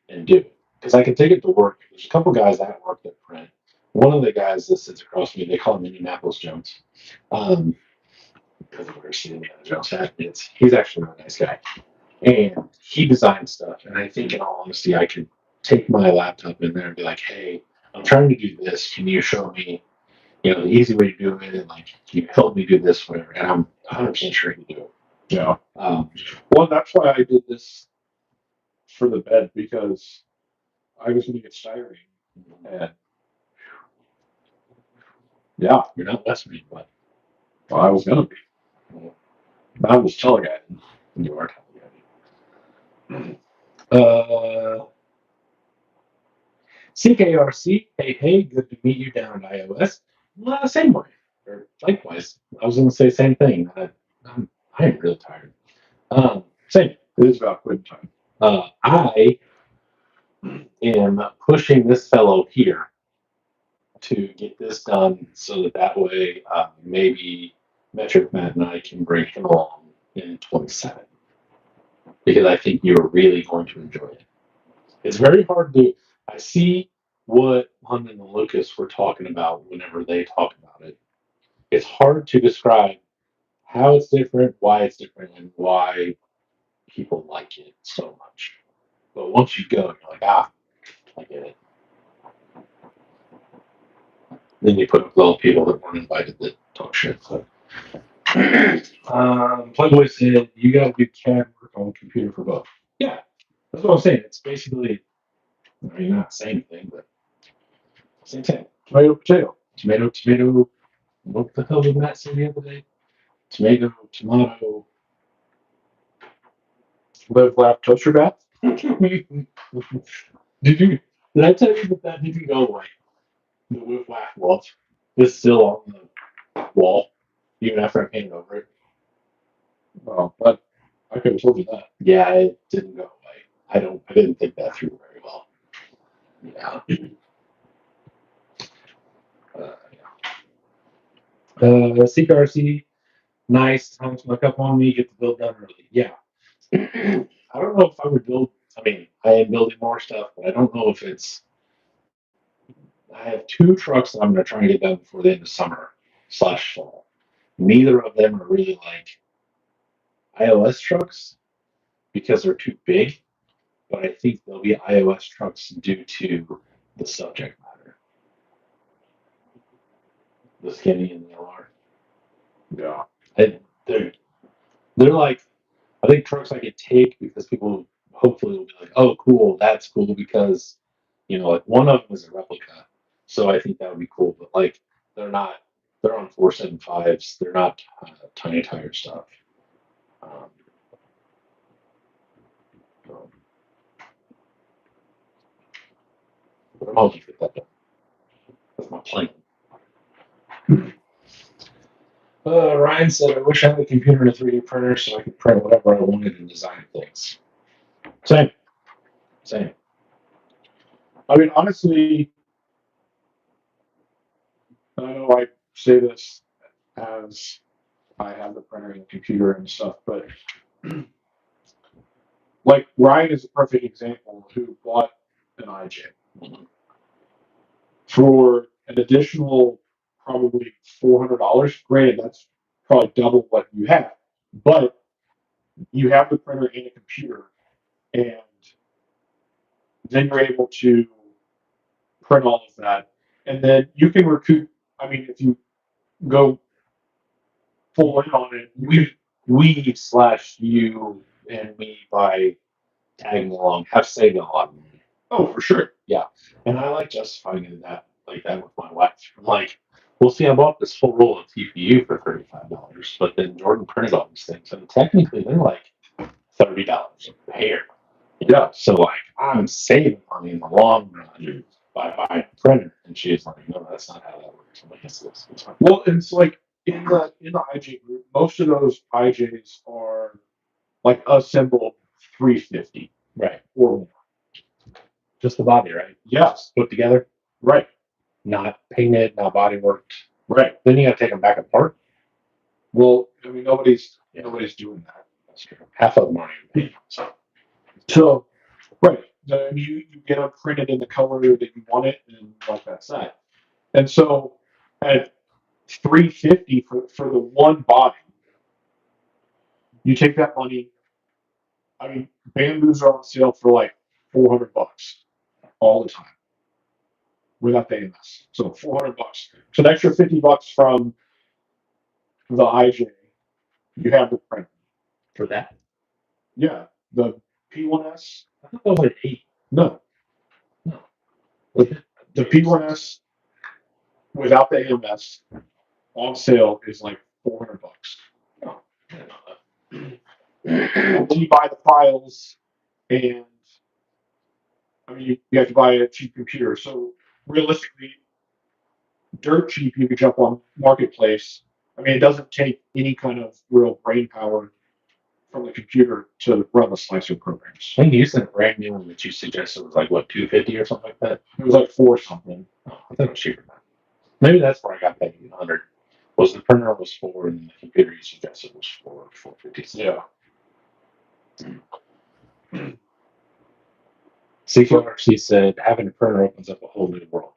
and do it. Because I can take it to work. There's a couple guys at work that print. One of the guys that sits across from me, they call him Indianapolis Jones. Because of where Indiana Jones hat is. He's actually a nice guy. And he designs stuff. And I think, in all honesty, I could take my laptop in there and be like, hey, I'm trying to do this. Can you show me, the easy way to do it? And like, can you help me do this, whatever? And I'm 100% sure he can do it. Yeah. Um, Well, that's why I did this for the bed, because I was going to get styrene. And yeah, you're not listening, but well, I was going to be. I was telling guy. you are telling me. CKRC, hey, good to meet you down at iOS. Well, same way, or likewise. I was going to say same thing. I'm really tired. Same. It is about quitting time. I am pushing this fellow here to get this done so that way maybe Metric Matt and I can bring him along in 27. Because I think you're really going to enjoy it. It's very hard to. I see what London and Lucas were talking about whenever they talk about it. It's hard to describe how it's different, and why people like it so much. But once you go, you're like, I get it. Then you put up with all the people that weren't invited that talk shit. So. Playboy said, you got to do CAD work on computer for both. Yeah, that's what I'm saying. It's basically, not the same thing, but same thing. Tomato, potato. Tomato. What the hell did Matt say the other day? Tomato. Live, laugh, toaster bath. Did I tell you that didn't go away? The whip whack wall is still on the wall, even after I painted over it. Well, but I could have told you that. Yeah, it didn't go away. I didn't think that through very well. Yeah. CRC, nice. Time to look up on me, get the build done early. Yeah. I don't know if I would build. I mean, I am building more stuff, but I don't know if it's. I have 2 trucks that I'm going to try and get done before the end of summer/fall. Neither of them are really like iOS trucks because they're too big, but I think they'll be iOS trucks due to the subject matter. The skinny and the LR. Yeah. They're like, I think trucks I could take because people hopefully will be like, oh, cool, that's cool because, like one of them is a replica. So I think that would be cool. But like, they're on 475s. They're not tiny tire stuff. But I'm hoping to get that done. That's my plan. Ryan said, I wish I had a computer and a 3D printer so I could print whatever I wanted and design things. Same. I mean, honestly, I know I say this as I have the printer and the computer and stuff, but like Ryan is a perfect example who bought an IJ for an additional probably $400. Granted, that's probably double what you have, but you have the printer and a computer, and then you're able to print all of that, and then you can recoup. I mean, if you go full in on it, We/you and me by tagging along have saved a lot of money. oh, for sure. Yeah. And I like justifying it like that with my wife. I'm like, well, see, I bought this full roll of TPU for $35, but then Jordan printed all these things, and technically they're like $30 a pair. Yeah. So like, I'm saving money in the long run by buying a printer. And she's like, no, that's not how that works. I'm like, yes, it's fine. Well, it's like in the IJ group, most of those IJs are like assembled 350 Right. or more. Just the body, right? Yeah, Just put together, right, not painted, not body worked. right. Then you got to take them back apart. Well, I mean, nobody's Yeah. doing that. That's true. Half of them aren't even painted. So, right, you get them printed in the color that you want it, and like that's that. And so, at 350 for the one body, you take that money. I mean, bamboos are on sale for like $400 all the time without the AMS. So $400. So an extra $50 from the IJ, you have the print. For that. Yeah, the P1S. I thought that was like 8. No, No. the P1S without the AMS on sale is like $400. Oh, I didn't know that. And then you buy the files, and I mean, you have to buy a cheap computer. So realistically, dirt cheap, you could jump on Marketplace. I mean, it doesn't take any kind of real brain power from the computer to run the slicer programs. I think you said brand new one that you suggested was like what, 250 or something like that. It was like four something. Oh, I thought it was cheaper than that. Maybe that's where I got that 100. Was the printer was 4 and the computer you suggested was 450. Yeah. CQRC said having a printer opens up a whole new world.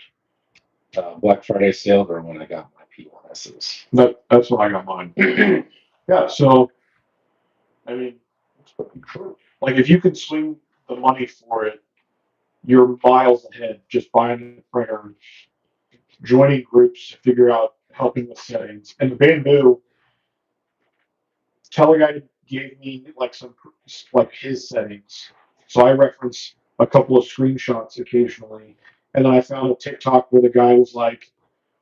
Black Friday sale or when I got my P1Ss. That's when I got mine. Yeah, so I mean, like if you can swing the money for it, you're miles ahead just buying the printer, joining groups to figure out helping with settings. And the bamboo, Teleguide gave me like some like his settings. So I reference a couple of screenshots occasionally. And then I found a TikTok where the guy was like,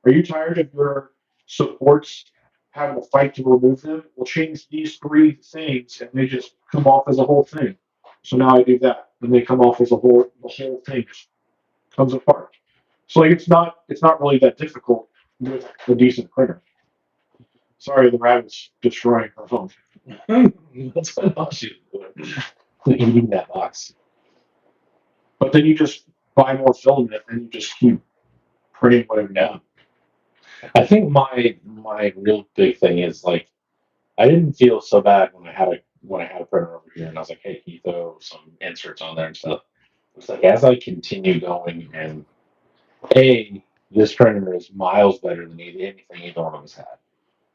are you tired of your supports having to fight to remove them? We'll change these three things and they just come off as a whole thing. So now I do that. And they come off as the whole thing just comes apart. So like it's not really that difficult with a decent printer. Sorry, the rabbit's destroying her home. That's what I was eating that box. But then you just buy more filament and you just keep printing whatever down. I think my real big thing is like I didn't feel so bad when I had a printer over here and I was like, hey, can you throw some inserts on there and stuff. It's like as I continue going and this printer is miles better than anything either one of us had.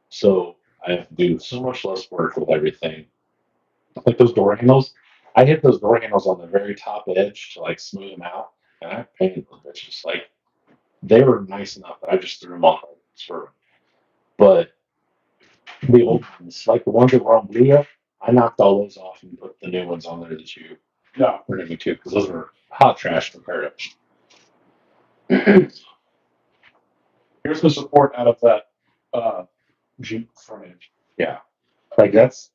So I have to do so much less work with everything. Like those door handles, I hit those door handles on the very top edge to like smooth them out, and I painted them bitches. Like they were nice enough that I just threw them on for. But the old ones, like the ones that were on Blu-ray, I knocked all those off and put the new ones on there that you printed me to because those were hot trash compared to. Here's the support out of that Jeep frontage. Yeah, like this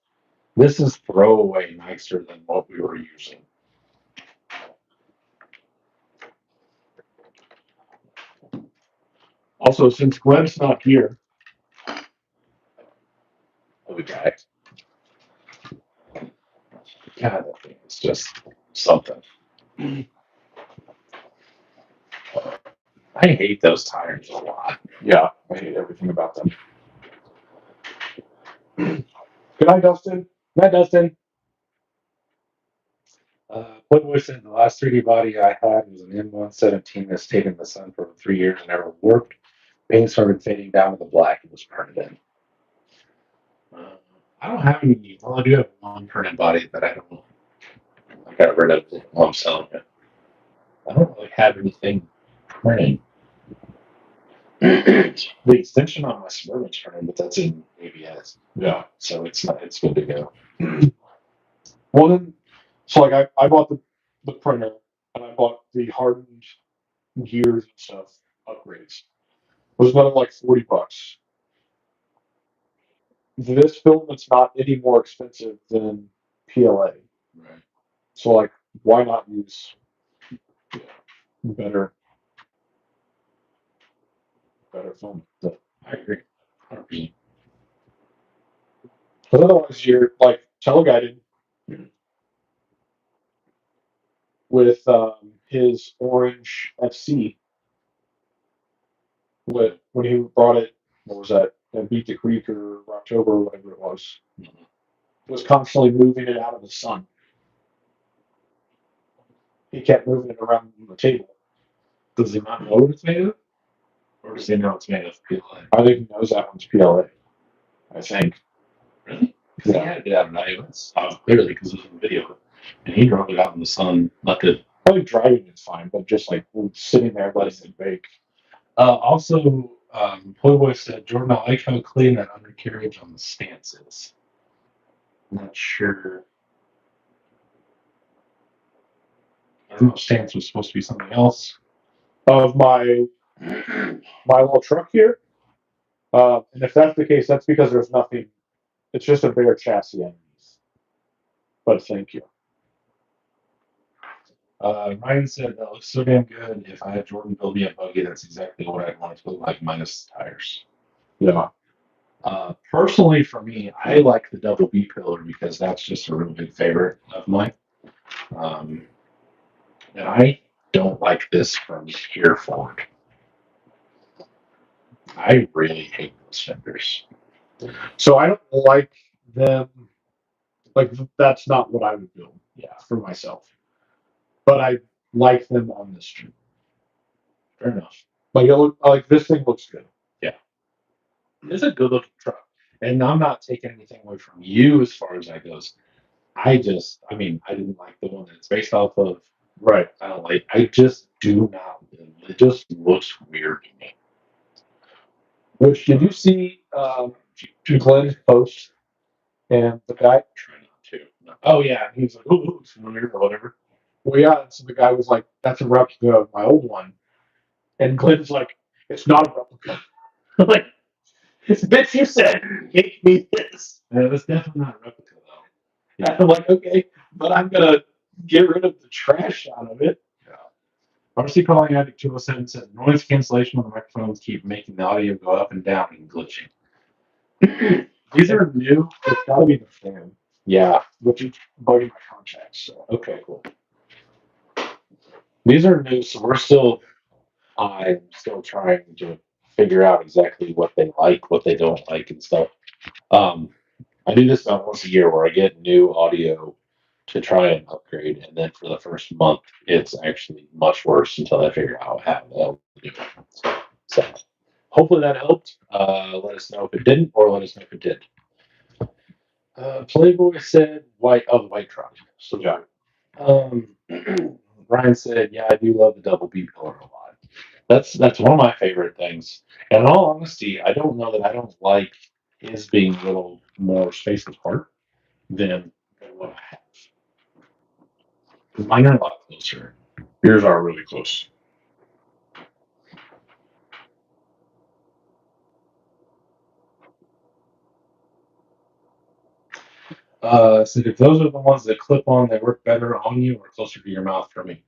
is throwaway nicer than what we were using. Also, since Glenn's not here, Okay. God, that thing is just something. I hate those tires a lot. yeah, I hate everything about them. Good night, Dustin. That Dustin. Playboy said the last 3D body I had was an M117 that stayed in the sun for 3 years and never warped. Paint started fading down to the black and was printed in. I don't have any. Well, I do have one printed body that I got rid of while I'm selling it. I don't really have anything printed. The extension on my Suburban's printed, but that's in ABS. Yeah. So it's good to go. Well, then, so like I bought the printer and I bought the hardened gears and stuff upgrades. It was another like $40. This filament's not any more expensive than PLA. Right. So like, why not use better better phone. I agree. 100%. Because otherwise, you're like teleguided with his orange FC. When he brought it, what was that? Beat the Creek or October or whatever it was. Was constantly moving it out of the sun. He kept moving it around the table. Does he not know what it's made of? Or does he know it's made of PLA? I think he knows that one's PLA. I think. Really? Because he had it out in iOS, clearly, because it was in the video. And he drove it out in the sun, left it. I think driving is fine, but just like sitting there letting it bake. Also, Playboy said, Jordan, I like how clean that undercarriage on the stance is. Not sure. I don't know if stance was supposed to be something else. Of my little truck here. And if that's the case, that's because there's nothing. It's just a bare chassis underneath. But thank you. Ryan said, that looks so damn good. If I had Jordan build me a buggy, that's exactly what I'd want it to look like, minus the tires. Yeah. Personally, for me, I like the double B pillar because that's just a real big favorite of mine. And I don't like this from here forward. I really hate those fenders. So I don't like them. Like that's not what I would build. Yeah, for myself. But I like them on this street. Fair enough. Like this thing looks good. It's a good looking truck. And I'm not taking anything away from you as far as that goes. I didn't like the one that it's based off of. Right. I just do not. It just looks weird to me. Which did you see Glenn's post? And the guy. Try not to. No. Oh yeah, he's like, oh, it's weird or whatever. Well, yeah. So the guy was like, "That's a replica of my old one," and Glenn's like, "It's not a replica." I'm like, Bitch, you said make me this. that's definitely not a replica though. Yeah. I'm like, okay, but I'm gonna get rid of the trash out of it. RC Calling Addict 207 said noise cancellation on the microphones keep making the audio go up and down and glitching. These are new. It's gotta be the fan. Yeah. Which is bugging my contacts. So Okay, cool. These are new, so I'm still trying to figure out exactly what they like, what they don't like, and stuff. I do this about once a year where I get new audio to try and upgrade, and then for the first month, it's actually much worse until I figure out how the hell to do it. So, hopefully that helped. Let us know if it didn't, or let us know if it did. Playboy said the white truck. So, John. Ryan said, "Yeah, I do love the double B pillar a lot. That's one of my favorite things. And in all honesty, I don't know that I don't like his being a little more spaced apart than what I have. Because mine are a lot closer. yours are really close. Said if those are the ones that clip on, they work better on you or closer to your mouth for me.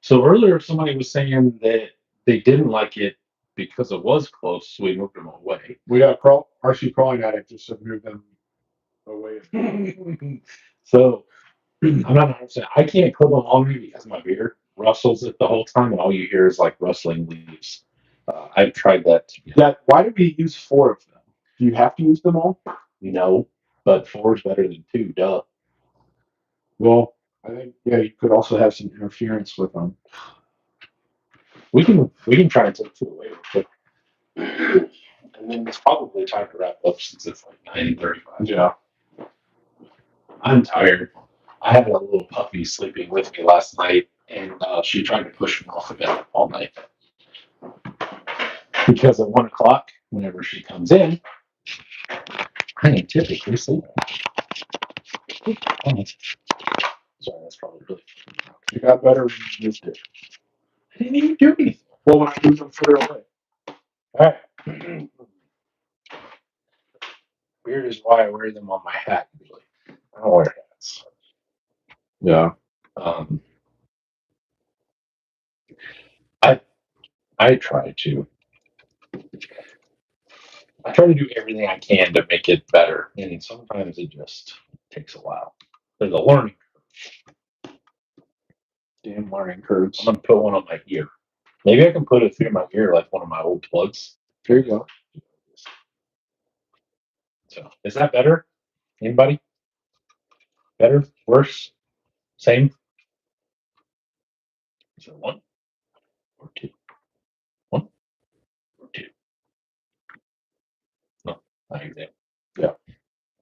So earlier, somebody was saying that they didn't like it because it was close, so we moved them away. We got RC Crawling Addict just to move them away. So I'm not 100%. I can't clip them on me because my beard rustles it the whole time, and all you hear is like rustling leaves. I've tried that. Why do we use 4 of them? Do you have to use them all? No, but 4 is better than 2. Duh. Well, I think you could also have some interference with them. We can try and take 2 away real quick. And then it's probably time to wrap up since it's like 9:35. Yeah. I'm tired. I had a little puppy sleeping with me last night, and she tried to push me off the bed all night. Because at 1 o'clock, whenever she comes in, I am typically sleeping. Oh, sorry, that's probably really. You got better when you used it. I didn't even do anything. Well, when I moved them further away. All right. Weird is why I wear them on my hat usually. I don't wear hats. Yeah. I try to I try to do everything I can to make it better, and sometimes it just takes a while. There's a learning. Damn learning curves. I'm gonna put one on my ear. Maybe I can put it through my ear like one of my old plugs. There you go. So, is that better? Anybody? Better? Worse? Same? Is it one or two? One or two? No, not exactly. Yeah.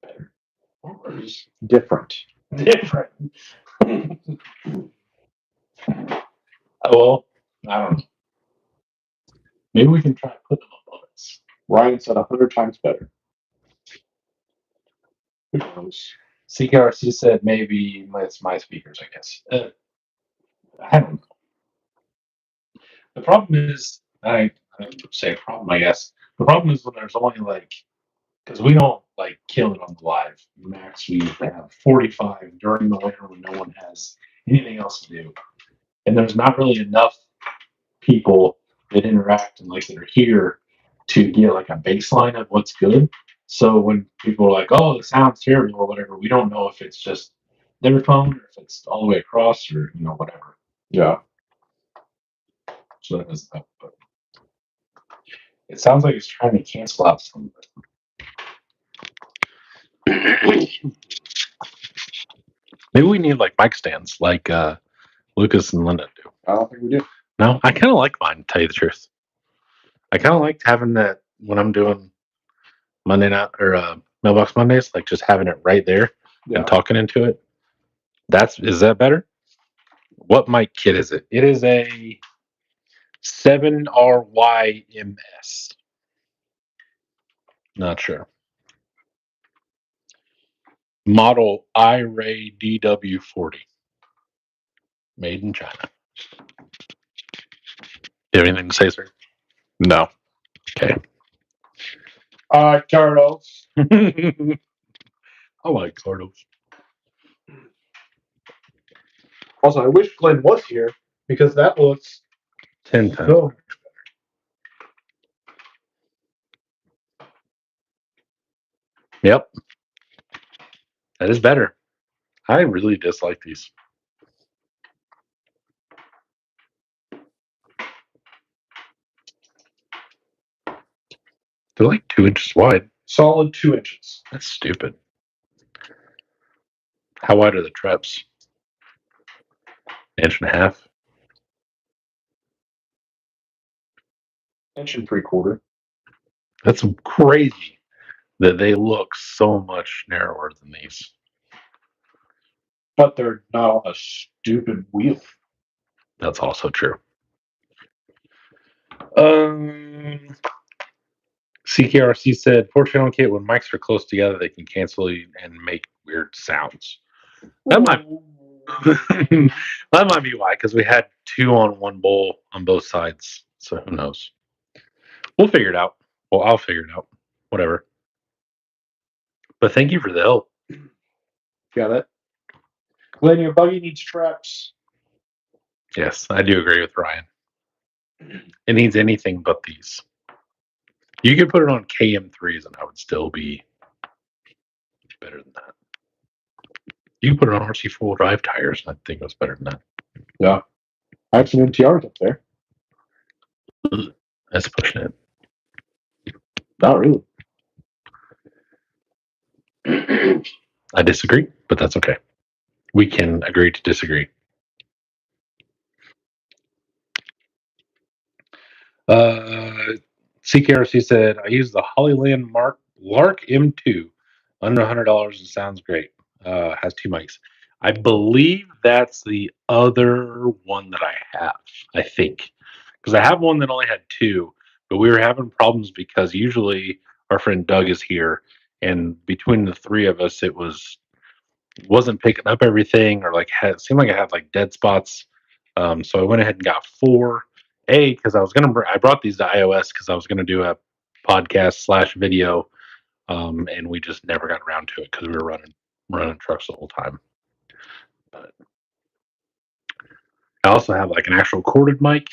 Better or worse? Different. Different. Well, I don't know. Maybe we can try to put them up on us. Ryan said 100 times better. Who knows? CKRC said maybe it's my speakers, I guess. I don't know. The problem is, I don't say problem, I guess. The problem is when there's only like, because we don't like kill it on the live. Max, we have 45 during the winter when no one has anything else to do. And there's not really enough people that interact and like that are here to get like a baseline of what's good. So when people are like, "Oh, the sound's terrible" or whatever, we don't know if it's just their phone or if it's all the way across or whatever. Yeah. So that doesn't help. But it sounds like it's trying to cancel out some. Maybe we need like mic stands, like Lucas and Linda do. I don't think we do. No, I kind of like mine. To tell you the truth, I kind of liked having that when I'm doing Monday night or Mailbox Mondays, like just having it right there and talking into it. Is that better? What mic kit is it? It is a 7RYMS. Not sure. Model iRay DW40. Made in China. You have anything to say, sir? No. Okay. Carlos. I like Carlos. Also, I wish Glenn was here because that looks 10 times. so. Yep. That is better. I really dislike these. They're like 2 inches wide. Solid 2 inches. That's stupid. How wide are the traps? 1.5 inches. 1.75 inches. That's crazy that they look so much narrower than these. But they're not on a stupid wheel. That's also true. CKRC said, poor channel kit, when mics are close together, they can cancel and make weird sounds. That might that might be why, because we had 2 on one bowl on both sides. So who knows? We'll figure it out. Well, I'll figure it out. Whatever. But thank you for the help. Got it. Glenn, your buggy needs traps. Yes, I do agree with Ryan. It needs anything but these. You could put it on KM3s and I would still be better than that. You could put it on RC 4-wheel drive tires and I think it was better than that. Yeah. I have some MTRs up there. That's pushing it. Not really. I disagree, but that's okay. We can agree to disagree. CKRC said, I use the Hollyland Lark M2 under $100 and sounds great. Has 2 mics. I believe that's the other one that I have, I think. Because I have one that only had 2, but we were having problems because usually our friend Doug is here, and between the 3 of us, it wasn't picking up everything, or like it seemed like I had like dead spots. So I went ahead and got 4. Because I brought these to iOS because I was gonna do a podcast / video, and we just never got around to it because we were running trucks the whole time. But I also have like an actual corded mic.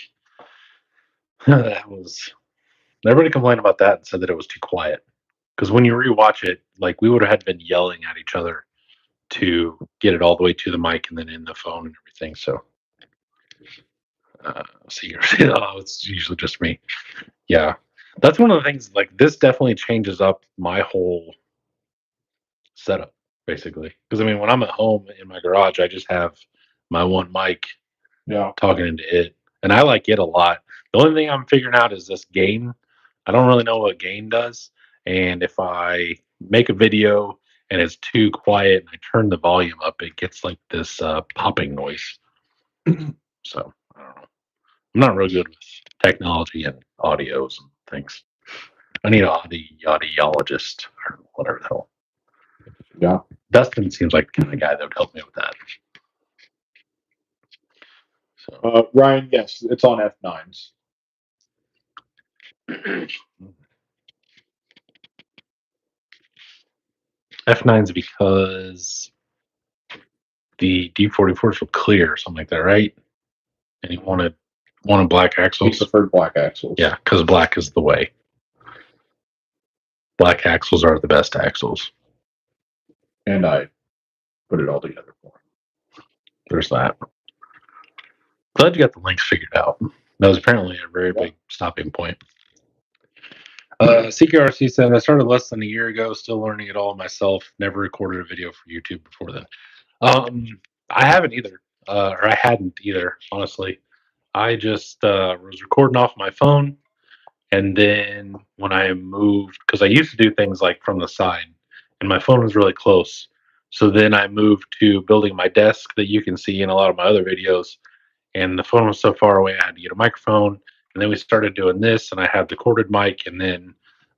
That was Everybody complained about that and said that it was too quiet. Because when you rewatch it, like we would have had been yelling at each other to get it all the way to the mic and then in the phone and everything. So, so you're oh, it's usually just me. Yeah, that's one of the things. Like this definitely changes up my whole setup, basically. Because I mean, when I'm at home in my garage, I just have my one mic Yeah. talking into it, and I like it a lot. The only thing I'm figuring out is this gain. I don't really know what gain does, and if I make a video and it's too quiet and I turn the volume up, it gets like this popping noise. So I don't know. I'm not real good with technology and audios and things. I need an audiologist or whatever the hell. Yeah. Dustin seems like the kind of guy that would help me with that. So Ryan, yes, it's on F9s. F9's because the D44s were clear or something like that, right? And he wanted black He axles. preferred black axles. Yeah, because black is the way. Black axles are the best axles. And I put it all together for him. There's that. Glad you got the links figured out. That was apparently a very big stopping point. CKRC said, I started less than a year ago, still learning it all myself. Never recorded a video for YouTube before then. I haven't either, or I hadn't either, honestly. I just was recording off my phone. And then when I moved, because I used to do things like from the side, and my phone was really close. So then I moved to building my desk that you can see in a lot of my other videos. And the phone was so far away, I had to get a microphone. And then we started doing this, and I had the corded mic. And then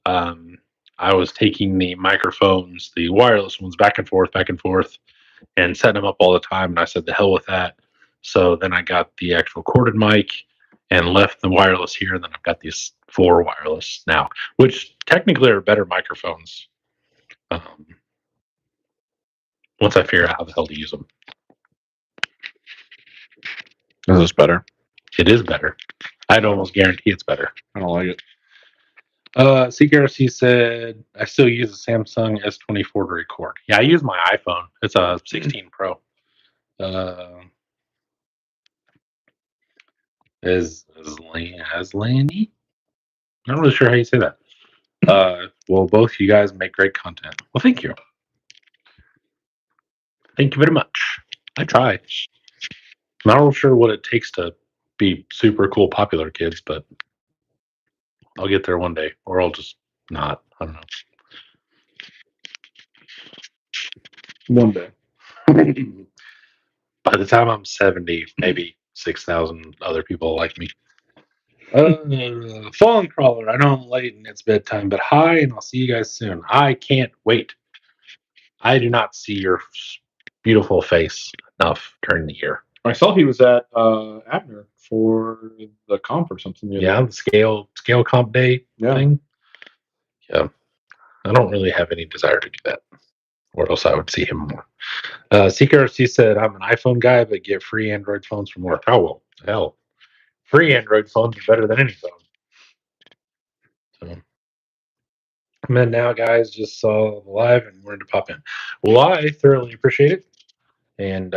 I was taking the microphones, the wireless ones, back and forth, and setting them up all the time. And I said, the hell with that. So then I got the actual corded mic and left the wireless here. And then I've got these 4 wireless now, which technically are better microphones. Once I figure out how the hell to use them. Is this better? It is better. I'd almost guarantee it's better. I don't like it. CKRC said, I still use a Samsung S24 to record. Yeah, I use my iPhone. It's a 16 Pro. Aslaney? I'm not really sure how you say that. Well, both you guys make great content. Well, thank you. Thank you very much. I try. Not real sure what it takes to be super cool, popular kids, but I'll get there one day, or I'll just not. I don't know. One day. By the time I'm 70, maybe 6,000 other people like me. Fallen Crawler, I know I'm late and it's bedtime, but hi, and I'll see you guys soon. I can't wait. I do not see your beautiful face enough during the year. I saw he was at Abner for the comp or something. Yeah, the scale comp day thing. Yeah. I don't really have any desire to do that, or else I would see him more. CKRC said, I'm an iPhone guy, but get free Android phones from work. Oh, well, hell. Free Android phones are better than any phone. So, and then now, guys, just saw the live and wanted to pop in. Well, I thoroughly appreciate it. And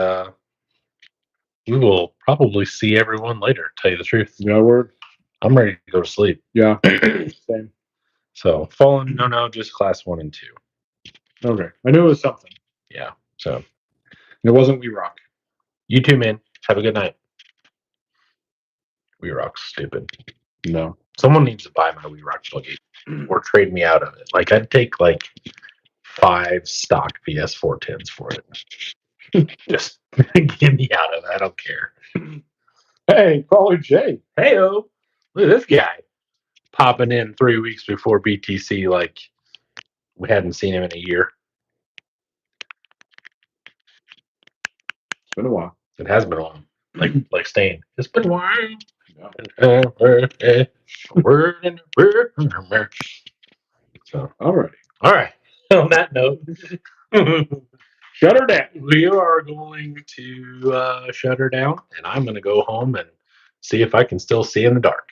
we will probably see everyone later, tell you the truth. Yeah, word. I'm ready to go to sleep. Yeah. Same. So, Fallen, no, just class 1 and 2. Okay. I knew it was something. Yeah. So, It wasn't We Rock. you too, man. Have a good night. We Rock's stupid. No. Someone needs to buy my We Rock buggy or trade me out of it. Like, I'd take like 5 stock PS410s for it. Just get me out of it. I don't care. Hey, Caller J. Hey-o. Look at this guy popping in 3 weeks before BTC like we hadn't seen him in a year. It's been a while. It has been a while. Like Stain. It's been a while. Yeah. Word in the word. So, Alrighty. all right. On that note, Shut her down. we are going to shut her down, and I'm going to go home and see if I can still see in the dark.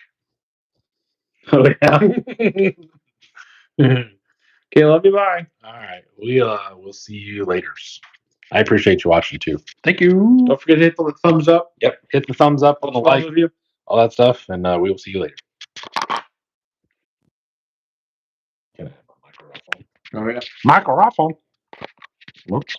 Oh yeah. Okay, love you. Bye. All right. We'll see you later. I appreciate you watching too. Thank you. Don't forget to hit the thumbs up. Yep. Hit the thumbs up on the like, Review. all that stuff, and we will see you later. Can I have a microphone? Oh yeah. Microphone. Whoops.